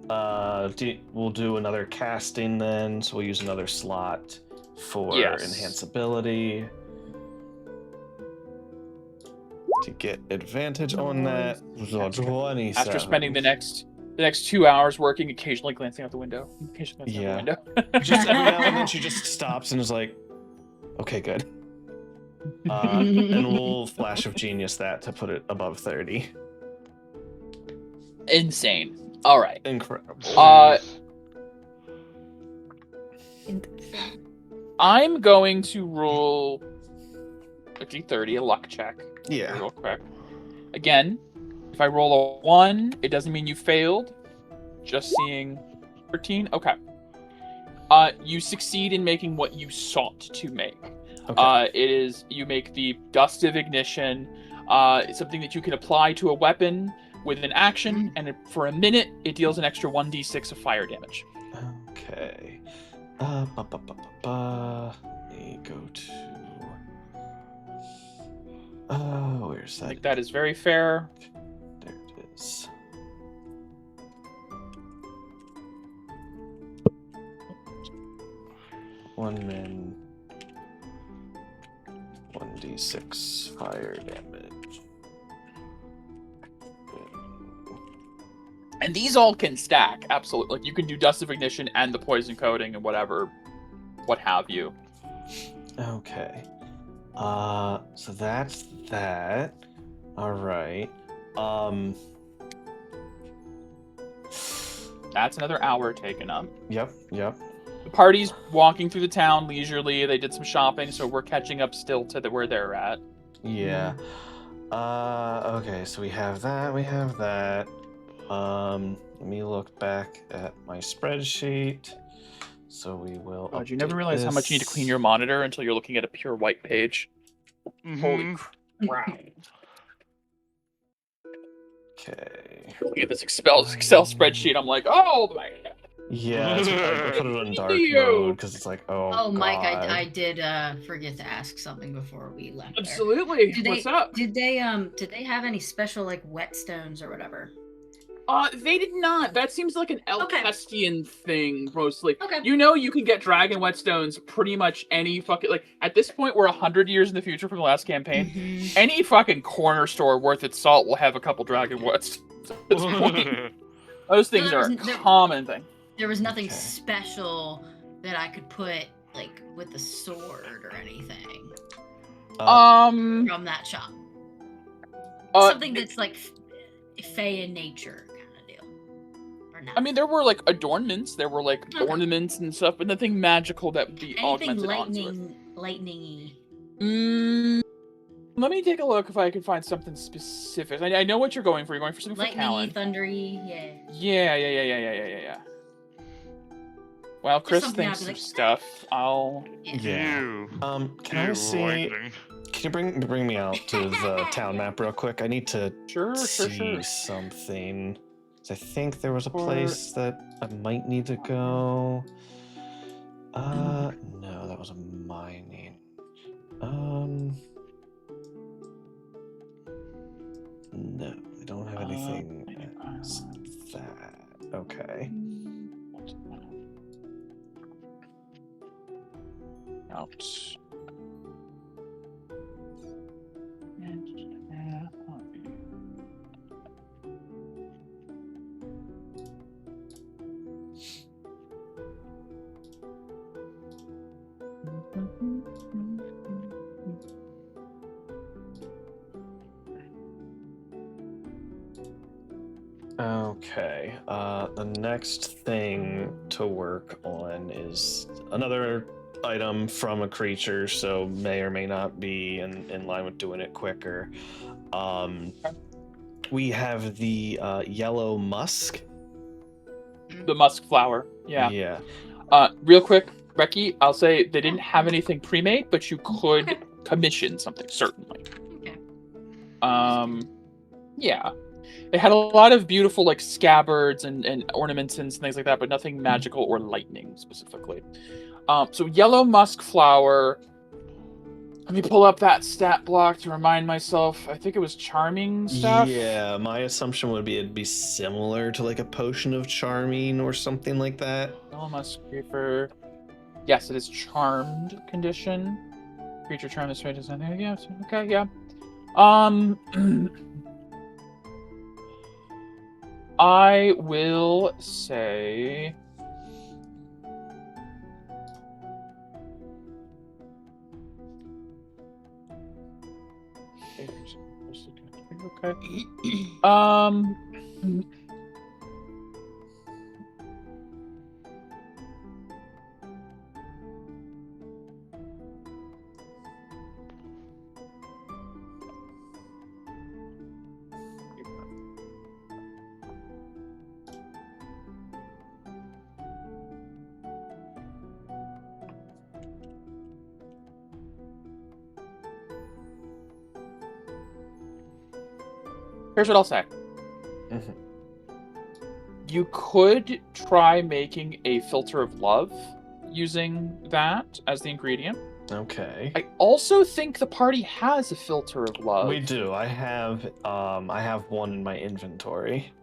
We'll do another casting then, so we'll use another slot for enhanceability to get advantage on that. 20. After spending the next 2 hours working, occasionally glancing out the window. Just every now and then she just stops and is like, "Okay, good." And we'll flash of genius that to put it above 30. Insane. All right. Incredible. I'm going to roll a d30, a luck check. Yeah. Real quick. Again, if I roll a 1, it doesn't mean you failed. Just seeing 13. Okay. You succeed in making what you sought to make. Okay. It is, you make the Dust of Ignition. It's something that you can apply to a weapon with an action, and for a minute, it deals an extra 1d6 of fire damage. Okay. Let me go to. Where's I that? think that is very fair. There it is. One min. 1d6 fire damage. And these all can stack, absolutely. Like, you can do Dust of Ignition and the poison coating and whatever, what have you. Okay. So that's that. All right. That's another hour taken up. Yep. The party's walking through the town leisurely. They did some shopping, so we're catching up still to where they're at. Yeah. Okay, so we have that. Let me look back at my spreadsheet. So we will. God, you never update realize how much you need to clean your monitor until you're looking at a pure white page. Holy crap. Okay. Looking at this Excel spreadsheet, I'm like, oh my god. Yeah, I put it on dark You. mode because it's like, oh. Oh, Mike, God. I did forget to ask something before we left. there. Absolutely. What's up? Did they have any special like whetstones or whatever? They did not. That seems like an Elpestian thing, mostly. Okay. You know, you can get dragon whetstones pretty much any fucking, like, at this point, we're 100 years in the future from the last campaign. Any fucking corner store worth its salt will have a couple dragon whetstones at this point. Those things are a common thing. There was nothing special that I could put, like, with the sword or anything. From that shop. Something that's, like, fey in nature. I mean, there were, like, adornments, there were, like, ornaments and stuff, but nothing magical that would be augmented onto it. Lightning-y. Let me take a look if I can find something specific. I know what you're going for. You're going for something for Callan. Thundery, Yeah. Well, Chris thinks of stuff. I'll... Yeah. Can I see... Lightning. Can you bring me out to the town map real quick? I need to see something. I think there was a place that I might need to go. No, that was a mining. No, I don't have anything as that. Okay. Out. Okay, the next thing to work on is another item from a creature, so may or may not be in line with doing it quicker. We have the yellow musk. The musk flower, yeah. Yeah. Real quick, Becky, I'll say they didn't have anything pre-made, but you could commission something, certainly. Okay. Yeah. They had a lot of beautiful, like, scabbards and ornaments and things like that, but nothing magical or lightning, specifically. So yellow musk flower. Let me pull up that stat block to remind myself. I think it was charming stuff. Yeah, my assumption would be it'd be similar to, like, a potion of charming or something like that. Yellow musk creeper. Yes, it is charmed condition. Creature charmed this way to something. Yeah, okay, yeah. I will say... Okay. Here's what I'll say. Mhm. You could try making a filter of love using that as the ingredient. Okay. I also think the party has a filter of love. We do. I have one in my inventory.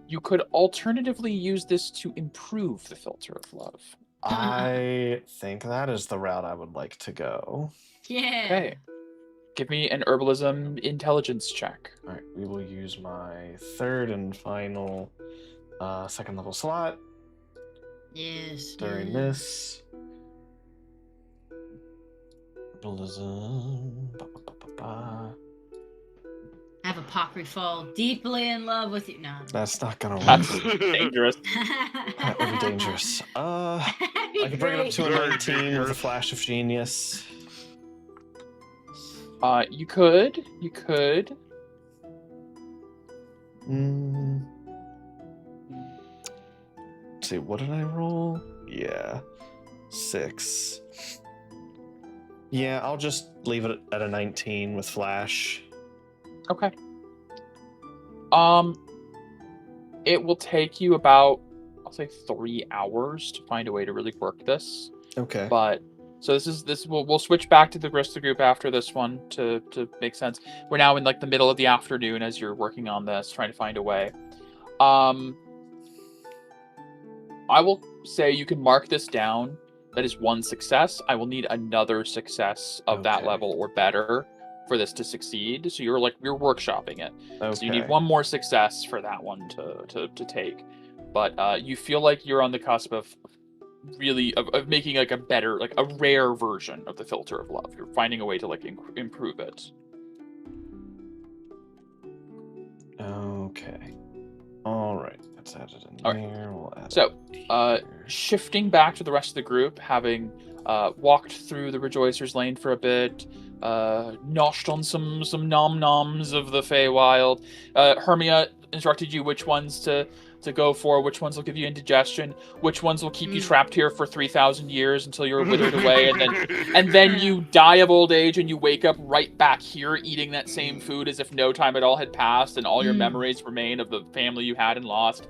You could alternatively use this to improve the filter of love. I think that is the route I would like to go. Yeah. Okay. Give me an herbalism intelligence check. All right, we will use my third and final second level slot Yes. during yes. this. Herbalism. I have apocryphal, deeply in love with you. No. That's not gonna work. That's dangerous. That would be dangerous. I can bring it up to a Very 19 with a dangerous. flash of genius. You could. Let's see, what did I roll? Yeah, 6. Yeah, I'll just leave it at a 19 with flash. Okay. It will take you about, I'll say, 3 hours to find a way to really work this. Okay. But so we'll switch back to the rest of the group after this one to make sense. We're now in like the middle of the afternoon as you're working on this, trying to find a way. I will say you can mark this down. That is one success. I will need another success of that Okay. level or better for this to succeed. So you're workshopping it. Okay. So you need one more success for that one to take. But you feel like you're on the cusp of really of making like a better, like a rare version of the filter of love. You're finding a way to like improve it. Okay. All right. Let's add it in All there. We'll add So, it here. shifting back to the rest of the group, having walked through the Rejoicers Lane for a bit, noshed on some nom noms of the Feywild. Hermia instructed you which ones to go for, which ones will give you indigestion, which ones will keep you trapped here for 3,000 years until you're withered away, and then you die of old age and you wake up right back here eating that same food as if no time at all had passed and all your memories remain of the family you had and lost.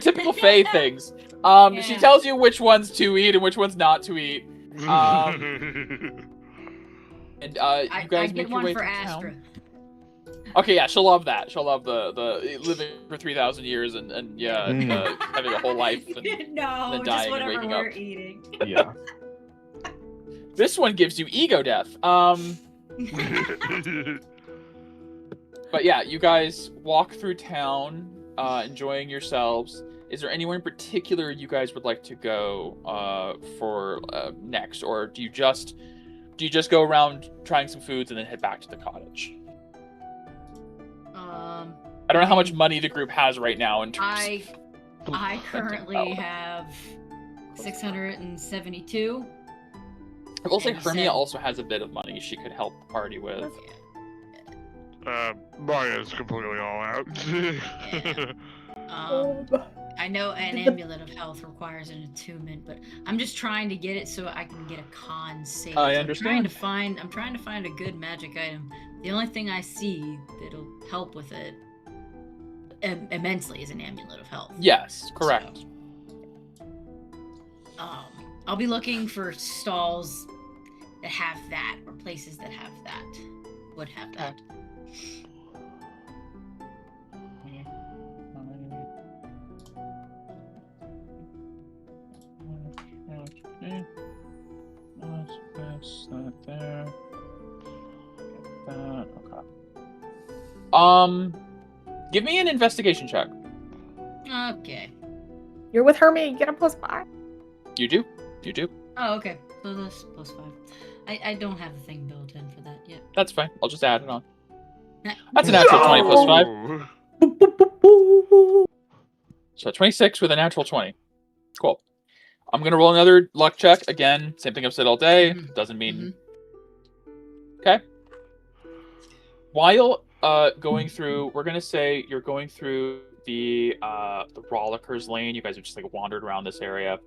Typical Fae things. She tells you which ones to eat and which ones not to eat. And you guys I make get your one way for to Astra. town. Okay, yeah, she'll love that. She'll love the living for 3,000 years and having a whole life. And No, then just dying and whatever waking we're up. eating. Yeah. This one gives you ego death. But yeah, you guys walk through town, enjoying yourselves. Is there anywhere in particular you guys would like to go for next, or do you just go around trying some foods and then head back to the cottage? I don't know how much money the group has right now in terms I currently have 672. I will say and you Hermia said- also has a bit of money she could help the party with. Maya's completely all out. I know an amulet of health requires an attunement, but I'm just trying to get it so I can get a con save. I I'm understand. trying to find a good magic item. The only thing I see that'll help with it immensely is an amulet of health. Yes, correct. So, I'll be looking for stalls that have that, or places that have that, would have that. There. Okay. Give me an investigation check. Okay. You're with Hermia, you get a +5. You do. Oh, okay. So that's +5. I don't have the thing built in for that yet. That's fine. I'll just add it on. That's a natural 20 plus 5. No! So 26 with a natural 20. Cool. I'm going to roll another luck check. Again, same thing I've said all day. Doesn't mean... Okay. While going through... We're going to say you're going through the Rollickers lane. You guys have just like wandered around this area.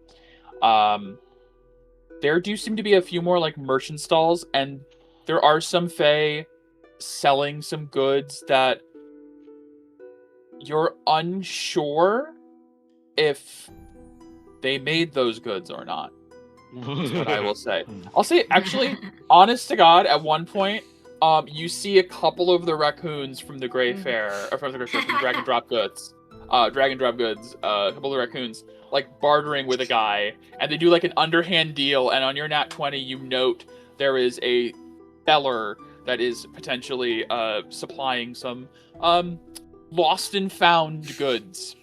There do seem to be a few more like merchant stalls, and there are some Fae selling some goods that you're unsure if they made those goods or not. Is what I will say. I'll say, actually, honest to God, at one point, you see a couple of the raccoons from the Grey Fair, or from the Dragon Drop Goods. A couple of raccoons, like bartering with a guy, and they do like an underhand deal, and on your nat 20, you note there is a seller that is potentially supplying some lost and found goods.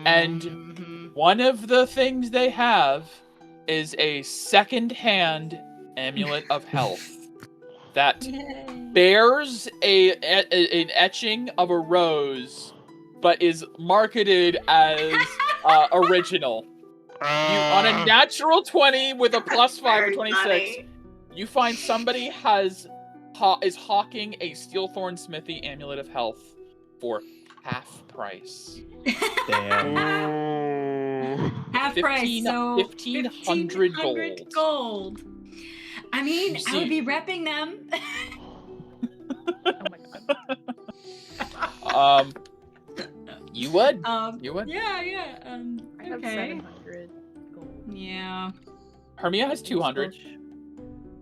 And one of the things they have is a second-hand amulet of health that bears an etching of a rose, but is marketed as original. You, on a natural 20 with a plus 5 or 26, you find somebody is hawking a Steelthorn Smithy amulet of health for half price. Damn. Half price, so 1,500 gold. I mean, I would be repping them. Oh my god. You would? You would? Yeah. I have Okay. 700 gold. Yeah. Hermia has 200.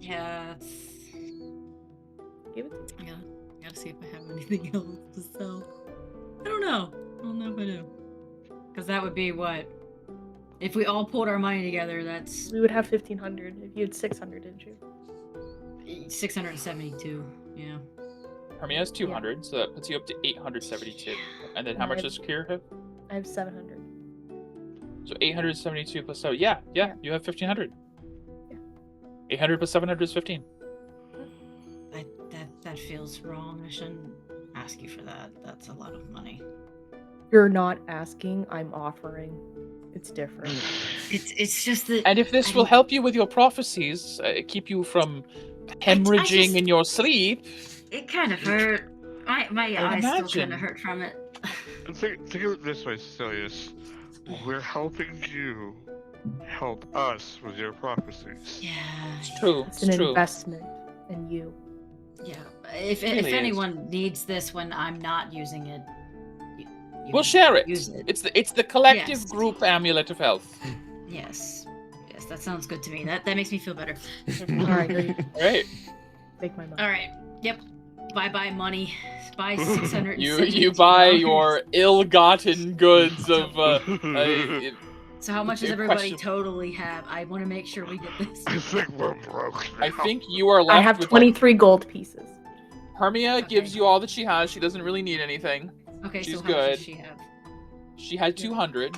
Yeah. Give it to me. Yeah. Gotta see if I have anything else to sell. I don't know if I do. Because that would be what? If we all pulled our money together, that's... We would have 1,500 if you had 600, didn't you? 672, yeah. Hermia has 200, so that puts you up to 872. And then how much does Kier have? I have 700. So 872 plus 7. Yeah, you have 1,500. Yeah. 800 plus 700 is 15. That feels wrong. I shouldn't ask you for that. That's a lot of money. You're not asking, I'm offering. It's different. It's just that... And if this will help you with your prophecies, keep you from hemorrhaging in your sleep... It kind of hurt. My eyes still kind of hurt from it. Think of it this way, Cecilius. We're helping you help us with your prophecies. Yeah. It's true. It's an investment in you. Yeah. If really anyone needs this when I'm not using it, we'll share it. Use it. It's the collective group amulet of health. Yes, that sounds good to me. That makes me feel better. Alright, Right. make my money. Alright. Yep. Buy money. Buy 600. You buy your ill-gotten goods of So how much does everybody totally have? I want to make sure we get this. I think we're broke now. I think you are left I have with 23 gold pieces. Hermia gives you all that she has. She doesn't really need anything. Okay, She's so how good. much does she have? She had 200.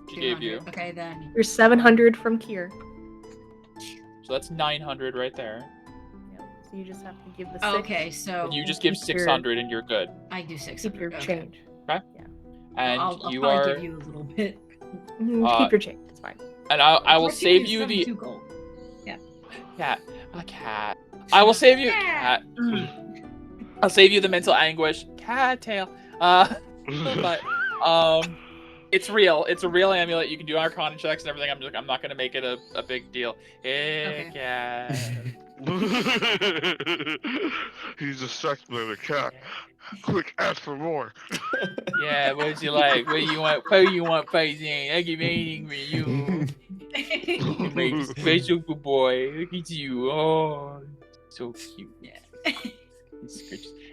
She gave 200. you. Okay, then. There's 700 from Kier. So that's 900 right there. Yeah, so you just have to give the 6. Okay, so And you just give keep your- 600 and you're good. I do 600. Keep your okay. change. And I'll you probably are. give you a little bit. Keep your change. It's fine. And I will Let's save give you the 72 gold. cat. A cat. I will save you Cat. cat. I'll save you the mental anguish. Cat tail. But it's real. It's a real amulet. You can do Arcana checks and everything. I'm not gonna make it a big deal. Hey, Okay. cat. He's distracted by the cat. Quick, ask for more. Yeah, what would you like? What do you want? What do you want, Paisan? I give anything for you. You make a special good boy. Look at you. Oh, so cute. Yeah.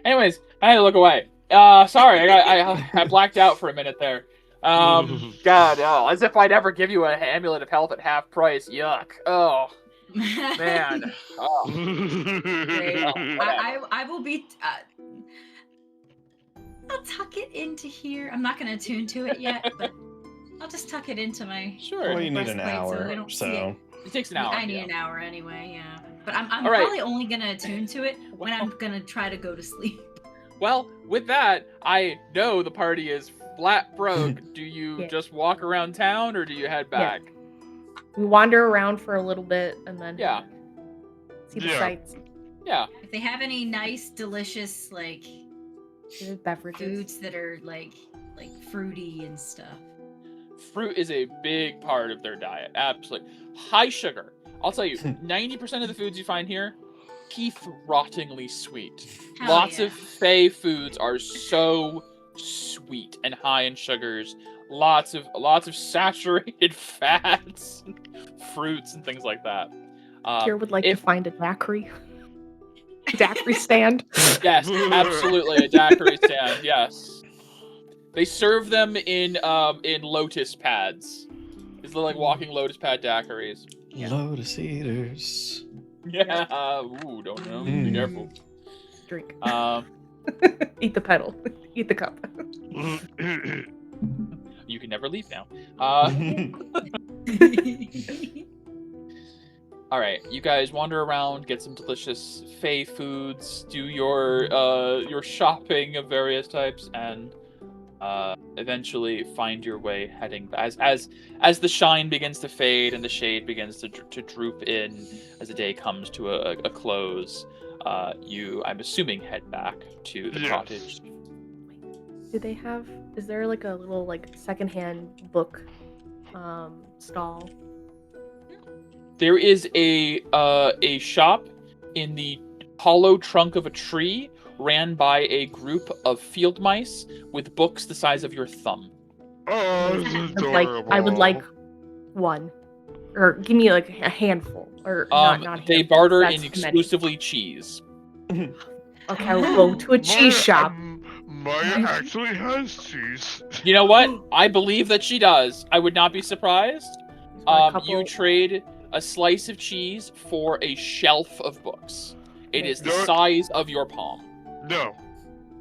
Anyways, I had to look away. Sorry, I blacked out for a minute there. God, as if I'd ever give you an amulet of health at half price. Yuck. Oh, man. Oh. Great. Whatever. I will be. I'll tuck it into here. I'm not going to attune to it yet, but I'll just tuck it into my. Sure. Well, you need an breastplate so hour, they don't see so. it. It takes an hour. I need yeah. an hour anyway. Yeah. But I'm All right. probably only gonna attune to it when I'm gonna try to go to sleep. Well, with that, I know the party is flat broke. Do you Yeah. just walk around town, or do you head back? We wander around for a little bit and then Yeah. see the Yeah. sights, Yeah. If they have any nice, delicious like see the beverages. foods that are like fruity and stuff. Fruit is a big part of their diet. Absolutely. High sugar. I'll tell you, 90% of the foods you find here, teeth-rottingly sweet. Hell Lots yeah. of Fey foods are so sweet and high in sugars. Lots of saturated fats, fruits, and things like that. Kier would like to if- find a daiquiri. Daiquiri stand. Yes, absolutely, a daiquiri stand. Yes, they serve them in lotus pads. These look like walking lotus pad daiquiris. Yeah. Lotus eaters. Yeah. Ooh, don't know. Be careful. Drink. Um, Eat the pedal. Eat the cup. you can never leave now. All right, you guys wander around, get some delicious Fey foods, do your shopping of various types, and eventually find your way heading as the shine begins to fade and the shade begins to droop in as the day comes to a close. I'm assuming, head back to the Yes. cottage. Do they have? Is there like a little secondhand book stall? There is a shop in the hollow trunk of a tree ran by a group of field mice with books the size of your thumb. Oh, this is adorable. I would like one, or give me a handful, or not They handful, barter that's in too exclusively cheese. many. Okay, I will go to a cheese shop. Maya actually has cheese. You know what? I believe that she does. I would not be surprised. You trade a slice of cheese for a shelf of books. It is the No. size of your palm. No,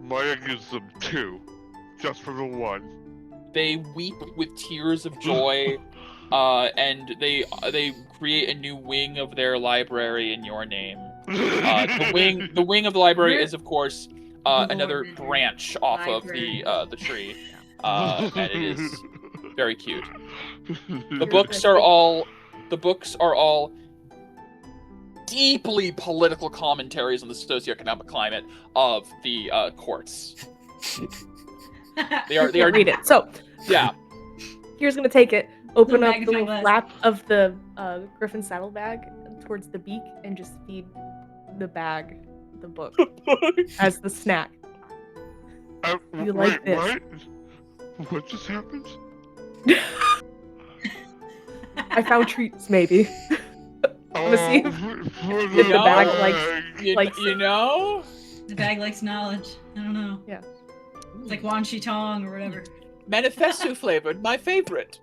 Maya gives them 2, just for the one. They weep with tears of joy, and they create a new wing of their library in your name. The wing of the library is, of course, another Lord, branch off library. of the tree, and it is very cute. The books are all deeply political commentaries on the socioeconomic climate of the courts. They are Read it. So yeah. here's gonna take it. Open Little up the magnifying little glass. flap of the griffin saddlebag towards the beak and just feed the bag the book as the snack. You like wait, this? what? What just happened? I found treats, maybe. Wanna see if the the bag likes You know? The bag likes knowledge. I don't know. Yeah. It's like Wan Shi Tong or whatever. Manifesto flavored, my favorite.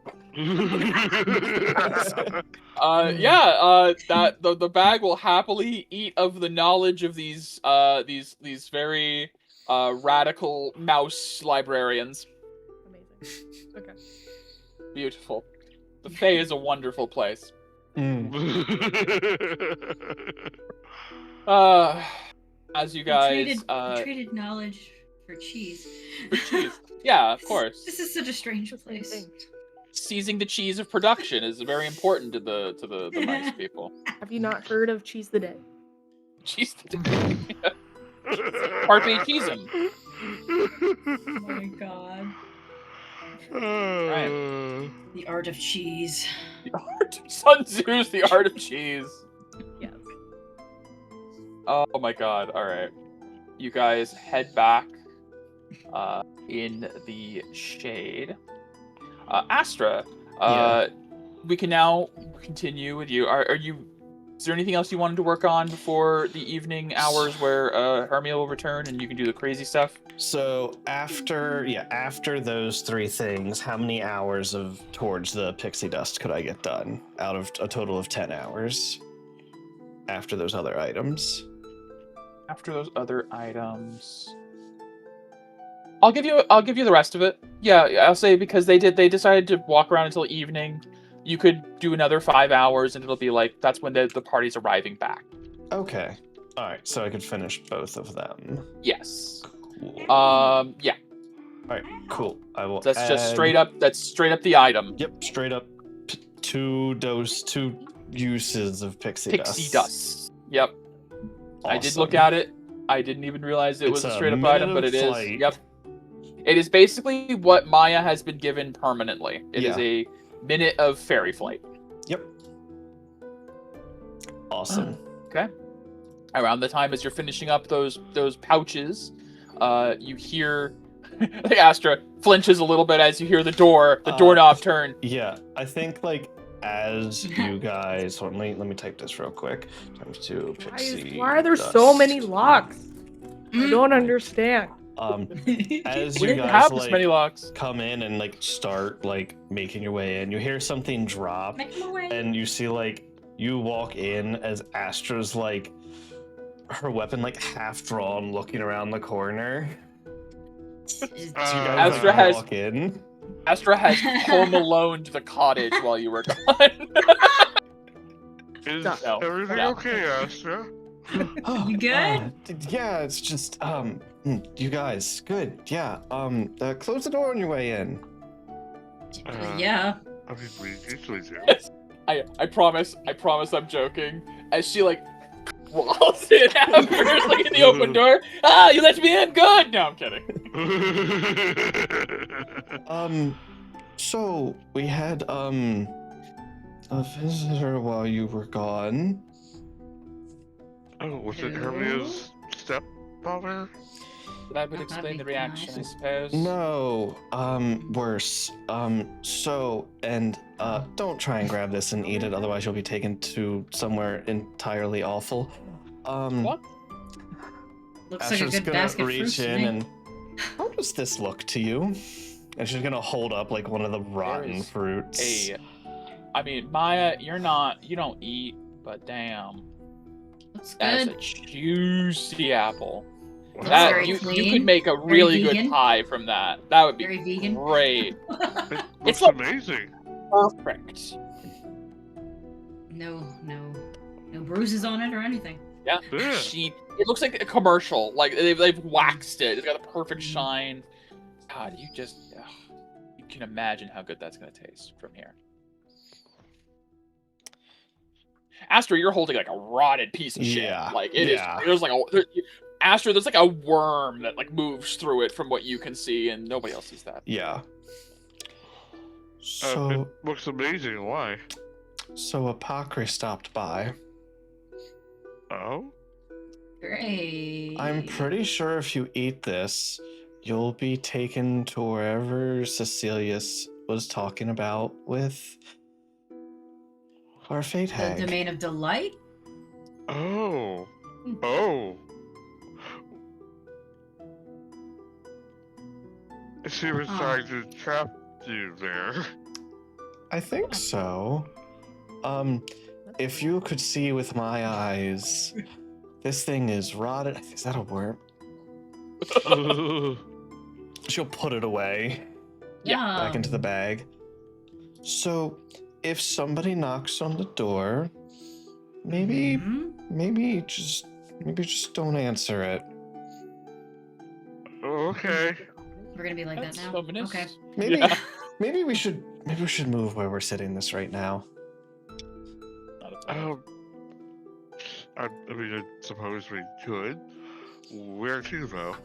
That the bag will happily eat of the knowledge of these very radical mouse librarians. Amazing. Okay. Beautiful. The Fae is a wonderful place. As you guys We traded knowledge for cheese. for cheese. Yeah, of course. This is such a strange place. Thing. Seizing the cheese of production is very important to the mice people. Have you not heard of Cheese the Day? Cheese. Carpe cheesem. Oh my god. Right. The art of cheese. The art. Sun Tzu's The Art of Cheese. Yes. Oh my god, alright. You guys head back in the shade. Astra, we can now continue with you. Is there anything else you wanted to work on before the evening hours where Hermia will return and you can do the crazy stuff? So after those 3 things, how many hours of towards the pixie dust could I get done out of a total of 10 hours after those other items? After those other items, I'll give you the rest of it. Yeah, I'll say because they decided to walk around until evening. You could do another 5 hours, and it'll be like that's when the party's arriving back. Okay. All right. So I could finish both of them. Yes. Cool. Yeah. All right. Cool. I will. That's just add- straight up. That's straight up the item. Yep. Straight up. Two uses of pixie dust. Yep. I did look Awesome. at it. I didn't even realize it was a straight up minute item, but of it is. flight. Yep. It is basically what Maya has been given permanently. It is Yeah. a minute of fairy flight. Yep. Awesome. Okay. Around the time as you're finishing up those pouches, you hear Astra flinches a little bit as you hear the doorknob turn. Yeah, I think like as you guys, let me type this real quick. Times 2 pixie. Why are there dust. so many locks? I don't understand. As We you didn't guys have this many locks. come in and like start like making your way in, you hear something drop, and you see like you walk in as Astra's like her weapon like half drawn, looking around the corner. So you guys Astra has- walk in. Astra has home alone to the cottage while you were gone. Is No, everything no. okay, Astra? You good? Yeah, it's just you guys good. Yeah. Close the door on your way in. Yeah. I mean, we usually do. I promise I'm joking. As she like crawls in after like in the open door. Ah, you let me in, good! No, I'm kidding. So we had a visitor while you were gone. Oh, was it Hermia's stepfather? That would explain the reaction, I suppose. No, worse. Don't try and grab this and eat it, otherwise you'll be taken to somewhere entirely awful. What? Looks like a Astra's good gonna basket reach fruit to in me. and how does this look to you? And she's gonna hold up like one of the rotten is fruits. I mean, Maya, you don't eat, but damn. Looks That is good. a juicy apple. Looks That very you clean, could make a really good vegan. pie from that. That would be Very vegan. great. It It's looks like- amazing. Perfect. No bruises on it or anything. Yeah. Yeah. It looks like a commercial. Like they've waxed it. It's got a perfect shine. God, you can imagine how good that's gonna taste from here. Astra, you're holding like a rotted piece of shit. Yeah, Like it is. yeah. There's like Astra, there's like a worm that like moves through it from what you can see, and nobody else sees that. Yeah. It So looks amazing. Why? Apocry stopped by. Oh? Great. I'm pretty sure if you eat this, you'll be taken to wherever Cecilius was talking about with our fate The hag. domain of delight. Oh. Oh. She was trying to trap you there. I think so. If you could see with my eyes, this thing is rotted. Is that a worm? She'll put it away back into the bag. So, if somebody knocks on the door, maybe just don't answer it. Okay. We're gonna be like That's that now. ominous. Okay. Maybe Yeah. maybe we should move where we're sitting this right now. Not a problem. I mean, I suppose we could. Where to, though?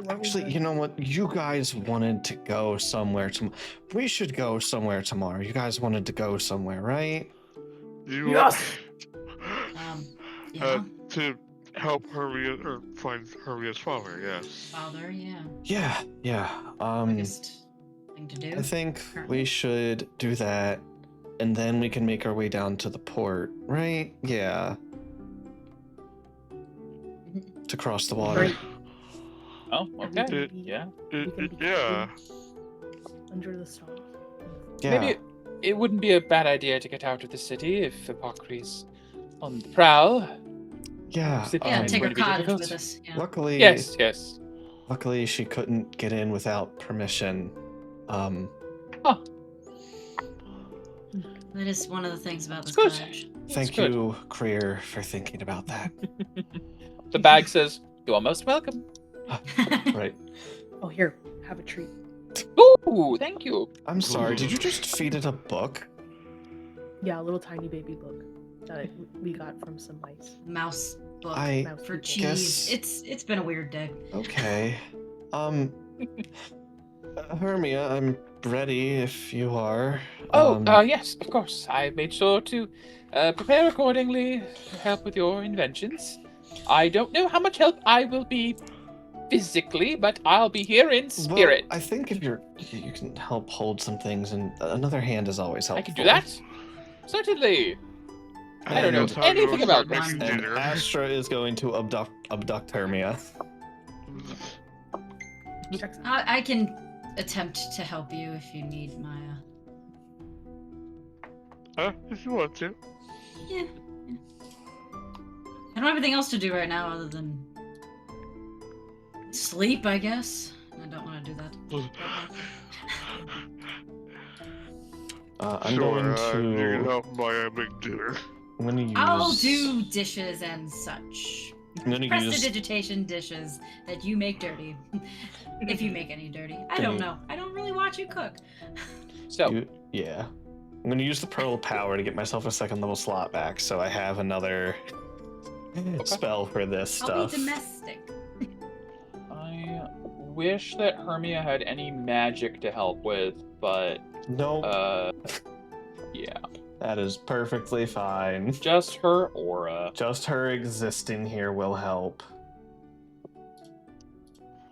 Actually, you know what? You guys wanted to go somewhere we should go somewhere tomorrow. You guys wanted to go somewhere, right? You Yes! Yeah. to help Hermia, or find Hermia's father, yes. Father, yeah. Yeah. Biggest thing to do. I think we should do that, and then we can make our way down to the port, right? Yeah. To cross the water. Right. Oh, okay. It- Yeah. Yeah. Under the stars. Yeah. Maybe it wouldn't be a bad idea to get out of the city if Apocry's on the prowl. Yeah. City Yeah, might take be her cottage difficult. with us. Yeah. Luckily, Yes. Luckily, she couldn't get in without permission. That is one of the things about this Good. cottage. Thank good. you, Creer, for thinking about that. The bag says, "You are most welcome." Right. Oh, here, have a treat. Ooh, thank you. I'm sorry, did you just feed it a book? Yeah, a little tiny baby book that we got from some mice. Mouse book I for guess- cheese. It's been a weird day. Okay. Hermia, I'm ready if you are. Yes, of course. I made sure to prepare accordingly to help with your inventions. I don't know how much help I will be physically, but I'll be here in spirit. Well, I think if you can help hold some things, and another hand is always helpful. I can do that. Certainly. I don't know And- That's how anything you about start this. making And dinner. Astra is going to abduct Hermia. Checks out. I can attempt to help you if you need my. If you want to. Yeah. I don't have anything else to do right now other than sleep, I guess. I don't want to do that. I'm Sure, going you can to. help my big dinner. I'm gonna use. I'll do dishes and such. I'm gonna use. Prestidigitation dishes that you make dirty. If you make any dirty. I don't know. I don't really watch you cook. So, Yeah. I'm gonna use the pearl of power to get myself a second level slot back, so I have another spell for this I'll stuff. be domestic. I wish that Hermia had any magic to help with, but Nope. yeah, That is perfectly fine. just her aura. Just her existing here will help.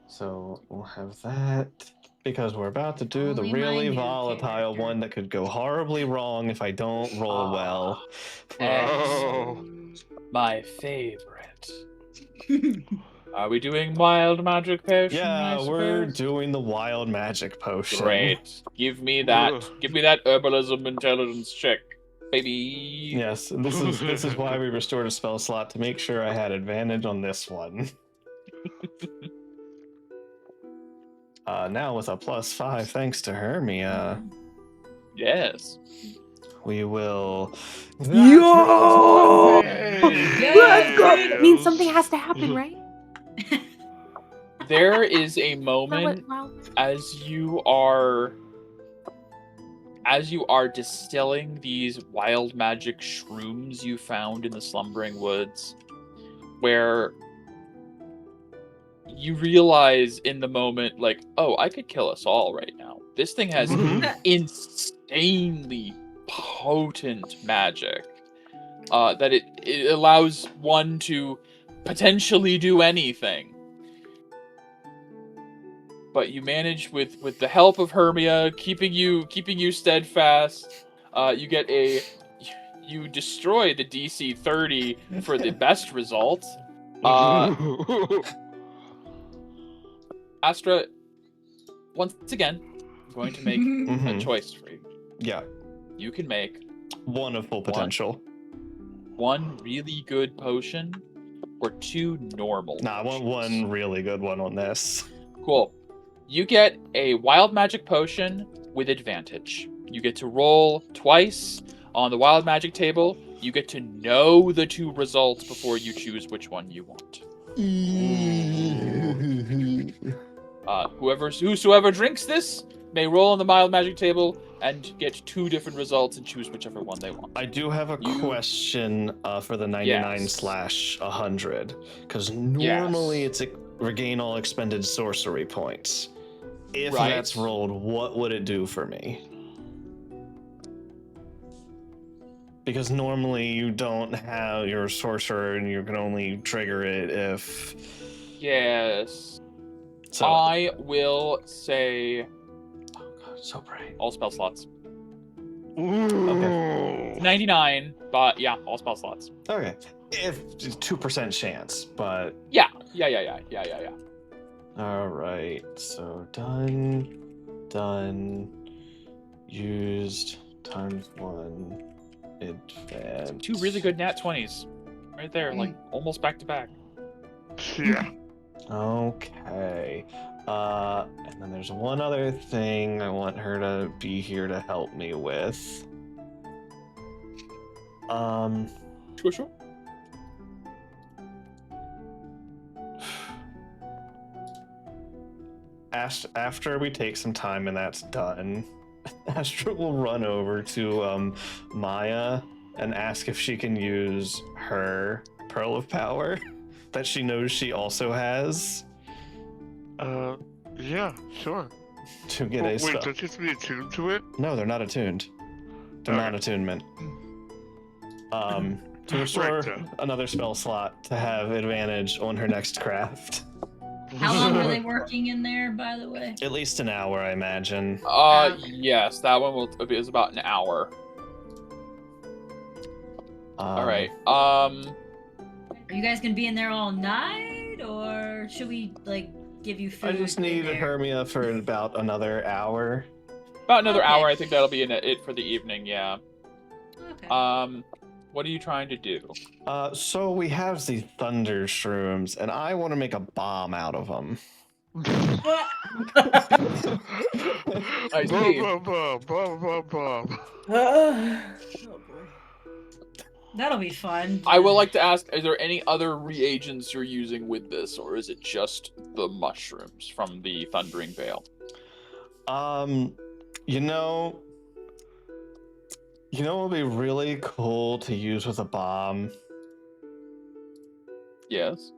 So we'll have that. Because we're about to do Only the my really new volatile character. one that could go horribly wrong if I don't roll well. Oh. My favorite. Are we doing wild magic potion? Yeah, I we're suppose? doing the wild magic potion. Great. Give me that. Ugh. Give me that herbalism intelligence check, baby. Yes, and this is why we restored a spell slot to make sure I had advantage on this one. Now with a +5, thanks to Hermia, Yes. we will. Yo! Hey! Let's go! Yes. It means something has to happen, right? There is a Is that moment what wild- as you are distilling these wild magic shrooms you found in the slumbering woods, where you realize in the moment, like, oh, I could kill us all right now. This thing has insanely potent magic that it allows one to potentially do anything. But you manage with the help of Hermia keeping you steadfast. You destroy the DC 30 for the best result. Astra, once again, I'm going to make a Mhm. choice for you. Yeah, You can make one of full potential. one really good potion or two normal. Nah, I want potions. one really good one on this. Cool. You get a wild magic potion with advantage. You get to roll twice on the wild magic table. You get to know the two results before you choose which one you want. Whosoever drinks this may roll on the wild magic table and get two different results and choose whichever one they want. I do have a question for the 99/100, because normally it's a regain all expended sorcery points. If Right. that's rolled, what would it do for me? Because normally you don't have your sorcerer and you can only trigger it if. Yes. So. I will say Oh god, so bright. all spell slots. Okay. 99, but yeah, all spell slots. Okay. If 2% chance, but. Yeah. All right. So done. Used ×1. Advanced. Two really good nat 20s. Right there, like almost back to back. Yeah. Okay. And then there's one other thing I want her to be here to help me with. Sure. After we take some time and that's done, Astra will run over to Maya and ask if she can use her Pearl of Power that she knows she also has Yeah, sure. to get Oh, a wait, spell. don't you have to be attuned to it? No, they're not attuned. They're Okay. non-attunement. To restore another spell slot to have advantage on her next craft. How long were they working in there, by the way? At least an hour, I imagine. Yes, that one is about an hour. All right. Are you guys gonna be in there all night, or should we like give you food? I just in need there? Hermia for about another hour. About another Okay. hour. I think that'll be it for the evening. Yeah. Okay. What are you trying to do? So we have these thunder shrooms, and I want to make a bomb out of them. I see. Bomb. Oh boy. That'll be fun. I would like to ask: is there any other reagents you're using with this, or is it just the mushrooms from the Thundering Veil? You know what would be really cool to use with a bomb? Yes.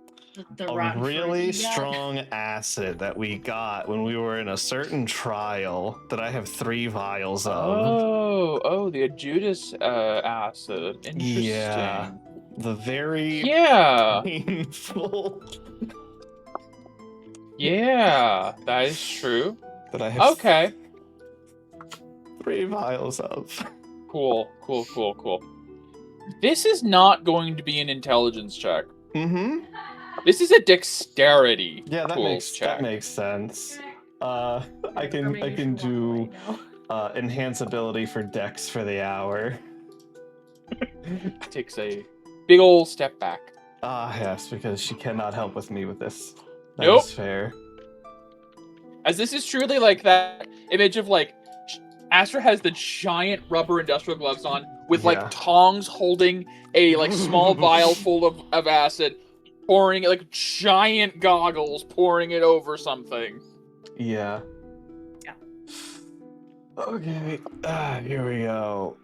The A rotten fruit really you got? strong acid that we got when we were in a certain trial that I have 3 vials of. Oh, the Judas acid. Interesting. Yeah. The very Yeah. painful Yeah, that is true. that I have Okay. 3 vials of. Cool. This is not going to be an intelligence check. Mm-hmm. This is a dexterity. Yeah, that check. makes sense. I can do enhanceability for Dex for the hour. Takes a big old step back. Yes, because she cannot help with me with this. That Nope. is fair. As this is truly like that image of like Astra has the giant rubber industrial gloves on with Yeah. like tongs holding a like small vial full of acid, pouring like giant goggles, pouring it over something. Yeah. Yeah. Okay. Here we go.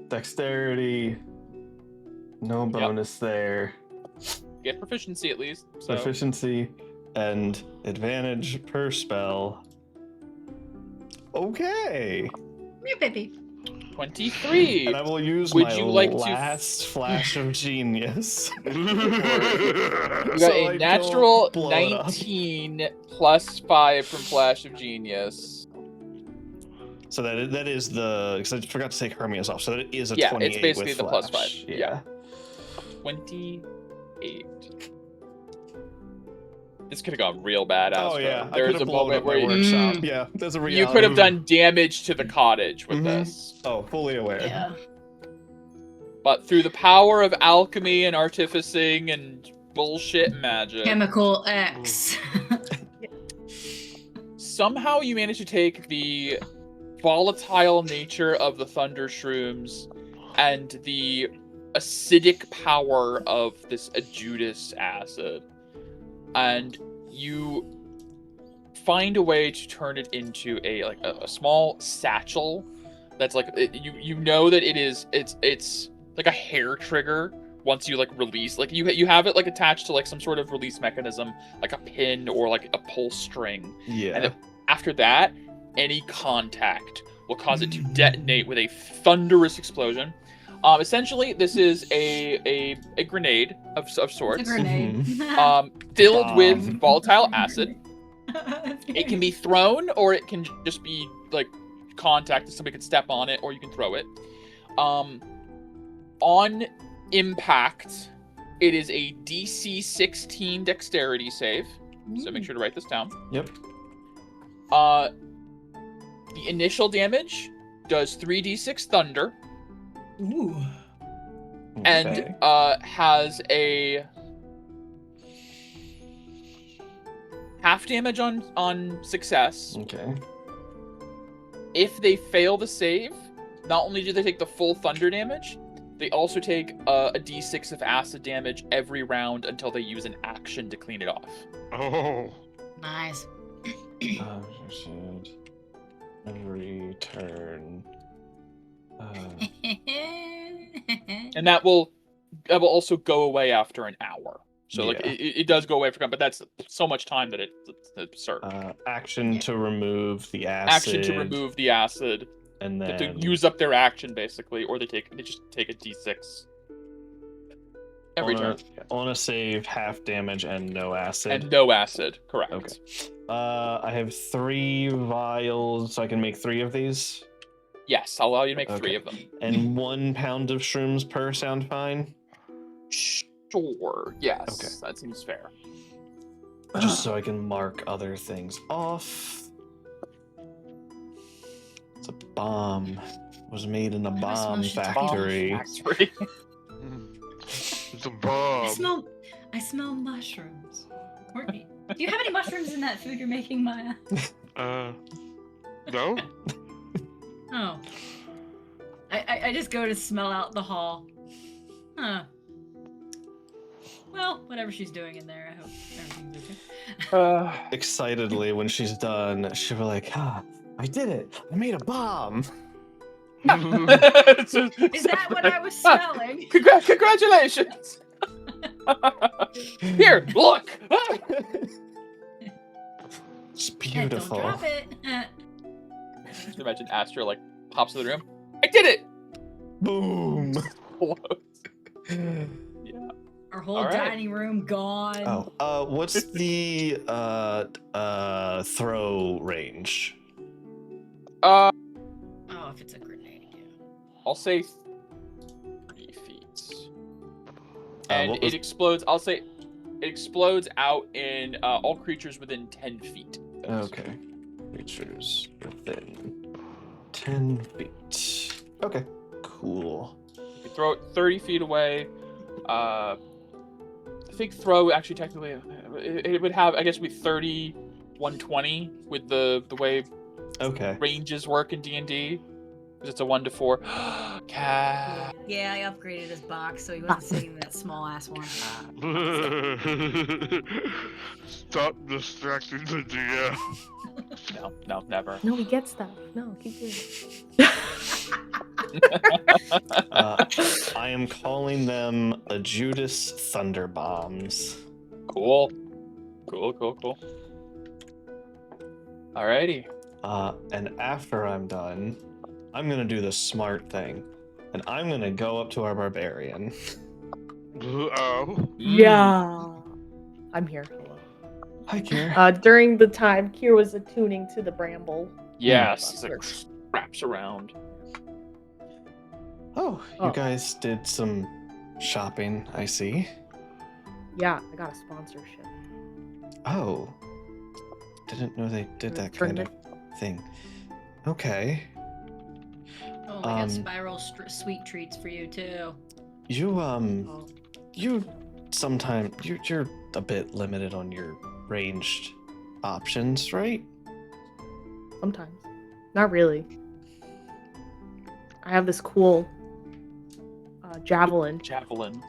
Dexterity. No bonus there. Get proficiency at least. So. Proficiency and advantage per spell. Okay. Here, baby. 23. And I will use Would my you like to- last flash of genius. You got So a I natural don't blow it up. 19 plus 5 from Flash of Genius. So that is the, because I forgot to take Hermia's off. So that is a Yeah, 28 it's basically with the plus flash. 5. Yeah. 28. This could have gone real bad, Astra. Oh yeah, I There's could a have blown moment up my where workshop. Yeah, there's a reality. you could have done damage to the cottage with Mhm. this. Oh, fully aware. Yeah. But through the power of alchemy and artificing and bullshit magic, Chemical X. somehow you manage to take the volatile nature of the thunder shrooms and the acidic power of this Judas acid, and you find a way to turn it into a small satchel that's like you know that it's like a hair trigger. Once you like release, like you have it like attached to like some sort of release mechanism, like a pin or like a pull string. Yeah. And after that, any contact will cause it to detonate with a thunderous explosion. Essentially, this is a grenade of sorts. It's a grenade. Filled with Bomb. volatile acid. It can be thrown, or it can just be like contact that somebody could step on it, or you can throw it. On impact, it is a DC 16 dexterity save. So make sure to write this down. Yep. The initial damage does 3d6 thunder Ooh. and Okay. has a half damage on success. Okay. If they fail the save, not only do they take the full thunder damage, They also take a d6 of acid damage every round until they use an action to clean it off. Oh. Nice. Every turn. And that will also go away after an hour. So like Yeah. it does go away for, but that's so much time that it's absurd. Action to remove the acid. Action to remove the acid. And They have to then use up their action basically, or they just take a d6 every turn. On a save, half damage and no acid. And no acid, correct. Okay. I have 3 vials, so I can make 3 of these. Yes, I'll allow you to make 3 of them. And 1 pound of shrooms per sound fine? Sure, yes. Okay. That seems fair. Just so I can mark other things off. It's a bomb. It was made in a Why do I smell bomb shit to factory. It's a bomb. I smell mushrooms. Courtney, do you have any mushrooms in that food you're making, Maya? No? Oh. I just go to smell out the hall. Huh. Well, whatever she's doing in there, I hope everything's okay. Excitedly, when she's done, she'll be like, I did it! I made a bomb! Is that what I was smelling? Congratulations! Here, look! It's Don't beautiful. drop it. Just imagine Astra like pops in the room. I did it! Boom! Yeah. Our whole All right. dining room gone. What's the throw range? Oh, if it's a grenade, yeah. I'll say 3 feet. And what was- it explodes. I'll say it explodes out in all creatures within 10 feet. Okay. Creatures within 10 feet. Okay. Cool. You can throw it 30 feet away. I think throw actually technically it would have, I guess, with 30, 120 with the way Okay. ranges work in D&D. Because it's a 1 to 4. Cat. Yeah, I upgraded his box so he wasn't sitting in that small ass one. Stop distracting the DM. No, never. No, he gets stuff. No, keep doing it. I am calling them a Judas Thunder Bombs. Cool. Alrighty. And after I'm done, I'm gonna do the smart thing, and I'm gonna go up to our barbarian. Oh. Yeah. I'm here. Hello. Hi, Kier. During the time Kier was attuning to the bramble. Yes, it wraps around. Oh, you Oh. guys did some shopping, I see. Yeah, I got a sponsorship. Oh. Didn't know they did that kind of thing. Okay. Oh, I got spiral sweet treats for you too. You sometimes you're a bit limited on your ranged options, right? Sometimes. Not really. I have this cool javelin. Javelin.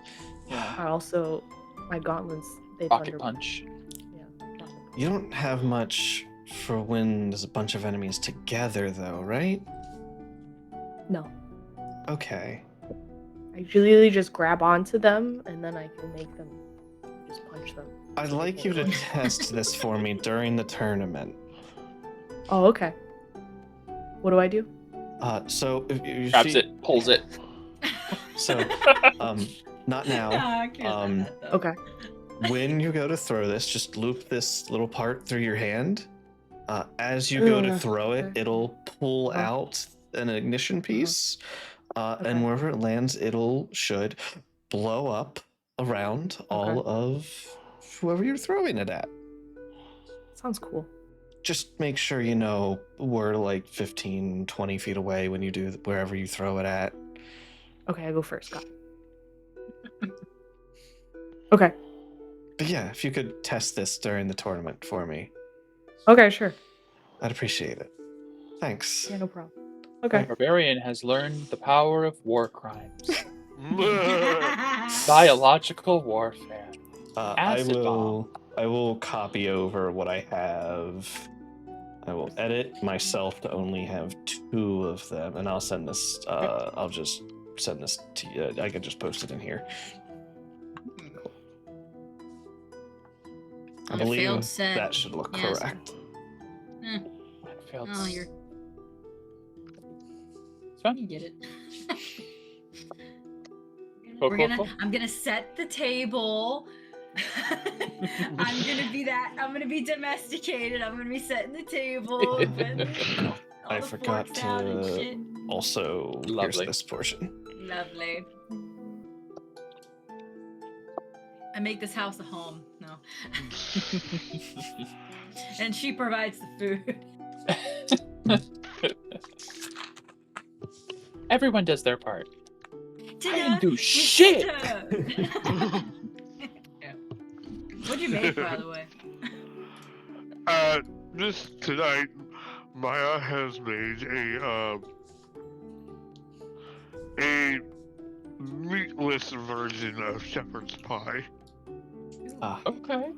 Yeah. I also, my gauntlets, they Rocket thunder. punch. Yeah. rocket punch. You don't have much for when there's a bunch of enemies together, though, right? No. Okay. I usually just grab onto them and then I can make them just punch them. I'd like you to test this for me during the tournament. Oh, okay. What do I do? So if you Grabs see, it, pulls it. So, not now. Ah, Kira's not that, though. Okay. When you go to throw this, just loop this little part through your hand. As you go to throw it, it'll pull out an ignition piece, and wherever it lands, should blow up around all of whoever you're throwing it at. Sounds cool. Just make sure you know we're like 15, 20 feet away when you do wherever you throw it at. Okay, I go first. Got it. Okay. But yeah, if you could test this during the tournament for me, Okay, sure. I'd appreciate it. Thanks. Yeah, no problem. The Okay. barbarian has learned the power of war crimes. Biological warfare. I Acid bomb. will copy over what I have. I will edit myself to only have 2 of them, and I'll send this. I'll just send this to you. I can just post it in here. I On a failed believe set. that should look Yes. correct. Failed Oh, you're. It's fine. You get it. Cool, cool, cool. I'm gonna set the table. I'm gonna be domesticated. I'm gonna be setting the table. I forgot to also here's Lovely. this portion. Lovely. I make this house a home. No. And she provides the food. Everyone does their part. I Dinner didn't do is shit. served. Yeah. What'd you make, by the way? This tonight, Maya has made a meatless version of shepherd's pie Okay.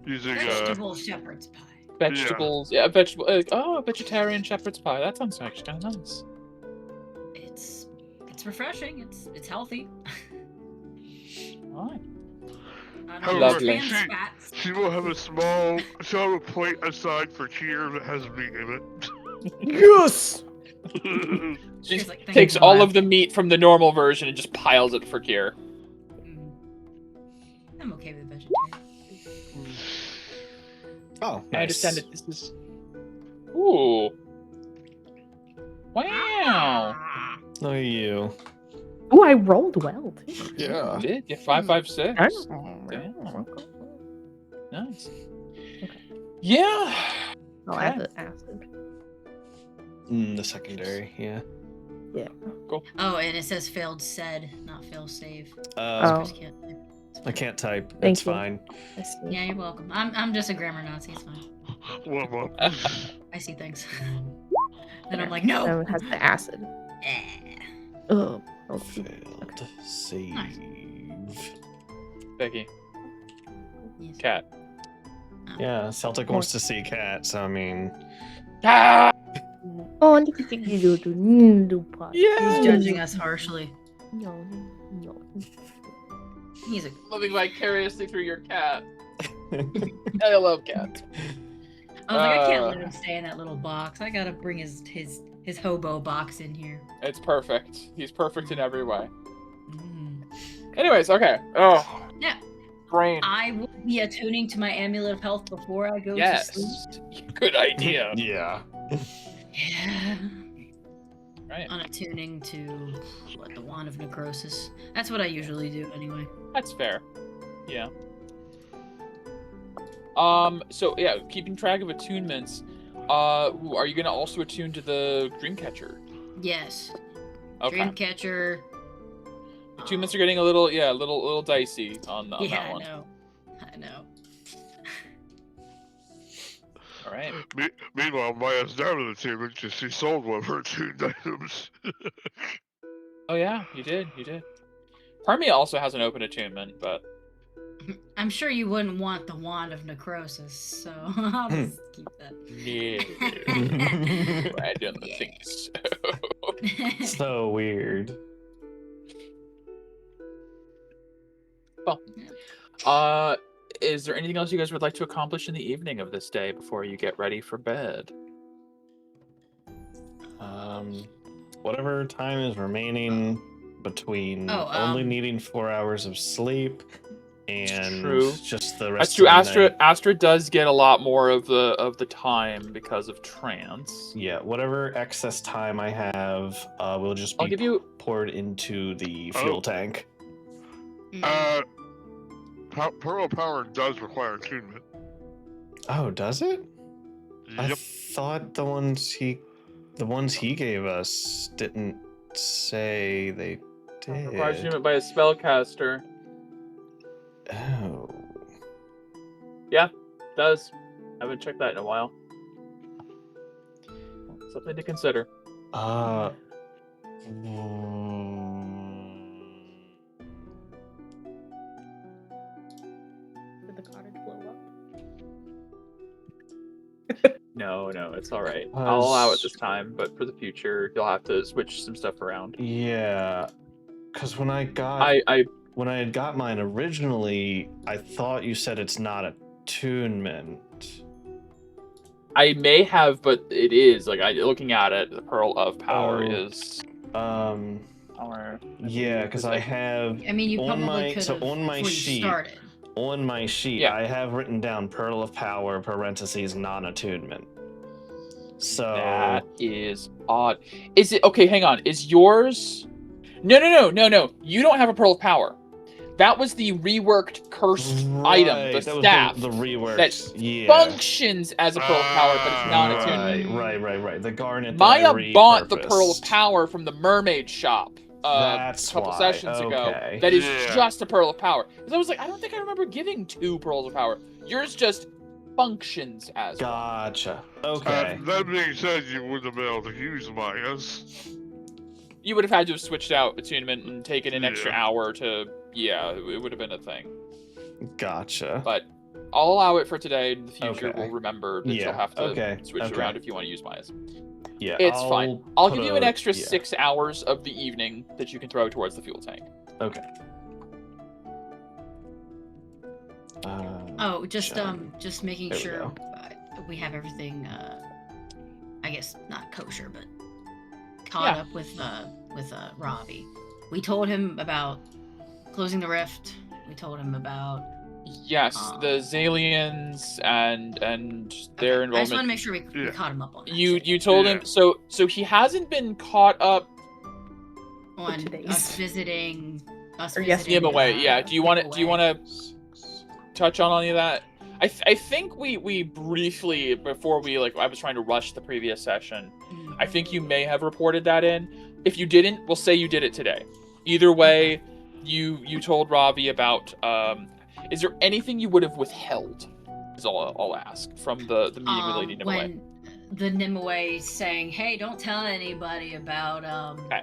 using Vegetable shepherd's pie. Vegetables. Yeah, vegetable. A vegetarian shepherd's pie. That sounds actually kind of nice. It's refreshing. It's healthy. Alright. Lovely. Trans fats. She will have she'll have a plate aside for cheer that has meat in it. Yes. She She's like, "Thank takes you, all Maya." of the meat from the normal version and just piles it for Kier. I'm okay with vegetarian. Oh, I nice. understand that this is. Ooh. Wow. Look at you. Oh, I rolled well too. Yeah. You did. Yeah, 556. Damn. Damn. Nice. Okay. Yeah. I'll add the acid. The secondary, yeah. Yeah. Oh, and it says failed said, not fail save. Oh. Chris can't type. I can't type. Thank It's you. fine. I see. Yeah, you're welcome. I'm just a grammar Nazi. It's fine. Well, I see things. Then I'm like, no. So it has the acid. Eh. Oh. Failed save. Nice. Becky. Yes. Cat. Yeah, Celtic wants to see Cat, so I mean. Ah! Oh, look at you do pot. Yeah. He's judging us harshly. No. He's a. Living vicariously through your cat. I love cats. I was like, I can't let him stay in that little box. I gotta bring his hobo box in here. It's perfect. He's perfect in every way. Mm. Anyways, okay. Oh. Yeah. Brain. I will be attuning to my amulet of health before I go Yes. to sleep. Good idea. Yeah. Yeah. Right. On attuning to the wand of necrosis. That's what I usually do anyway. That's fair. Yeah. So yeah, keeping track of attunements. Are you gonna also attune to the Dreamcatcher? Yes. Okay. Dreamcatcher. Attunements are getting a little dicey on that one. I know. All right. Meanwhile, Maya's down in the table because she sold one of her tuned items. Oh yeah, you did. Part of me also has an open attunement, but I'm sure you wouldn't want the wand of necrosis, so I'll just keep that. no, I don't think so. So weird. Well, is there anything else you guys would like to accomplish in the evening of this day before you get ready for bed? Whatever time is remaining between only needing 4 hours of sleep and True. just the rest. That's true. of the night. Astra does get a lot more of the time because of trance. Yeah, whatever excess time I have will just be I'll give you. poured into the fuel tank. Pearl Power does require attunement. Oh, does it? I Yep. thought the ones he gave us didn't say they did. Requires attunement by a spellcaster. Oh. Does. I haven't checked that in a while. Something to consider. No, it's all right. I'll allow it this 'Cause- time, but for the future, you'll have to switch some stuff around. Yeah, because when I had got mine originally, I thought you said it's not attunement. I may have, but it is like looking at it. The Pearl of Power is power. Yeah, because I have I mean, you on probably my could have on my before you sheet. started. On my sheet, Yeah. I have written down Pearl of Power parentheses non-attunement. So That is odd. Is it okay? Hang on. Is yours? No. You don't have a Pearl of Power. That was the reworked cursed item, the that staff was the reworked. that Yeah. functions as a Pearl of Power, but it's not attuned. Right. The garnet. Maya that I bought the Pearl of repurposed. Power from the Mermaid Shop That's a couple why. sessions ago. Okay. That is Yeah. just a Pearl of Power. Because I was like, I don't think I remember giving 2 Pearls of Power. Yours just functions as one. Gotcha. Okay. That being said, you wouldn't have been able to use Maya's. You would have had to have switched out attunement and taken an extra Yeah. hour to. Yeah, it would have been a thing. Gotcha. But I'll allow it for today. In the future, Okay. we'll remember that Yeah, you'll have to okay, switch okay. around if you want to use Maya's. Yeah. It's fine. I'll put give you an extra yeah. 6 hours of the evening that you can throw towards the fuel tank. Okay. Oh, just Shine. just making There we sure go. we have everything. I guess not kosher, but caught up with Ravi. We told him about closing the rift. We told him about. Yes, the Zalians and their I just want to involvement. make sure we caught him up on that. You told him so he hasn't been caught up on today's. us visiting. Or yes, him away. Yeah. Do you want him to away. touch on any of that? I think we briefly before we I was trying to rush the previous session. I think you may have reported that in. If you didn't, we'll say you did it today. Either way, you told Ravi about. Is there anything you would have withheld? Is all I'll ask from the meeting with Lady Nimue. When the Nimue saying, "Hey, don't tell anybody about Okay.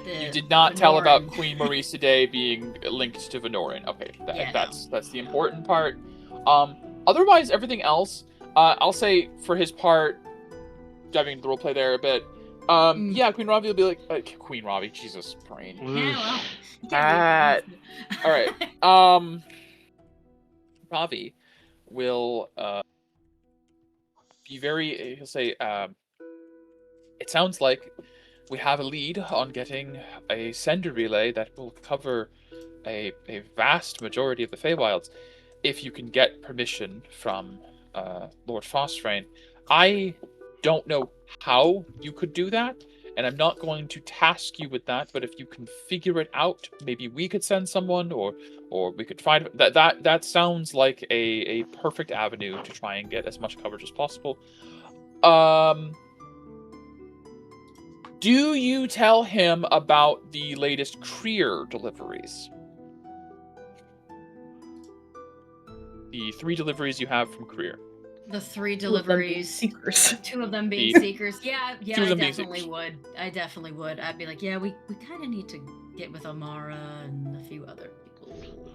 the You did not tell about Venoran." Queen Maurice today being linked to Venoran. Okay, Yeah, that's the important part. Otherwise, everything else, I'll say for his part, diving into the roleplay there a bit. Yeah, Queen Ravi will be like, Queen Ravi, Jesus, brain. Yeah, well, All right. Ravi will be very. He'll say, "It sounds like we have a lead on getting a sender relay that will cover a vast majority of the Feywilds. If you can get permission from Lord Phosphrain, I don't know how you could do that, and I'm not going to task you with that. But if you can figure it out, maybe we could send someone, or we could find that. That sounds like a perfect avenue to try and get as much coverage as possible. Do you tell him about the latest Krier deliveries? The 3 deliveries you have from Krier. The 3 Two of them being deliveries, seekers. 2 of them being The- seekers. Yeah, Two of I them being definitely seekers. would. I definitely would. I'd be like, yeah, we kind of need to get with Amara and a few other people.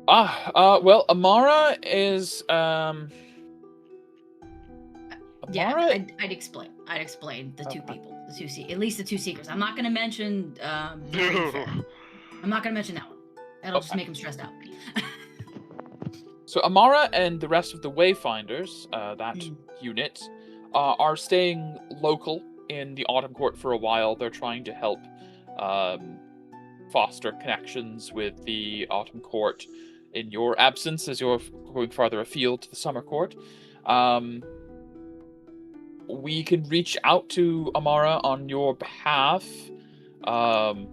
Well, Amara is Yeah, Amara. I'd explain. I'd explain the 2 people, at least the 2 seekers. I'm not gonna mention. I'm not gonna mention that one. That'll just Okay. make him stressed out. So Amara and the rest of the Wayfinders, that unit, are staying local in the Autumn Court for a while. They're trying to help foster connections with the Autumn Court in your absence as you're going farther afield to the Summer Court. We can reach out to Amara on your behalf. I'm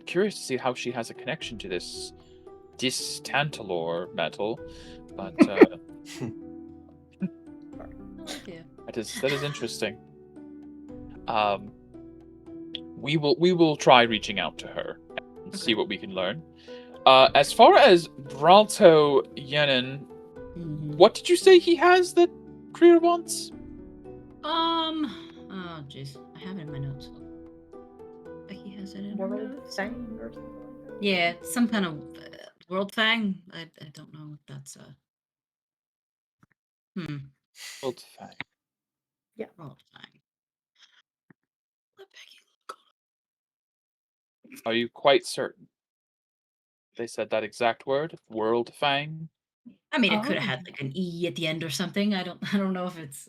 curious to see how she has a connection to this Distantalor metal, but Yeah. that is interesting. We will try reaching out to her and see what we can learn. As far as Bralto Yenin, what did you say he has that Krier wants? Oh jeez, I have it in my notes. But he has it in her World notes. Fang or something like that? Yeah, some kind of world fang. I don't know if that's World Fang. World Fang. Let Becky look. Are you quite certain? They said that exact word, World Fang. I mean, it could have had Oh. like an E at the end or something. I don't know if it's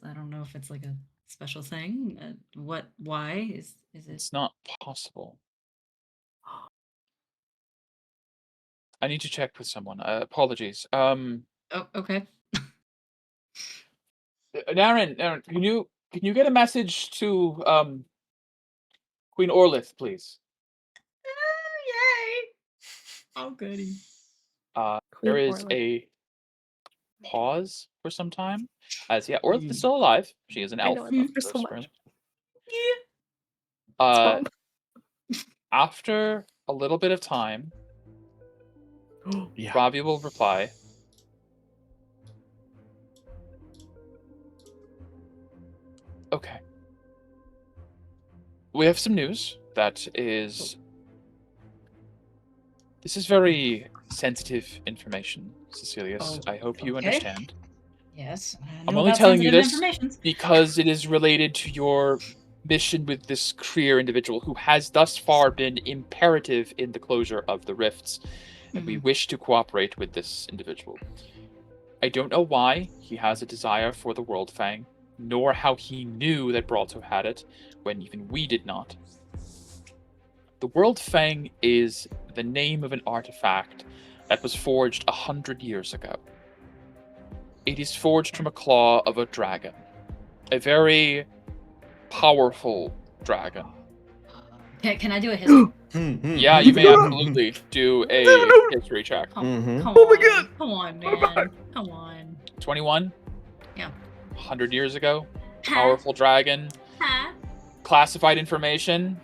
like a special thing. Why is it? It's not possible. I need to check with someone. Apologies. Oh, okay. Naren, can you get a message to Queen Orlith, please? Yay! Oh, goody. There Queen is Orlith. a pause for some time. As Orlith is still alive. She is an I elf. know, I love her so so it's much. fairly- It's After a little bit of time, Yeah. Ravi will reply. Okay. We have some news that is... This is very sensitive information, Cecilius. Oh, I hope you okay. understand. Yes. I I'm know only about telling you sensitive this information. because it is related to your mission with this career individual who has thus far been imperative in the closure of the rifts, and we wish to cooperate with this individual. I don't know why he has a desire for the World Fang, nor how he knew that Braulto had it, when even we did not. The World Fang is the name of an artifact that was forged 100 years ago. It is forged from a claw of a dragon. A very powerful dragon. Can I do a history? Yeah, you may absolutely do a history check. Mhm. Come Oh my on. God. Come on, Oh my man. Come on. 21? Yeah. 100 years ago. Huh? Powerful dragon. Huh? Classified information.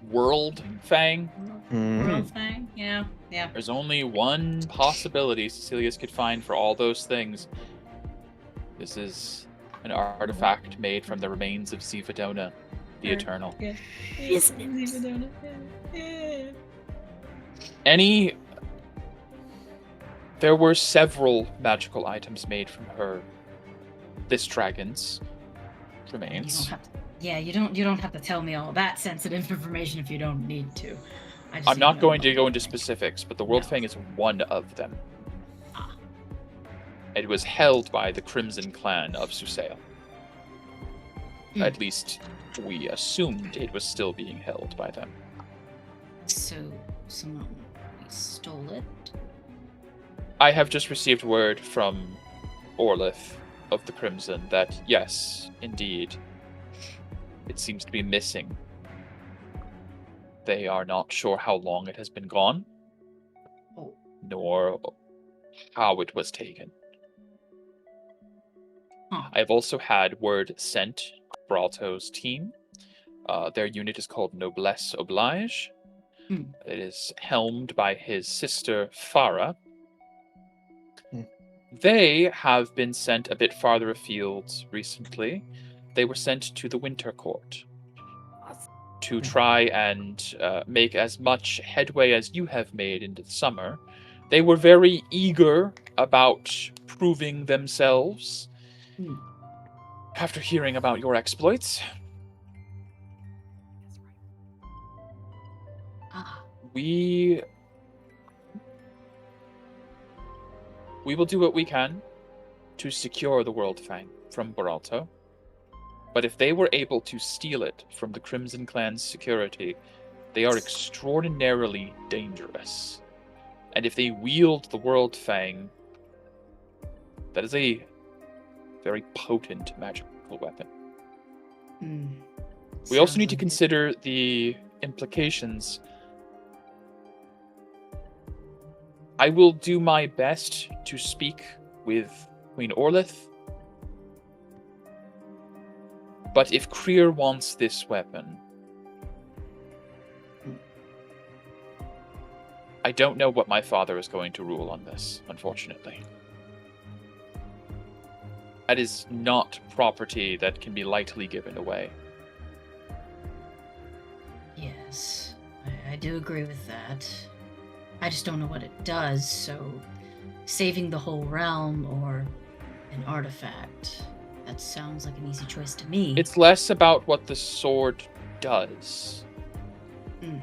World Fang. World thing? Yeah. Yeah. There's only one possibility Cecilius could find for all those things. This is an artifact made from the remains of Zivadona, the Eternal. Yeah. There were several magical items made from this dragon's remains. You don't have to tell me all that sensitive information if you don't need to. I'm not going to go into specifics, but the World No. Fang is one of them. Ah. It was held by the Crimson Clan of Susail. At least we assumed it was still being held by them. So someone stole it? I have just received word from Orlith of the Crimson that, yes, indeed, it seems to be missing. They are not sure how long it has been gone, nor how it was taken. Huh. I have also had word sent to Braulto's team. Their unit is called Noblesse Oblige. It is helmed by his sister, Farah. They have been sent a bit farther afield recently. They were sent to the Winter Court to try and make as much headway as you have made into the summer. They were very eager about proving themselves after hearing about your exploits. We will do what we can to secure the World Fang from Braulto. But if they were able to steal it from the Crimson Clan's security, they are extraordinarily dangerous. And if they wield the World Fang, that is a very potent magical weapon. We also need to consider the implications. I will do my best to speak with Queen Orlith. But if Krier wants this weapon, I don't know what my father is going to rule on this, unfortunately. That is not property that can be lightly given away. Yes, I do agree with that. I just don't know what it does, so saving the whole realm or An artifact. That sounds like an easy choice to me. It's less about what the sword does. Mm.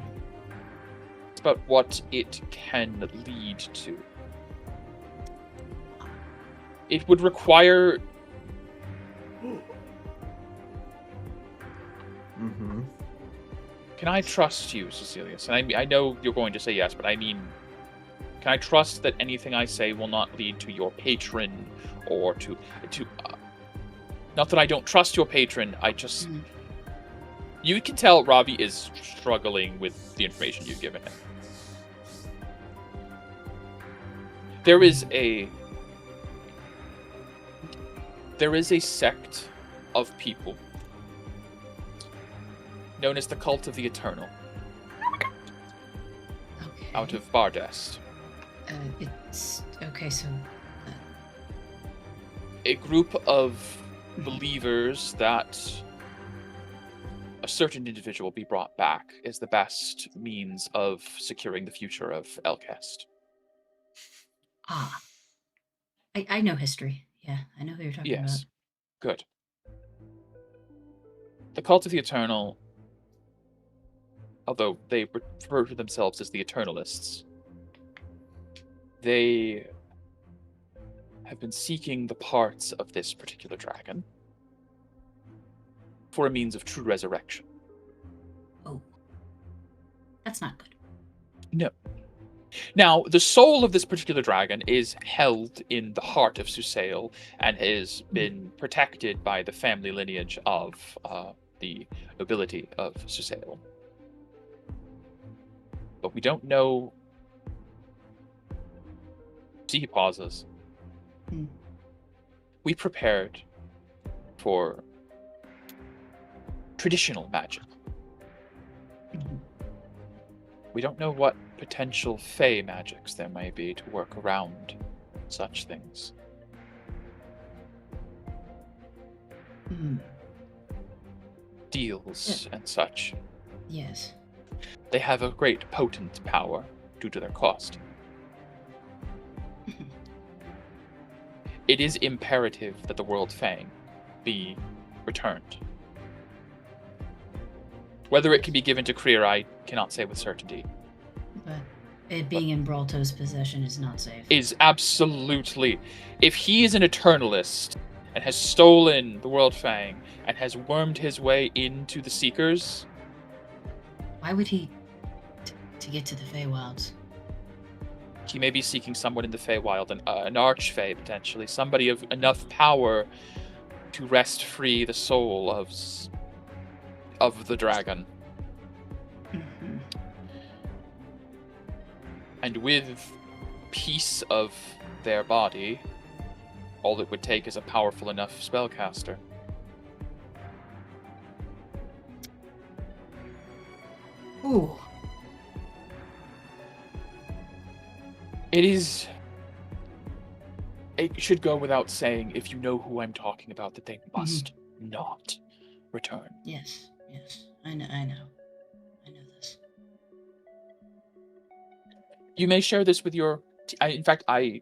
It's about what it can lead to. It would require... Mm-hmm. Can I trust you, Cecilius? And I know you're going to say yes, but I mean, can I trust that anything I say will not lead to your patron or to not that I don't trust your patron, I just... You can tell Ravi is struggling with the information you've given him. There is a sect of people known as the Cult of the Eternal, Okay. out of Bardest. It's okay. So, A group of believers that a certain individual be brought back is the best means of securing the future of Elcast. I know history. Yeah, I know who you're talking Yes. about. Good. The Cult of the Eternal, although they refer to themselves as the Eternalists, they have been seeking the parts of this particular dragon for a means of true resurrection. Oh, that's not good. No. Now, the soul of this particular dragon is held in the heart of Susail and has been protected by the family lineage of the nobility of Susail. But we don't know... See, he pauses. We prepared for traditional magic. We don't know what potential fey magics there may be to work around such things. Deals and such. Yes. They have a great potent power due to their cost. It is imperative that the World Fang be returned. Whether it can be given to Krier, I cannot say with certainty. But it being in Bralto's possession is not safe. Is absolutely... If he is an Eternalist and has stolen the World Fang and has wormed his way into the Seekers... Why would he... to get to the Feywilds? He may be seeking someone in the Feywild, an Archfey potentially, somebody of enough power to wrest free the soul of the dragon. And with piece of their body, all it would take is a powerful enough spellcaster. Ooh. It should go without saying, if you know who I'm talking about, that they must not return. Yes. I know this. You may share this with your... in fact, I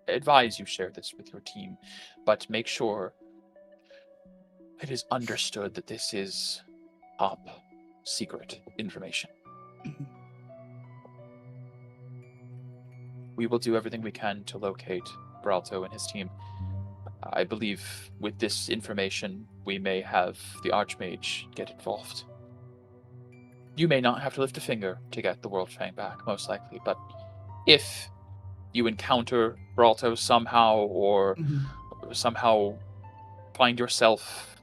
advise you share this with your team, but make sure it is understood that this is top secret information. We will do everything we can to locate Bralto and his team. I believe with this information, we may have the Archmage get involved. You may not have to lift a finger to get the World Fang back, most likely, but if you encounter Bralto somehow, or somehow find yourself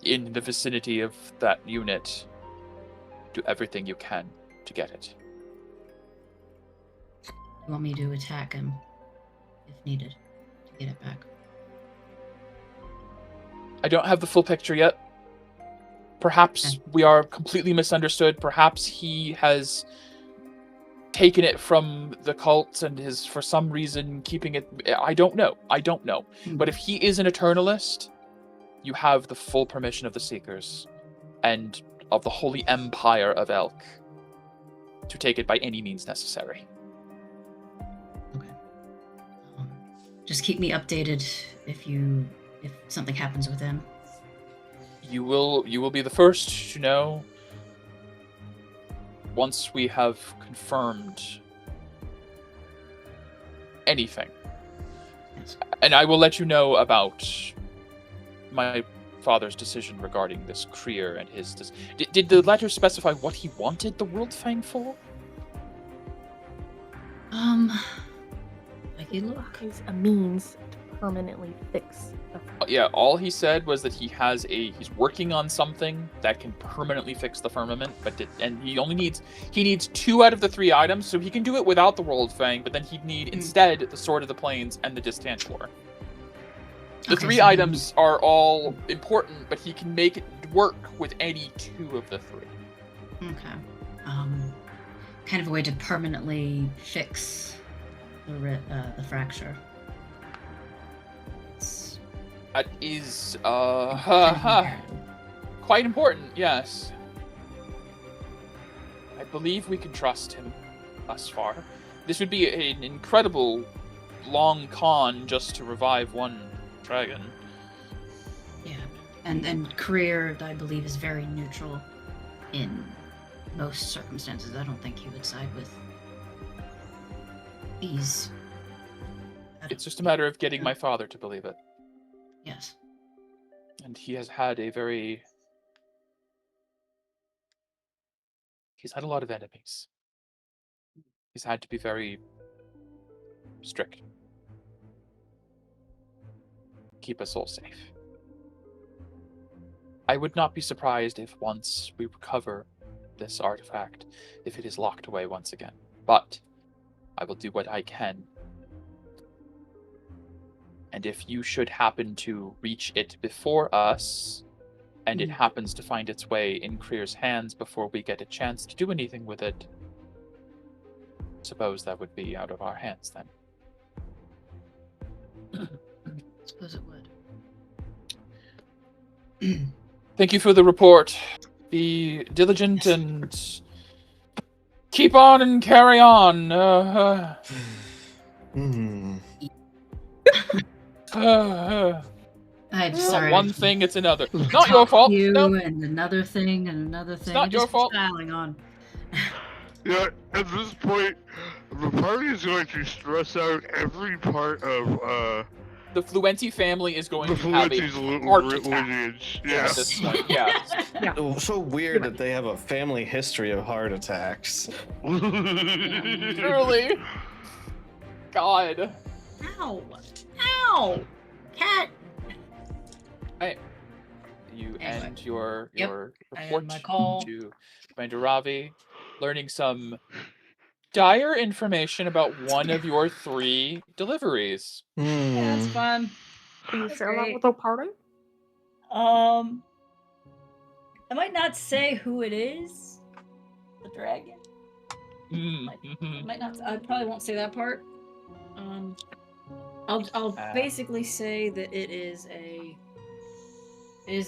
in the vicinity of that unit, do everything you can to get it. You want me to attack him, if needed, to get it back? I don't have the full picture yet. Perhaps we are completely misunderstood. Perhaps he has taken it from the cult and is, for some reason, keeping it... I don't know. But if he is an Eternalist, you have the full permission of the Seekers and of the Holy Empire of Elk to take it by any means necessary. Okay. Just keep me updated if something happens with him. You will be the first to know once we have confirmed anything. Yes. And I will let you know about my father's decision regarding this Krier and his... Did the letter specify what he wanted the World Fang for? Like you look. Is a means to permanently fix the Yeah, all he said was that he's working on something that can permanently fix the firmament, and he needs 2 out of the 3 items, so he can do it without the World Fang, but then he'd need instead the Sword of the Plains and the Distantor. The 3 items are all important, but he can make it work with any 2 of the 3. Okay. Kind of a way to permanently fix the fracture. That is quite important, yes. I believe we can trust him thus far. This would be an incredible long con just to revive one dragon. Yeah, and Career, I believe, is very neutral in most circumstances. I don't think he would side with these. It's just a matter of getting my father to believe it. Yes. And he has had he's had a lot of enemies. He's had to be very strict. Keep us all safe. I would not be surprised if once we recover this artifact, if it is locked away once again. But I will do what I can. And if you should happen to reach it before us, and it happens to find its way in Krier's hands before we get a chance to do anything with it, suppose that would be out of our hands then. Suppose it would. Thank you for the report. Be diligent and keep on and carry on. I'm sorry. One thing, it's another. Not your fault. No. And another thing and another thing. It's not your fault. Piling on. Yeah, at this point, the party is going to stress out every part of The Fluenti family is going the to have Fluenti's a heart attack. lineage. At Yeah. this point. Yeah. Oh, so weird that they have a family history of heart attacks. Truly. God. Ow! Ow! Cat! You Anyway. end your Yep. I report end my call. to Commander Ravi, learning some dire information about one of your 3 deliveries. Yeah, that's fun. Can you That's share that great. with the party? I might not say who it is. The dragon. Might not. I probably won't say that part. I'll basically say that it is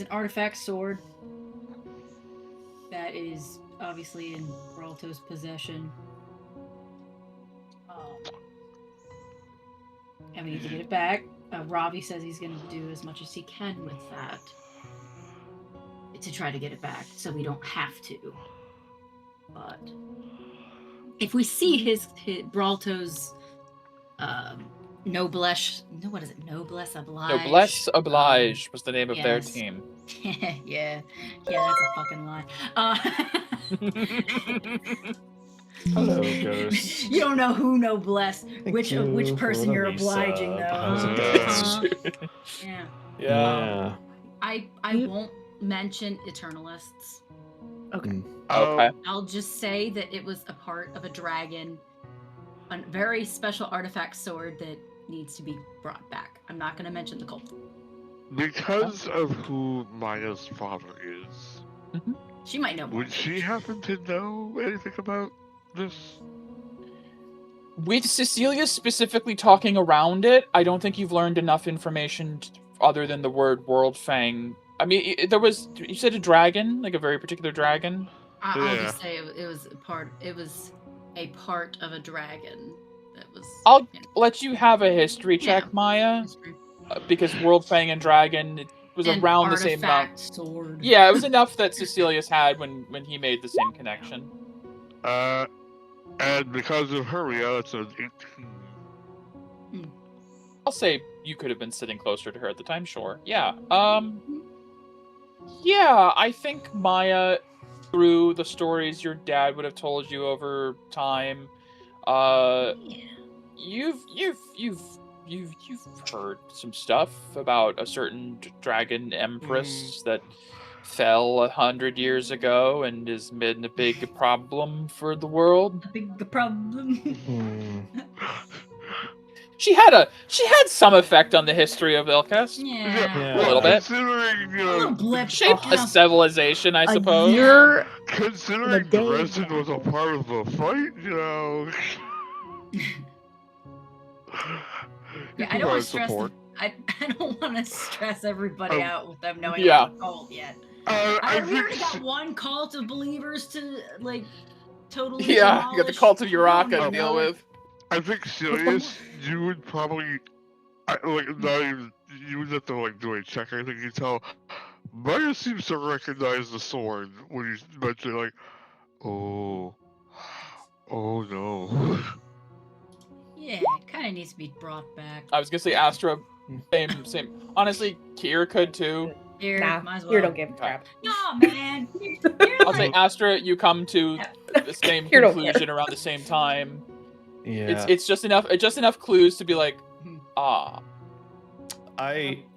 an artifact sword that is obviously in Peralto's possession. And we need to get it back. Ravi says he's going to do as much as he can with that to try to get it back, so we don't have to. But if we see his Peralto's Noblesse Oblige. Noblesse Oblige was the name of their yes. team. yeah, that's a fucking lie. Hello, Ghost. You don't know who Noblesse, Thank which you person for you're the obliging resub. though. How's it Uh-huh. Yeah. Yeah. I won't mention Eternalists. Okay. Okay. I'll just say that it was a part of a dragon, a very special artifact sword that needs to be brought back. I'm not going to mention the cult. Because of who Maya's father is, She might know more. would she happen to know anything about this? With Cecilia specifically talking around it, I don't think you've learned enough information other than the word World Fang. I mean, you said a dragon, like a very particular dragon? I'll Yeah. just say it was a part of a dragon that was. I'll let you have a history check, Yeah. Maya, History. because World Fang and Dragon it was An around the same amount. artifact sword. Yeah, it was enough that Cecilius had when he made the same connection. And because of Hermia, that's an 18. I'll say you could have been sitting closer to her at the time, sure. Yeah. Yeah, I think Maya, through the stories your dad would have told you over time, you've heard some stuff about a certain dragon empress that fell 100 years ago and has been a big problem for the world. A big problem. She had some effect on the history of Ilkest. Yeah. A little bit. Considering, A little blip. Shaped a civilization, I A suppose. year considering and a day Dresden ago. was a part of the fight, Yeah, I don't want to stress. I don't want to stress everybody out with them knowing Yeah. I'm cold yet. I we already think got one cult of believers to totally. Yeah, you got the cult of Uraka to demolish. deal with. I think serious, you would probably not even you would have to do a check. I think you tell Maya seems to recognize the sword when you mention oh no. Yeah, it kind of needs to be brought back. I was gonna say Astra, same. Honestly, Kier could too. Here, Nah, might as well. here don't give a crap. Nah, man. I'll say Astra, you come to the same Kier don't care. conclusion around the same time. Yeah. It's just enough clues to be like,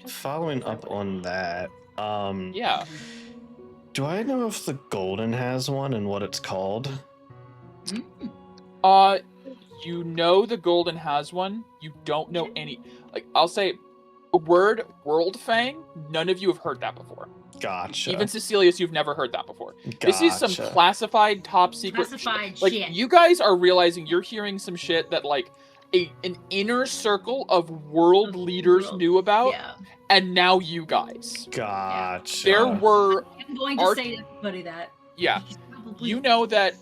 Following up on that, yeah. do I know if the Golden has one and what it's called? You know the Golden has one. You don't know any. I'll say, the word World Fang. None of you have heard that before. Gotcha. Even Cecilius, you've never heard that before. Gotcha. This is some classified, top secret. Classified shit. shit. You guys are realizing you're hearing some shit that an inner circle of world leaders knew about, Yeah. and now you guys. Gotcha. There were. I'm going to say to everybody that. Yeah. Probably, You know that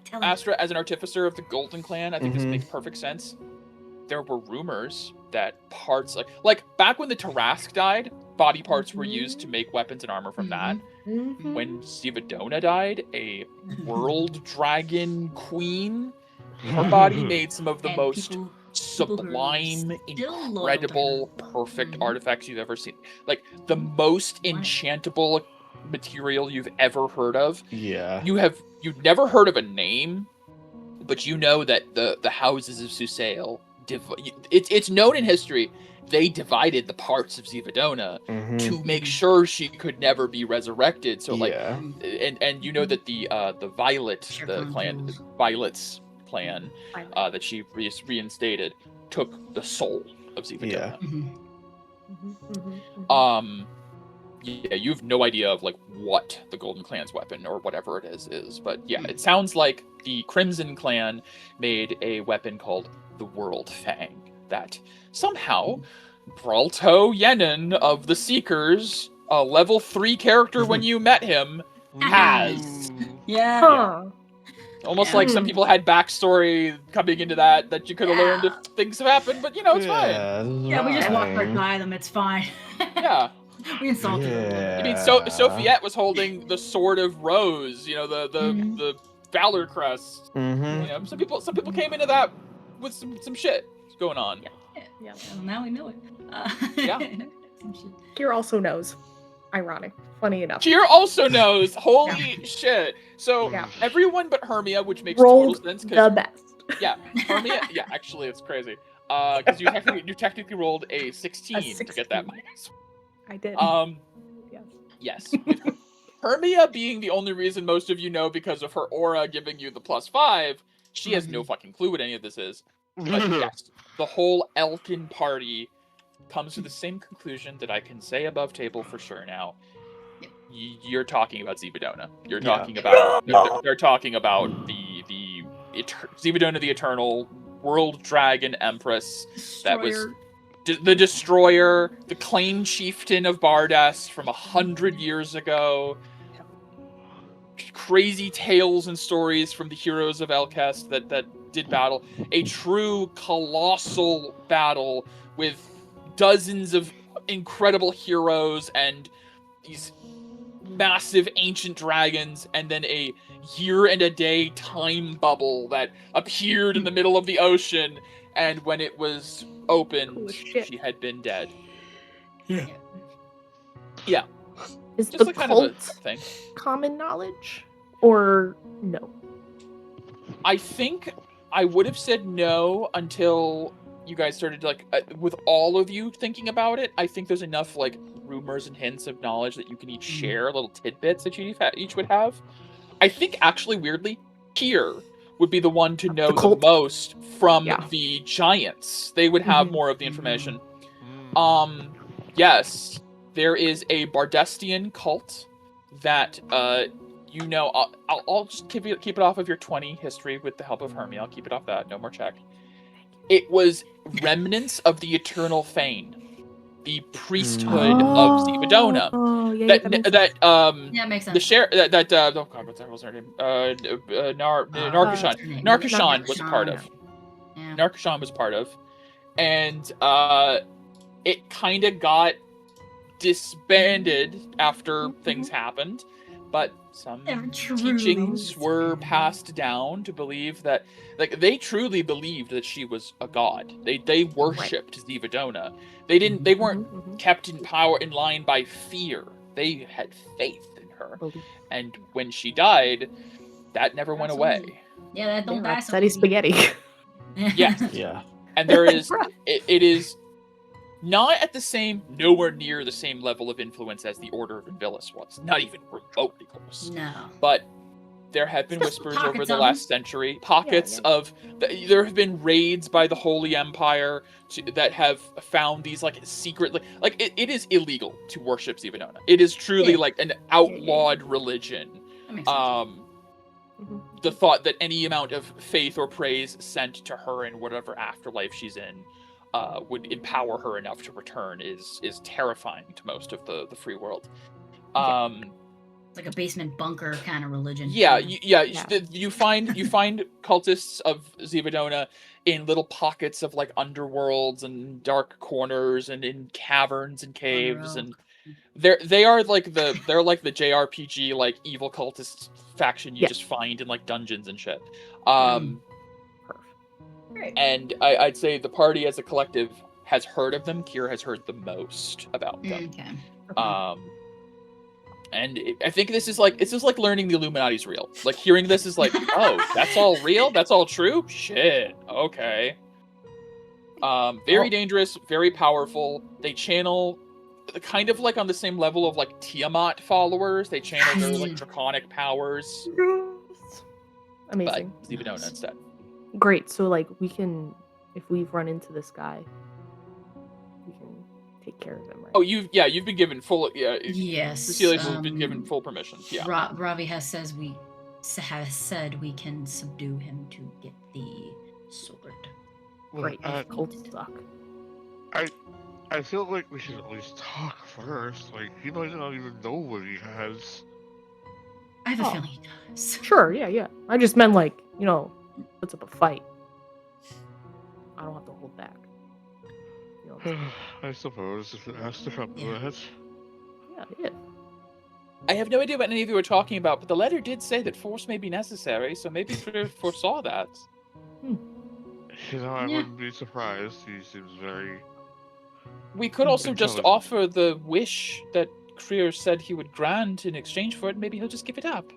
tell them. Astra, as an artificer of the Golden Clan, I think this Mhm. makes perfect sense. There were rumors that parts like back when the Tarask died, body parts were used to make weapons and armor from that. Mhm. When Zivadona died, a world dragon queen, her body made some of the And most people who are sublime, still loyal to incredible, her. perfect Mhm. artifacts you've ever seen. Like the most enchantable material you've ever heard of. Yeah. You've never heard of a name, but you know that the houses of Susail, it's known in history, they divided the parts of Zivadona Mhm. to make sure she could never be resurrected. So Yeah. and you know that the Violet, Sure the can clan, do. the Violet's clan, Violet. that she reinstated, took the soul of Zivadona. Yeah. Mhm. Mhm, mhm, mhm. Yeah, you have no idea of what the Golden Clan's weapon or whatever it is, but yeah, it sounds like the Crimson Clan made a weapon called the World Fang that somehow Bralto Yenin of the Seekers, a level 3 character when you met him, has. Yeah. Huh. Almost like some people had backstory coming into that you could have learned if things have happened, but it's fine. Yeah, we just walked right fine. by them. It's fine. Yeah. We insulted them. I mean, Sofiette was holding the Sword of Rose, the Valor Crest. Mhm. Some people came into that with some shit going on. Yeah. Well, now we know it. Yeah. Some shit. Kier also knows. Ironic. Funny enough. Kier also knows. Holy shit! So Yeah. everyone but Hermia, which makes Rolled total sense. the best. Yeah, Hermia. Yeah, actually, it's crazy. Because you technically rolled a 16 to get that minus. I did. Yes. With Hermia being the only reason most of you know because of her aura giving you the +5, she has no fucking clue what any of this is. But yes, the whole Elkin party comes to the same conclusion that I can say above table for sure now. You're talking about Zivadona. You're talking about they're talking about the Zivadona the Eternal World Dragon Empress that was the Destroyer, the Claim Chieftain of Bardast from 100 years ago. Crazy tales and stories from the heroes of Elkest that did battle, a true colossal battle with dozens of incredible heroes and these massive ancient dragons, and then a year and a day time bubble that appeared in the middle of the ocean, and when it was opened, Cool as shit. she had been dead. Yeah. Yeah. Is Just the a kind of a cult thing. common knowledge? Or no? I think I would have said no until you guys started, like, with all of you thinking about it. I think there's enough, like, rumors and hints of knowledge that you can each share, little tidbits that you each would have. I think, actually, weirdly, Kier would be the one to know the cult? most from Yeah. the giants. They would have more of the information. Yes, there is a Bardestian cult that, you know, I'll just keep it off of your 20 history with the help of Hermie. I'll keep it off that. No more check. It was remnants of the Eternal Fane, the priesthood of Zivadona. Oh, yeah, That makes sense. Yeah, it makes sense. the share that oh god, what the hell was her name? Narkashan. Narkashan was a part of. Yeah. Narkashan was part of, and it kind of got disbanded after things happened, but some teachings were passed down to believe that, like, they truly believed that she was a god. They worshipped Zivadona. They weren't kept in power in line by fear. They had faith in her. And when she died, that never went away. Yeah, that don't die so Steady easy. spaghetti. Yes. Yeah. And there is it is not at the same, nowhere near the same level of influence as the Order of Invilis was. Not even remotely close. No. But there have been whispers over pockets the of last century. Pockets of... There have been raids by the Holy Empire that have found these, like, secret... Like, it is illegal to worship Zivadona. It is truly, like, an outlawed religion. That makes sense. The thought that any amount of faith or praise sent to her in whatever afterlife she's in would empower her enough to return is terrifying to most of the free world. It's like a basement bunker kind of religion. You find cultists of Zivadona in little pockets of, like, underworlds and dark corners and in caverns and caves, and they're like the JRPG, like, evil cultist faction you just find in, like, dungeons and shit. And I'd say the party as a collective has heard of them. Kier has heard the most about them. And I think it's just like learning the Illuminati's real. Like, hearing this is like, oh, that's all real? That's all true? Shit. Okay. Very dangerous, very powerful. They channel kind of like on the same level of, like, Tiamat followers. They channel their, like, draconic powers. Amazing. But Zivadona instead. Great. So, like, we can, if we've run into this guy, we can take care of him, right? Oh, you've been given full. Yes. Cecilia's been given full permission. Yeah. Ravi has said we can subdue him to get the sword. Great. Culty talk. I feel like we should at least talk first. Like, he might not even know what he has. I have a feeling he does. Sure. Yeah. I just meant, like, you know, puts up a fight. I don't have to hold back. You know, I suppose if it has to come to that. Yeah. I have no idea what any of you are talking about, but the letter did say that force may be necessary, so maybe Krier foresaw that. You know, I wouldn't be surprised. He seems very... We could also just offer the wish that Krier said he would grant in exchange for it. Maybe he'll just give it up.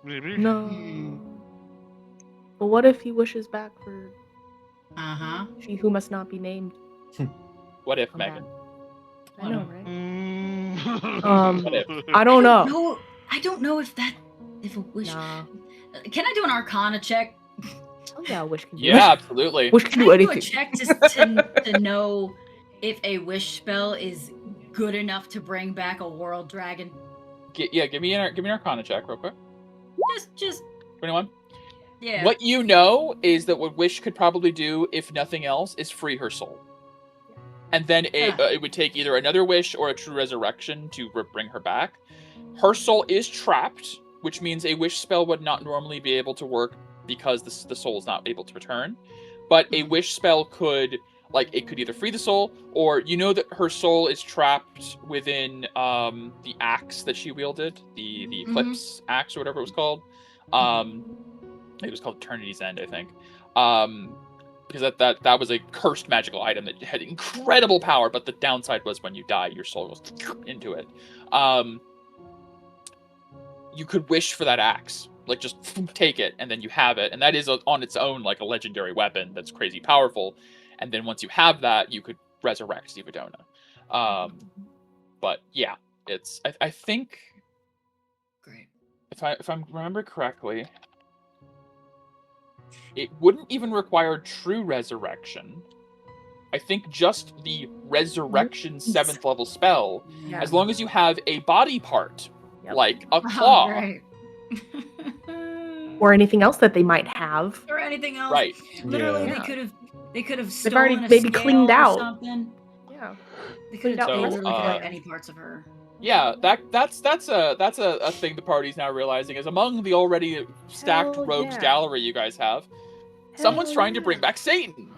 Maybe. No. But what if he wishes back for she who must not be named? What if, Megan? I know, right? What if? I don't know. No, I don't know if a wish. Nah. Can I do an Arcana check? Oh, yeah, wish can do Yeah, absolutely. Wish can do anything. Do a check to know if a wish spell is good enough to bring back a world dragon. Give me an Arcana check real quick. Just 21. Yeah. What you know is that what Wish could probably do, if nothing else, is free her soul. And then it would take either another wish or a true resurrection to bring her back. Her soul is trapped which means a wish spell would not normally be able to work because the soul is not able to return. But a wish spell could, like, it could either free the soul, or you know that her soul is trapped within the axe that she wielded, the Eclipse axe or whatever it was called. It was called Eternity's End, I think. Because that was a cursed magical item that had incredible power, but the downside was when you die, your soul goes into it. You could wish for that axe, like just take it, and then you have it, and that is on its own like a legendary weapon that's crazy powerful. And then once you have that, you could resurrect Steve Adona. But yeah, it's I think Great. if I remember correctly, it wouldn't even require true resurrection. I think just the resurrection 7th level spell, Yeah. as long as you have a body part, Yep. like a claw. Right. Or anything else that they might have. Or anything else. Right. Literally, Yeah. they could have They've stolen already a maybe scale cleaned or out. something. Yeah. They could Cleaned have out the literally rest could of have it. any parts of her. Yeah, that's a thing the party's now realizing is among the already stacked Hell rogues yeah. gallery you guys have, someone's Hell trying to yeah. bring back Satan.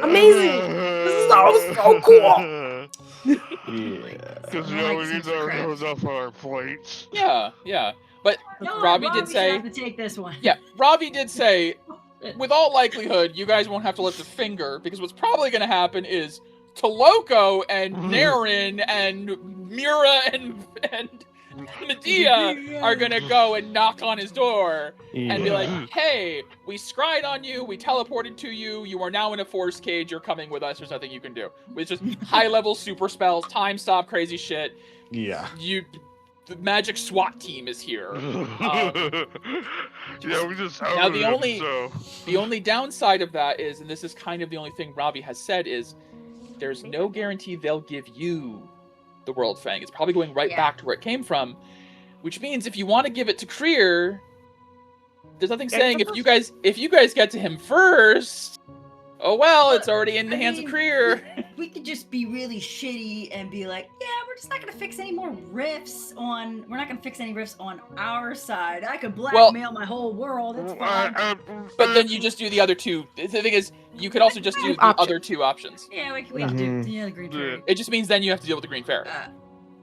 Amazing! This is all so cool! Yeah. Because I like we need some to crap. have enough on our plates. Yeah. But No, Robbie Robbie did say, should have to take this one. yeah, Robbie did say, with all likelihood, you guys won't have to lift a finger, because what's probably going to happen is Toloko and Naren and Mira and Medea are going to go and knock on his door and be like, hey, we scryed on you, we teleported to you, you are now in a force cage, you're coming with us, there's nothing you can do. It's just high-level super spells, time stop, crazy shit. Yeah. The magic SWAT team is here. Yeah, we just Now, outed the him, only- so. The only downside of that is, and this is kind of the only thing Robbie has said, is there's no guarantee they'll give you the World Fang. It's probably going right back to where it came from, which means if you want to give it to Krier, there's nothing saying if you guys get to him first, oh well, it's already in the hands of Krier. We could just be really shitty and be like, yeah, we're just not gonna fix any more riffs on. We're not gonna fix any riffs on our side. I could blackmail my whole world. It's fine. But then you just do the other two. The thing is, you could also just do the other two options. Yeah, we have to do the green fairy. It just means then you have to deal with the green fairy.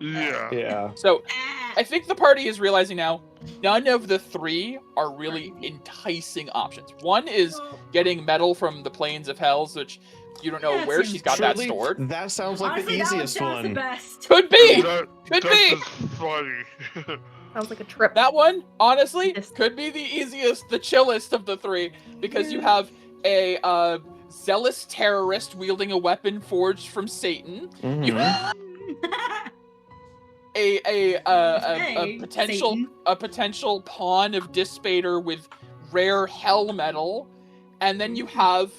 Yeah. So I think the party is realizing now none of the three are really enticing options. One is getting metal from the plains of hells, which you don't know where she's got that Truly, stored. That sounds like Honestly, the that easiest sounds the one. best. Could be. Could be. Funny. Sounds like a trip. That one, honestly, Yes. could be the easiest, the chillest of the three, because you have a zealous terrorist wielding a weapon forged from Satan. Mhm. You have a potential Satan. a potential pawn of Dispater with rare hell metal, and then you have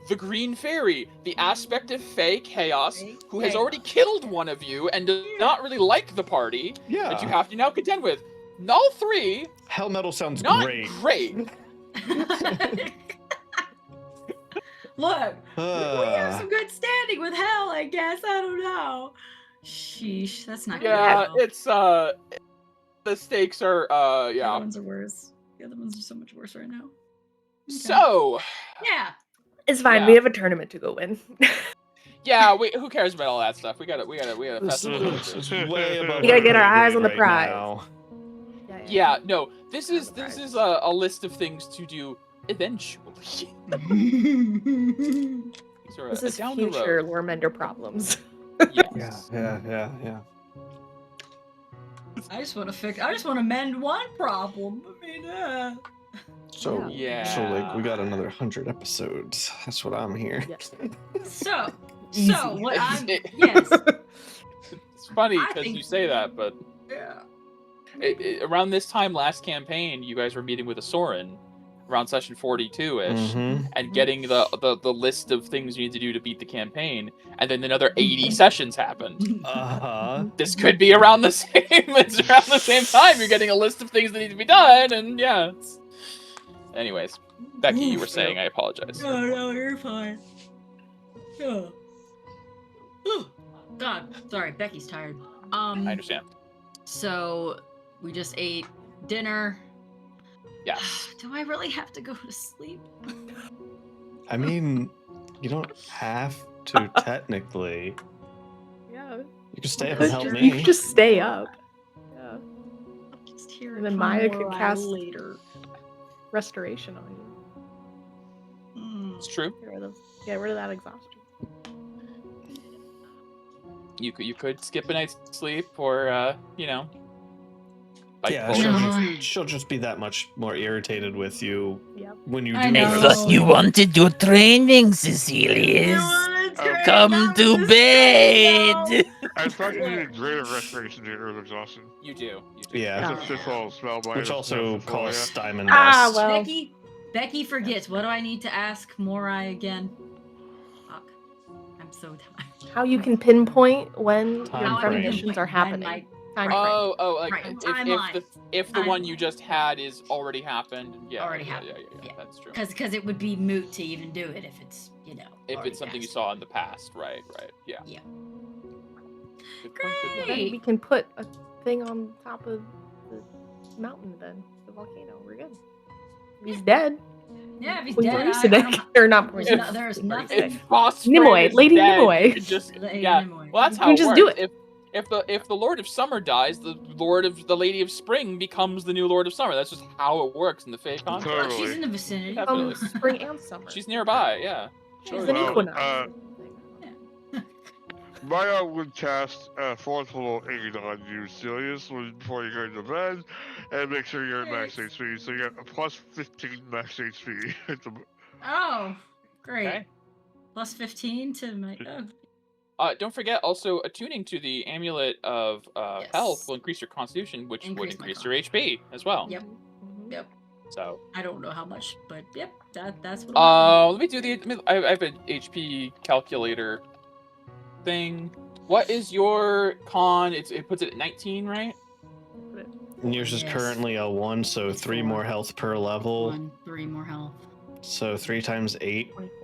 the Green Fairy, the aspect of Fey Chaos, who has already killed one of you and does not really like the party Yeah. that you have to now contend with. All three, Hell metal sounds not great. Look, we have Uh, some good standing with hell, I guess. I don't know. Sheesh, that's not Yeah, good. it's the stakes are The other yeah. ones are worse. The other ones are so much worse right now. Okay. So Yeah. It's fine. Yeah. We have a tournament to go win. yeah, who cares about all that stuff? We got a this festival. is way above We gotta our get our pay eyes grade on the right prize. now. Yeah, no, this Yeah, is the prize. a list of things to do eventually. These are This a is down the future road. lore mender problems. Yes. Yeah. I just want to mend one problem. I mean, So, Yeah. so like we got another 100 episodes. That's what I'm here. Yes. So Easy. what I'm It- yes. It's funny I because think- you say that, but Yeah. around this time last campaign, you guys were meeting with a Soren around session 42-ish. Mhm. And getting the list of things you need to do to beat the campaign, and then another 80 sessions happened. Uh-huh. This could be around the same. It's around the same time. You're getting a list of things that need to be done, and yeah. Anyways, Becky, you were saying. I apologize. No, you're fine. Oh. God, sorry, Becky's tired. I understand. So we just ate dinner. Yes. Do I really have to go to sleep? I mean, you don't have to technically. Yeah. You can stay up You and help could me. just stay up. Yeah. Just hear And it then from Maya could Morai cast later. restoration on you. It's true. Get rid of that exhaustion. You could skip a night's sleep, or bite Yeah, the she'll bullet. No. she'll just be that much more irritated with you Yep. when you do I go know. to I thought sleep. you wanted your training, Cecilius. Come to bed. I thought you needed greater restoration to get rid of exhaustion. You do. Yeah. It's a fifth level spell by Which also costs Diamond Ah, Dust. well. Becky forgets. What do I need to ask Morai again? Fuck. I'm so tired. How you can pinpoint when Time your frame. premonitions are happening. When Time frame. Oh, like Right, if the one you timeline. just had is already happened, yeah, Already yeah, happened, yeah, yeah. that's true. Because it would be moot to even do it if it's If already it's something you passed. saw in the past, right, yeah. Yeah. Good point, good point. Then we can put a thing on top of the mountain then. The volcano. We're good. He's dead. Yeah, if he's Point dead, Arsenic. Or not there's, Point no, there's Arsenic. nothing. If Phosphorus Nimue, is Lady dead, Nimue. you could just Lady yeah. Nimue. Well, that's You how can it just works. do it. If the Lord of Summer dies, the Lady of Spring becomes the new Lord of Summer. That's just how it works in the Fey contract. Well, Totally. she's in the vicinity. Definitely. Spring and summer. She's nearby, yeah. She's Sure. an Well, equinox. Maya would cast fourth level aid on you, Celius, before you go to bed, and make sure you're at max HP. So you get a plus 15 max HP. At the, Oh, great. Okay. Plus 15 to my. Don't forget also attuning to the amulet of Yes. health will increase your constitution, which would Increase my increase your HP as well. Yep. Mhm. Yep. So I don't know how much, but yep, that's what. I'm let me do I have an HP calculator thing. What is your con? It puts it at 19, right? And yours is Yes. currently a 1, so It's 3 4. more health per level. 3 more health. So 3 times 8. 24.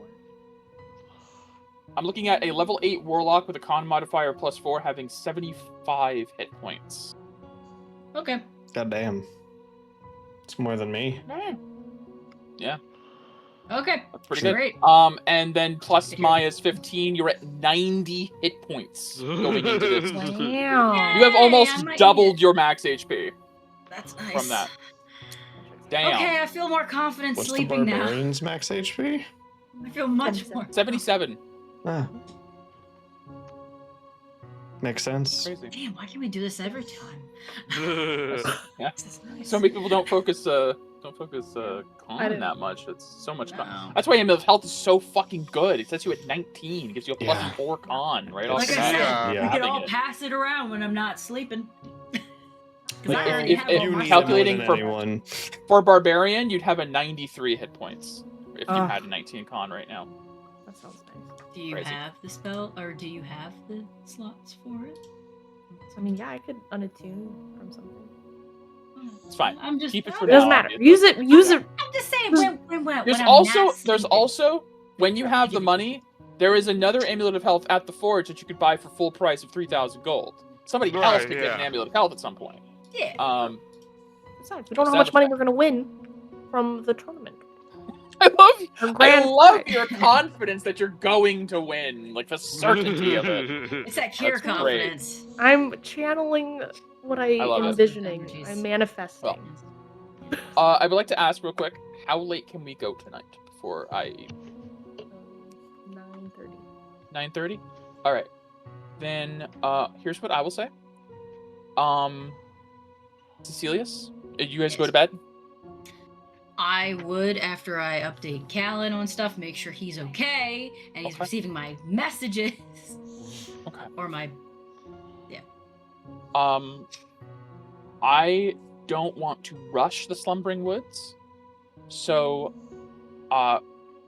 I'm looking at a level 8 warlock with a con modifier of +4 having 75 hit points. Okay. God damn. It's more than me. Yeah, Okay. that's pretty good. Great. And then plus Maya's 15, you're at 90 hit points going into this. Damn. You have almost I might doubled need your max HP That's nice. from that. Damn. Okay, I feel more confident What's the sleeping now. barbarian's max HP? I feel much more. 77. Ah. Makes sense. Crazy. Damn, why can't we do this every time? Yeah. This is nice. So many people don't focus I con didn't- that much. It's so much con. No. That's why amulet of health is so fucking good. It sets you at 19. It gives you a Yeah. +4 con right off Like the I bat. said, Yeah. we Yeah. can Having all it. pass it around when I'm not sleeping. 'Cause Like, I already if- have if all you my need stuff. it more calculating than for- anyone. For barbarian, you'd have a 93 hit points if you Ugh. had a 19 con right now. That sounds nice. Do you Crazy. have the spell, or do you have the slots for it? I mean, yeah, I could unattune from something. It's fine. I'm just. Keep it for It now. doesn't matter. obviously. Use it. I'm just saying. There's- When There's I'm also not sleeping. when you have the money, there is another amulet of health at the forge that you could buy for full price of 3,000 gold. Somebody else Right, could get an yeah. amulet of health at some point. Yeah. Besides, we don't know how much money we're gonna win from the tournament. I Our love grand prize. your confidence that you're going to win, like the certainty of it. It's that cure That's great. confidence. I'm channeling what I love it. envisioning. Energies. I'm manifesting. I would like to ask real quick, how late can we go tonight before I eat? 9:30. 9:30? All right. Then here's what I will say. Cecilius, you guys go to bed? I would, after I update Callan on stuff, make sure he's okay and he's Okay. receiving my messages. Okay. Or my. I don't want to rush the Slumbering Woods, so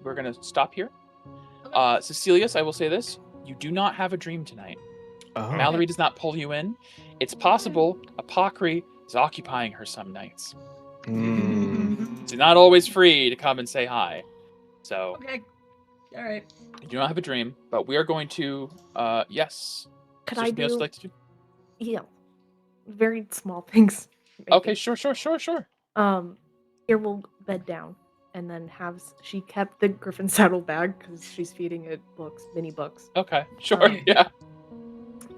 we're gonna stop here. Cecilius, I will say this: you do not have a dream tonight. Oh. Mallory does not pull you in. It's possible Apocry is occupying her some nights. Mm. She's not always free to come and say hi. So Okay. All right. you do not have a dream, but we are going to yes. Could Is there I something else do? you'd like to do? Yeah. Very small things. Okay, sure. Here we'll bed down, and then she kept the griffin saddlebag because she's feeding it mini books, Okay, sure, yeah.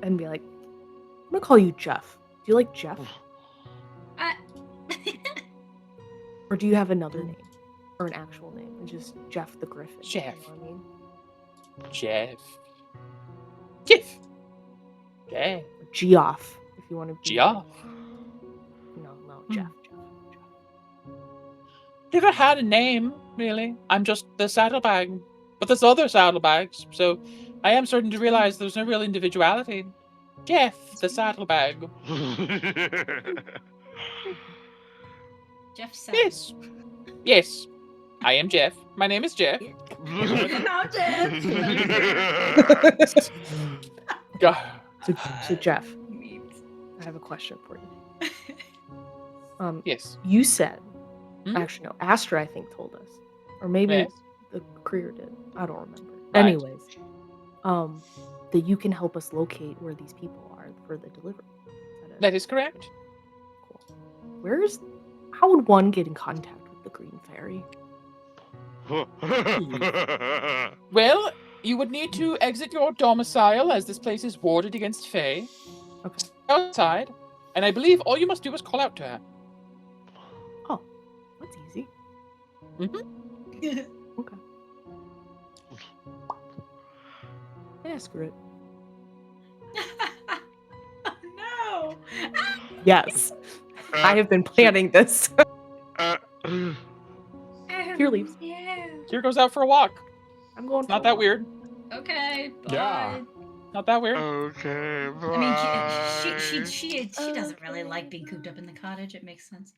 and be like, I'm gonna call you Jeff. Do you like Jeff? Or do you have another name? Or an actual name? And just Jeff the Griffin. Jeff. You know what I mean? Jeff. Or Geoff, if you want to be. Geoff? No, Jeff. Never had a name, really. I'm just the saddlebag. But there's other saddlebags, so I am starting to realize there's no real individuality. Jeff, the saddlebag. Jeff said. Yes. I am Jeff. My name is Jeff. Not Jeff. God. So Jeff, I have a question for you. Yes. You said, Hmm? actually no, Astra I think told us, or maybe Yes. the courier did. I don't remember. Right. Anyways, that you can help us locate where these people are for the delivery. That is correct. Cool. How would one get in contact with the Green Fairy? Well, you would need to exit your domicile, as this place is warded against Fae. Okay. Outside, and I believe all you must do is call out to her. Oh, that's easy. Okay. Yeah, screw it. No. Yes. I have been planning this. Here leaves. Yeah. Here goes out for a walk. I'm going. It's not that weird. Okay. Bye. Yeah. Not that weird. Okay, bye. I mean, she doesn't really like being cooped up in the cottage. It makes sense.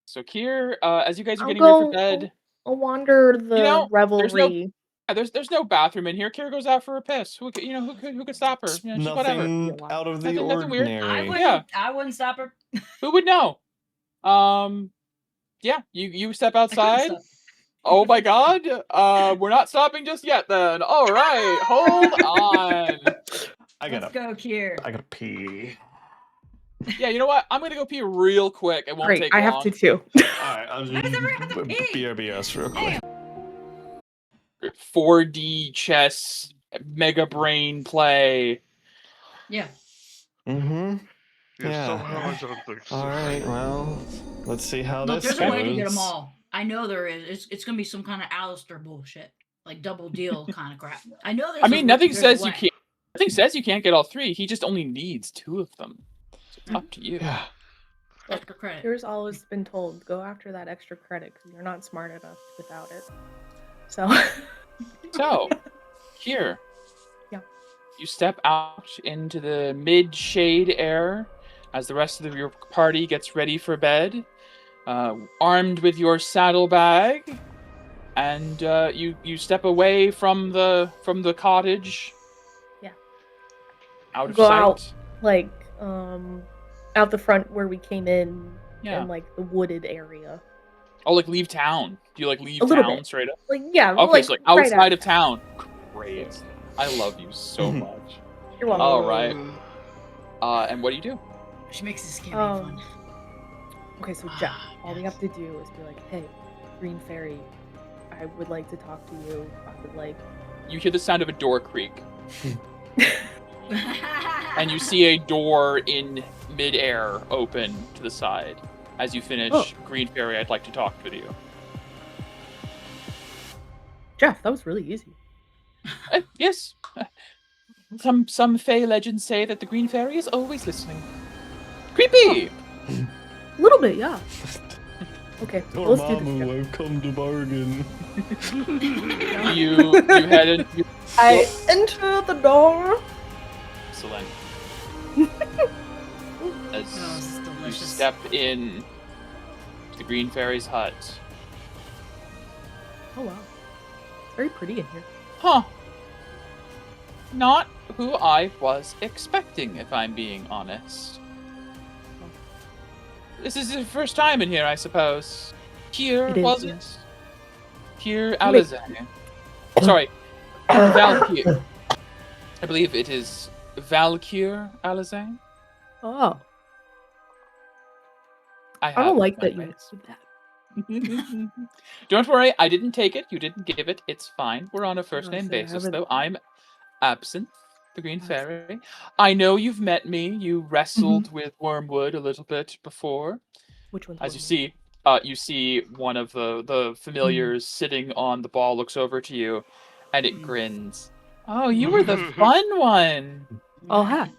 So Kier, as you guys are I'll getting ready for go- bed, I'll wander the revelry. there's no bathroom in here. Kier goes out for a piss. Who could stop her? You know, she's whatever. Nothing out of the Nothing weird. ordinary. I wouldn't stop her. Who would know? Yeah, you step I couldn't outside. stop. Oh my God. We're not stopping just yet. Then. All right, hold on. Let's go, Kier. I gotta pee. Yeah, you know what? I'm gonna go pee real quick. It won't Great, take I long. have to too. Alright, I'll Why does everyone have to pee? BRBS real quick. 4D chess, mega brain play. Yeah. Mm-hmm. Yeah. Yeah. Somehow I don't think so. Alright, well, let's see how Look, this there's goes. a way to get them all. I know there is. It's gonna be some kind of Alistair bullshit, like double deal kind of crap. I know there's. I mean, nothing there's a says you way. can't. Nothing says you can't get all three. He just only needs 2 of them. So it's up to you. Yeah. Extra credit. Here's always been told: go after that extra credit because you're not smart enough without it. So. So, here. Yeah. You step out into the mid-shade air as the rest of your party gets ready for bed, armed with your saddlebag, and you step away from the cottage. Yeah. Out of Go sight. out. Like, out the front where we came in, Yeah. and like the wooded area. Oh, like leave town. Do you like leave A little town bit. straight up? Like, yeah. Okay, so like right outside out. of town. Great. I love you so much. You're welcome. All right. And what do you do? She makes this game Um, fun. Okay, so Jeff, all we have to do is be like, hey, Green Fairy, I would like to talk to you. I would like. You hear the sound of a door creak, and you see a door in midair open to the side. As you finish, Oh. Green Fairy, I'd like to talk with you. Jeff, that was really easy. Yes. Some Fey legends say that the Green Fairy is always listening. Creepy! A little bit, yeah. Okay, well, let's do this. Jeff. I've come to bargain. You head in. I enter the door. Excellent. Oh, As this is you delicious. step in to the Green Fairy's hut. Oh wow, it's very pretty in here. Huh. Not who I was expecting, if I'm being honest. This is your first time in here, I suppose. Here, It is, was yes. it? Here, Wait. Alizé. Sorry, Valkyr. I believe it is Valkyr Alizé. Oh, I don't like my that you ways. did that. Don't worry, I didn't take it. You didn't give it. It's fine. We're on a first gonna name say, I basis, haven't- though. I'm Absinthe, the Green Absinthe. Fairy. I know you've met me. You wrestled with Wormwood a little bit before. Which one's As Wormwood? you see one of the familiars sitting on the ball looks over to you, and it grins. Oh, you were the fun one. Oh, hi.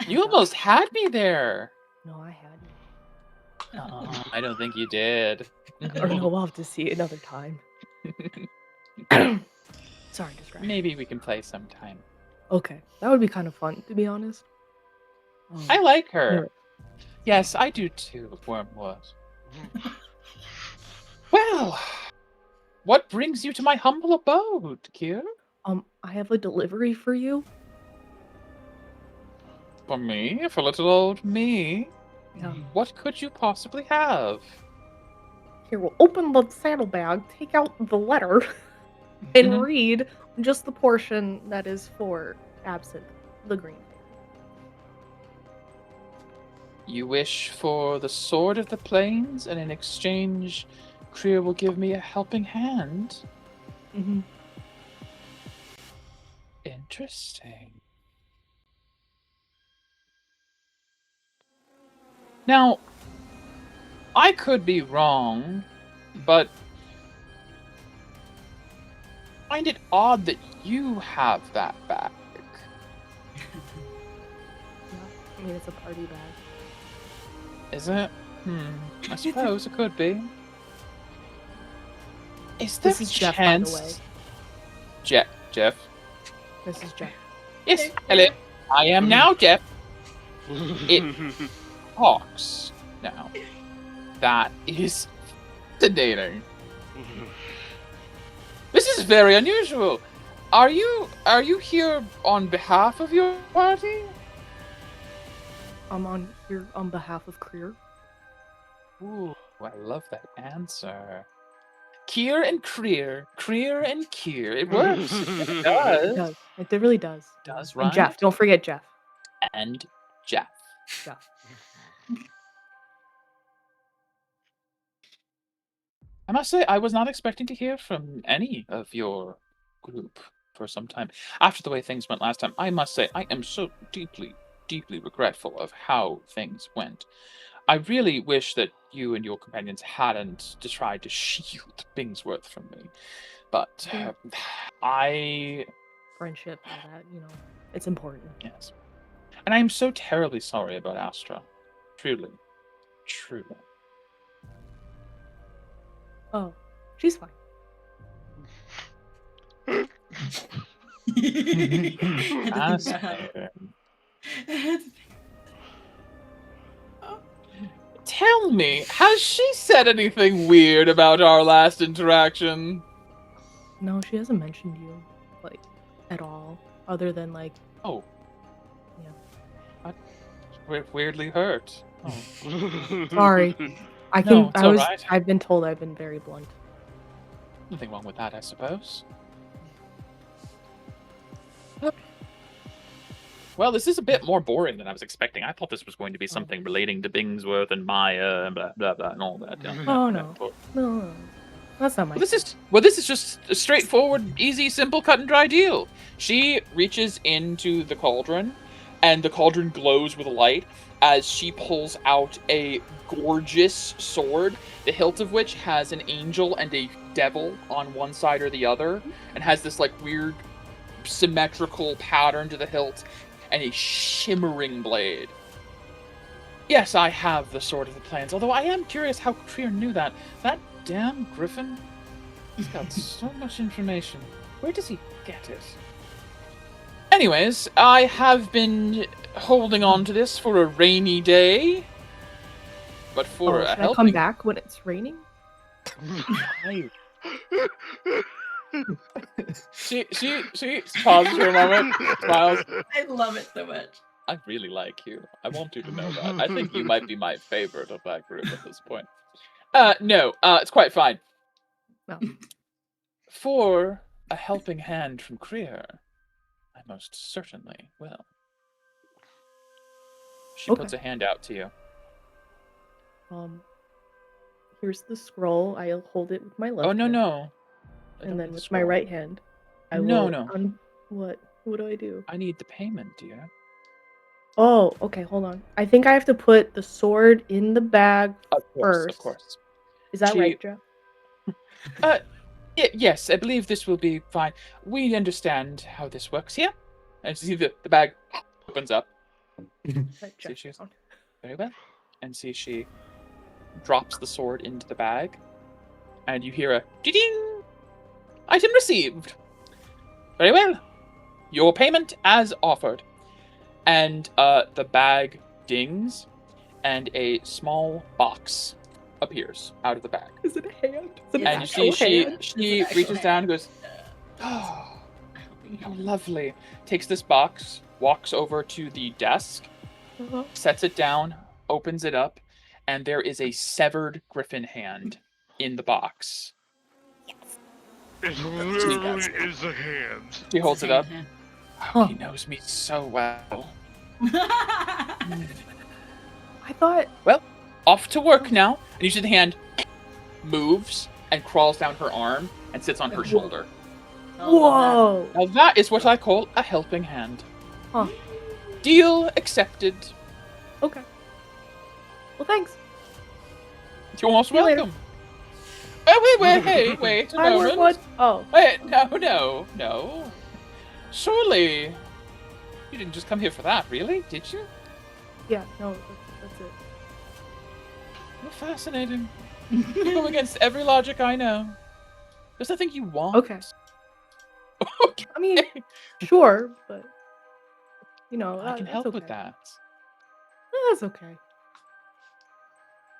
You almost had me there. No, I hadn't. I don't think you did. Or no, we'll have to see it another time. Sorry, distraction. Maybe we can play sometime. Okay, that would be kind of fun, to be honest. I like her. Anyway. Yes, I do too, Wormwood. Well, what brings you to my humble abode, Kier? I have a delivery for you. For me? For little old me? Yeah. What could you possibly have? Here, we'll open the saddlebag, take out the letter, and read just the portion that is for Absinthe, the Green Fairy. You wish for the Sword of the Plains, and in exchange, Krier will give me a helping hand? Mm-hmm. Interesting. Now, I could be wrong, but I find it odd that you have that bag. Yeah. I mean, it's a party bag. Is it? I suppose it could be. Is there This is a Jeff, by the chance? way. Jeff. This is Jeff. Yes, hello. I am now Jeff. It talks now. That is fascinating. This is very unusual. Are you here on behalf of your party? I'm on here on behalf of Krier. Ooh, I love that answer. Kier and Krier. Krier and Kier. It works. It does. It does. It really does. Does And Jeff. rhyme. Don't forget Jeff. And Jeff. Jeff. I must say, I was not expecting to hear from any of your group for some time. After the way things went last time, I must say, I am so deeply, deeply regretful of how things went. I really wish that you and your companions hadn't tried to shield Bingsworth from me. But I... Friendship, all that, it's important. Yes. And I am so terribly sorry about Astra. Truly. Truly. Oh, she's fine. Fascinating. Tell me, has she said anything weird about our last interaction? No, she hasn't mentioned you, at all. Other than, Oh. Yeah. Weirdly hurt. Oh. Sorry. No, it's alright. I've been told I've been very blunt. Nothing wrong with that, I suppose. Well, this is a bit more boring than I was expecting. I thought this was going to be something relating to Bingsworth and Maya and blah blah blah and all that. Oh no. No. That's not my This is just a straightforward, easy, simple, cut and dry deal. She reaches into the cauldron, and the cauldron glows with light as she pulls out a gorgeous sword, the hilt of which has an angel and a devil on one side or the other, and has this weird symmetrical pattern to the hilt and a shimmering blade. Yes, I have the Sword of the Plains, although I am curious how Krier knew that. That damn Griffin, he's got so much information. Where does he get it? Anyways, I have been holding on to this for a rainy day, but for a should I helping... come back when it's raining? She pauses for a moment, smiles. I love it so much. I really like you. I want you to know that. I think you might be my favorite of that group at this point. No, it's quite fine. No. For a helping hand from Krier, I most certainly will. She puts a hand out to you. Here's the scroll. I'll hold it with my left Oh no hand. no. I don't And then need the with my scroll. right hand, I No, will no. what? What do I do? I need the payment, dear. Oh, okay, hold on. I think I have to put the sword in the bag Of course, first. of course. Is that right, Jeff? Yes, I believe this will be fine. We understand how this works here. And see the bag opens up. Right, See Jeff. she goes, very well. And see she drops the sword into the bag. And you hear a ding! Item received. Very well. Your payment as offered. And the bag dings, and a small box appears out of the bag. Is it a hand? Is it an And you see actual hand? she reaches down and goes, oh, how lovely. Takes this box, walks over to the desk, sets it down, opens it up, and there is a severed griffin hand in the box. It literally is a hand. She holds it up. Huh. He knows me so well. I thought. Well, off to work now. And you see the hand moves and crawls down her arm and sits on her shoulder. Whoa! Now that is what I call a helping hand. Huh. Deal accepted. Okay. Well, thanks. You're most See you later. welcome. Oh, wait a Hi, moment. what? Oh. Wait, no. Surely, you didn't just come here for that, really? Did you? Yeah, no, that's it. You're fascinating. You go against every logic I know. There's nothing you want. Okay. I mean, sure, but you know, I can that's help okay. with that. That's okay.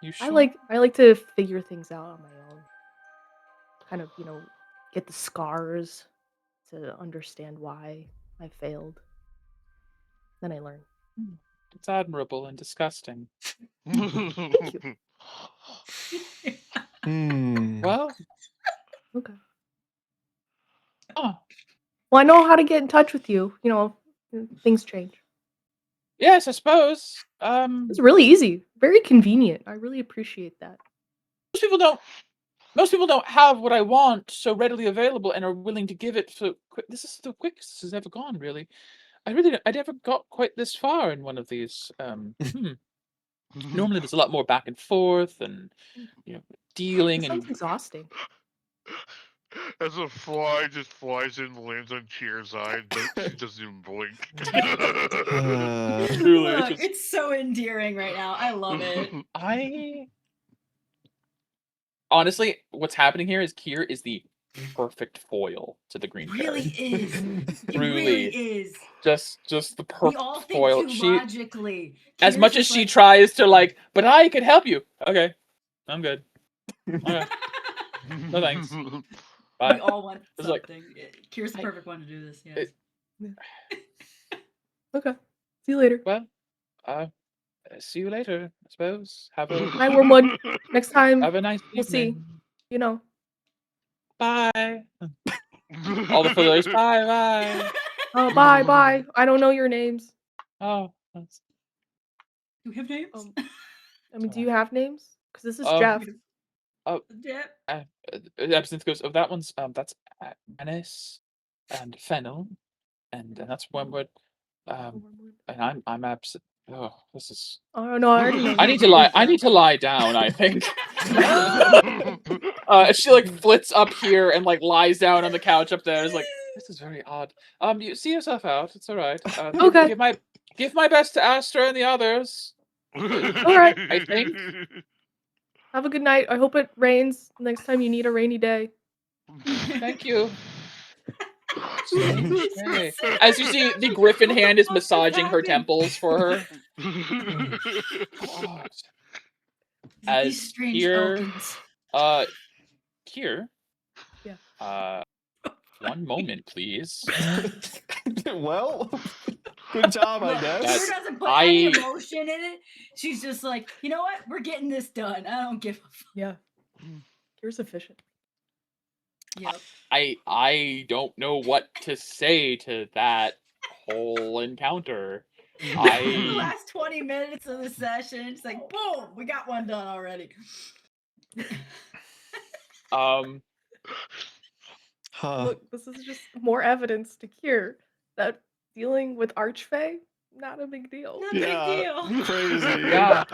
You sure? I like to figure things out on my own. Kind of, get the scars to understand why I failed. Then I learn. It's admirable and disgusting. Thank you. Well, Okay. oh, Well, I know how to get in touch with you. Things change. yes, I suppose. It's really easy. Very convenient. I really appreciate that. Most people don't have what I want so readily available and are willing to give it so quick. This is the quickest this has ever gone, really. I never got quite this far in one of these. Normally there's a lot more back and forth and dealing It sounds and exhausting. As a fly just flies in and lands on Cheer's eye, she doesn't even blink. truly Look, it's so endearing right now. I love it. Honestly, what's happening here is Kier is the perfect foil to the green Really fairy. is. It Truly. really is. Just the We perfect all think foil. too logically. As Kira's much as just she like, tries to but I could help you. Okay, I'm good. Okay, no thanks. Bye. we all want It's like, something. Kira's the perfect one to do this. Yes. Okay. See you later. Well, see you later, I suppose. Have a Hi, Wormwood. Next time have a nice we'll see. evening. Bye. All the familiars. Bye. Oh, bye. I don't know your names. Oh, Do we have names? I mean, do you have names? Because this is Oh. Jeff. Yeah. Absinthe goes. Oh, that one's that's Anis and Fennel, and that's Wormwood. And I'm absent. Oh, this is. Oh no, I already know. I need to lie down. I think. She flits up here and lies down on the couch up there. Is this is very odd. You see yourself out. It's all right. Okay. Give my best to Astra and the others. All right. I think. Have a good night. I hope it rains next time you need a rainy day. Thank you. Okay. As you see, the griffin hand is massaging her temples for her. God. As These strange here, tokens. here. Yeah. One moment, please. Well, good job, I guess. Kira doesn't put any emotion in it. She's just like, you know what? We're getting this done. I don't give a fuck. Yeah. Kira's efficient. Yep. I don't know what to say to that whole encounter. The I last 20 minutes of the session, it's like, boom, we got one done already. Huh. Look, this is just more evidence to Kier that dealing with Archfey, not a big deal. Not a big deal. Crazy. Yeah.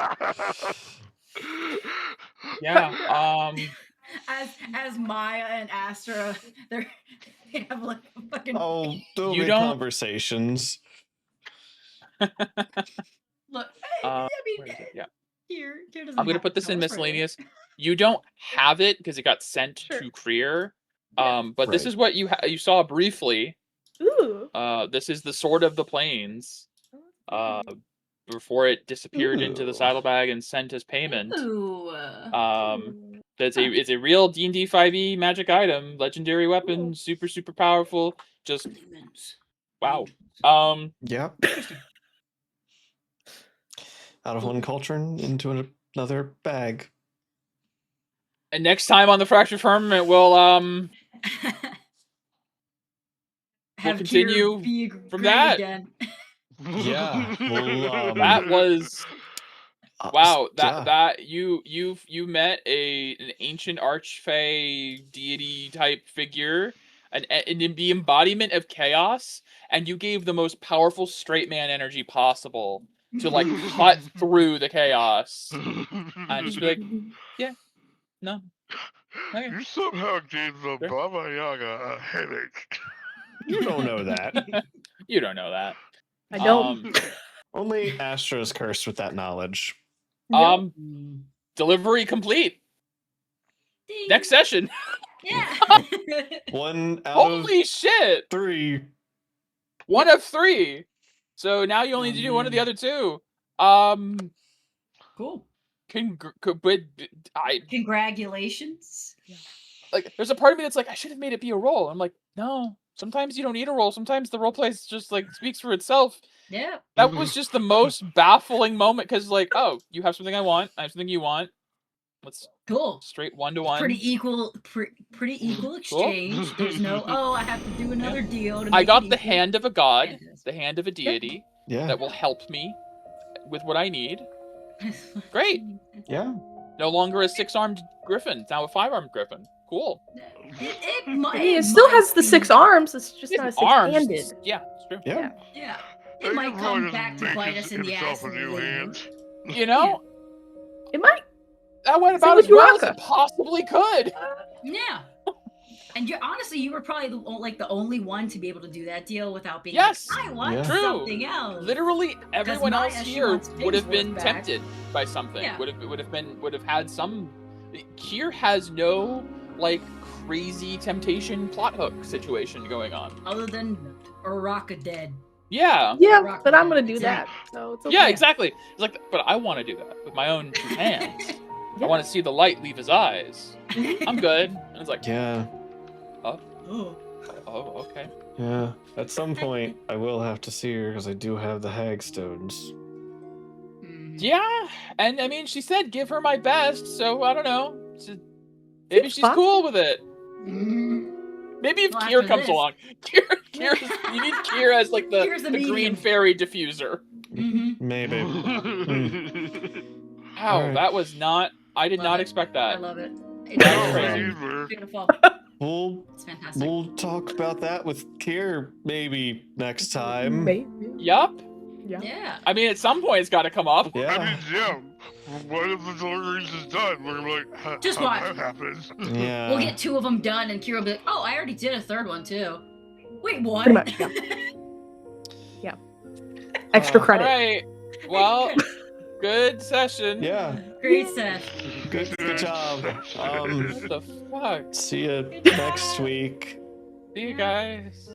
Yeah. As Maya and Astra, they have like a fucking Oh, there'll You be don't- conversations. look. where I mean, is it? Yeah. here doesn't. I'm gonna have put to this tell in us right away. miscellaneous. You don't have it because it got sent Sure. to Creer. Yeah. But this Right. is what you saw briefly. Ooh. This is the Sword of the Plains. Before it disappeared into the Ooh. saddlebag and sent as payment. Ooh. It's a real D&D 5e magic item, legendary weapon, super powerful. Just wow. Yep. Out of one cauldron into another bag. And next time on the Fractured Firmament, we'll Have continue Kira be from great that. again. Yeah. Well, That was wow. yeah. That you met an ancient archfey deity type figure, an the embodiment of chaos, and you gave the most powerful straight man energy possible to like cut through the chaos and just be like, yeah, no. Okay. You somehow gave the Sure. Baba Yaga a headache. You don't know that. You don't know that. I don't. Only Astra is cursed with that knowledge. Nope. Delivery complete. Ding. Next session. Yeah. 1 out Holy shit! of 3. 1 of 3. So now you only need to do one of the other 2. Cool. But Congratulations. like, there's a part of me that's like, I should have made it be a roll. I'm like, no. Sometimes you don't need a roll. Sometimes the role play just like speaks for itself. Yeah. That was just the most baffling moment because, like, oh, you have something I want. I have something you want. Let's Cool. straight 1-to-1. Pretty equal. Pretty equal exchange. There's no. Oh, I have to do another deal. To I make got it the equal. hand of a god, Fantastic. the hand of a deity Yeah. that will help me with what I need. Great. Yeah. No longer a 6-armed griffin. It's now a 5-armed griffin. Cool. It I mean, it still has the 6 arms. It's just It's not a arms. 6-handed. Yeah, it's true. Yeah. Yeah. He It might could come probably back to just bite make us in the ass. himself a new later. hand. You know, It might. that went Same about with as well as Uraka. it possibly could. Yeah. And honestly, you were probably the only one to be able to do that deal without being Yes. like, I want Yeah. True. something else. Literally everyone Maya, else she here wants would have been Pigsworth back. tempted by something. Yeah. Would have had some. Kier has no like crazy temptation plot hook situation going on. Other than Uraka dead. Yeah. Yeah, Rock but I'm band. gonna do It's that. So it's okay. Yeah, exactly. It's like, but I want to do that with my own 2 hands. Yeah. I want to see the light leave his eyes. I'm good. And it's like, Yeah. Oh. oh, okay. Yeah. At some point, I will have to see her because I do have the hagstones. Mhm. Yeah, and I mean, she said give her my best, so I don't know. Maybe Seems she's fun. cool with it. Mhm. Maybe if Well, Kier after comes this- along, you need Kier as like the Kier's the green medium. fairy diffuser. Mhm. Maybe. Wow, Alright. that was not. I did Love not it. expect I that. love it. That was Oh, crazy. Either. Beautiful. We'll It's fantastic. we'll talk about that with Kier maybe next time. Maybe. Yup. Yeah. Yeah. I mean, at some point it's got to come up. I Yeah. mean, yeah. One of the deliveries is done. We're like, Just how watch. that happens? Yeah. We'll get 2 of them done, and Kira will be like, "Oh, I already did a 3rd one too." Wait, what? Pretty much, yeah. Extra All credit. right. Well, good session. Yeah. Great set. Good job. What the fuck? See you next week. See you guys.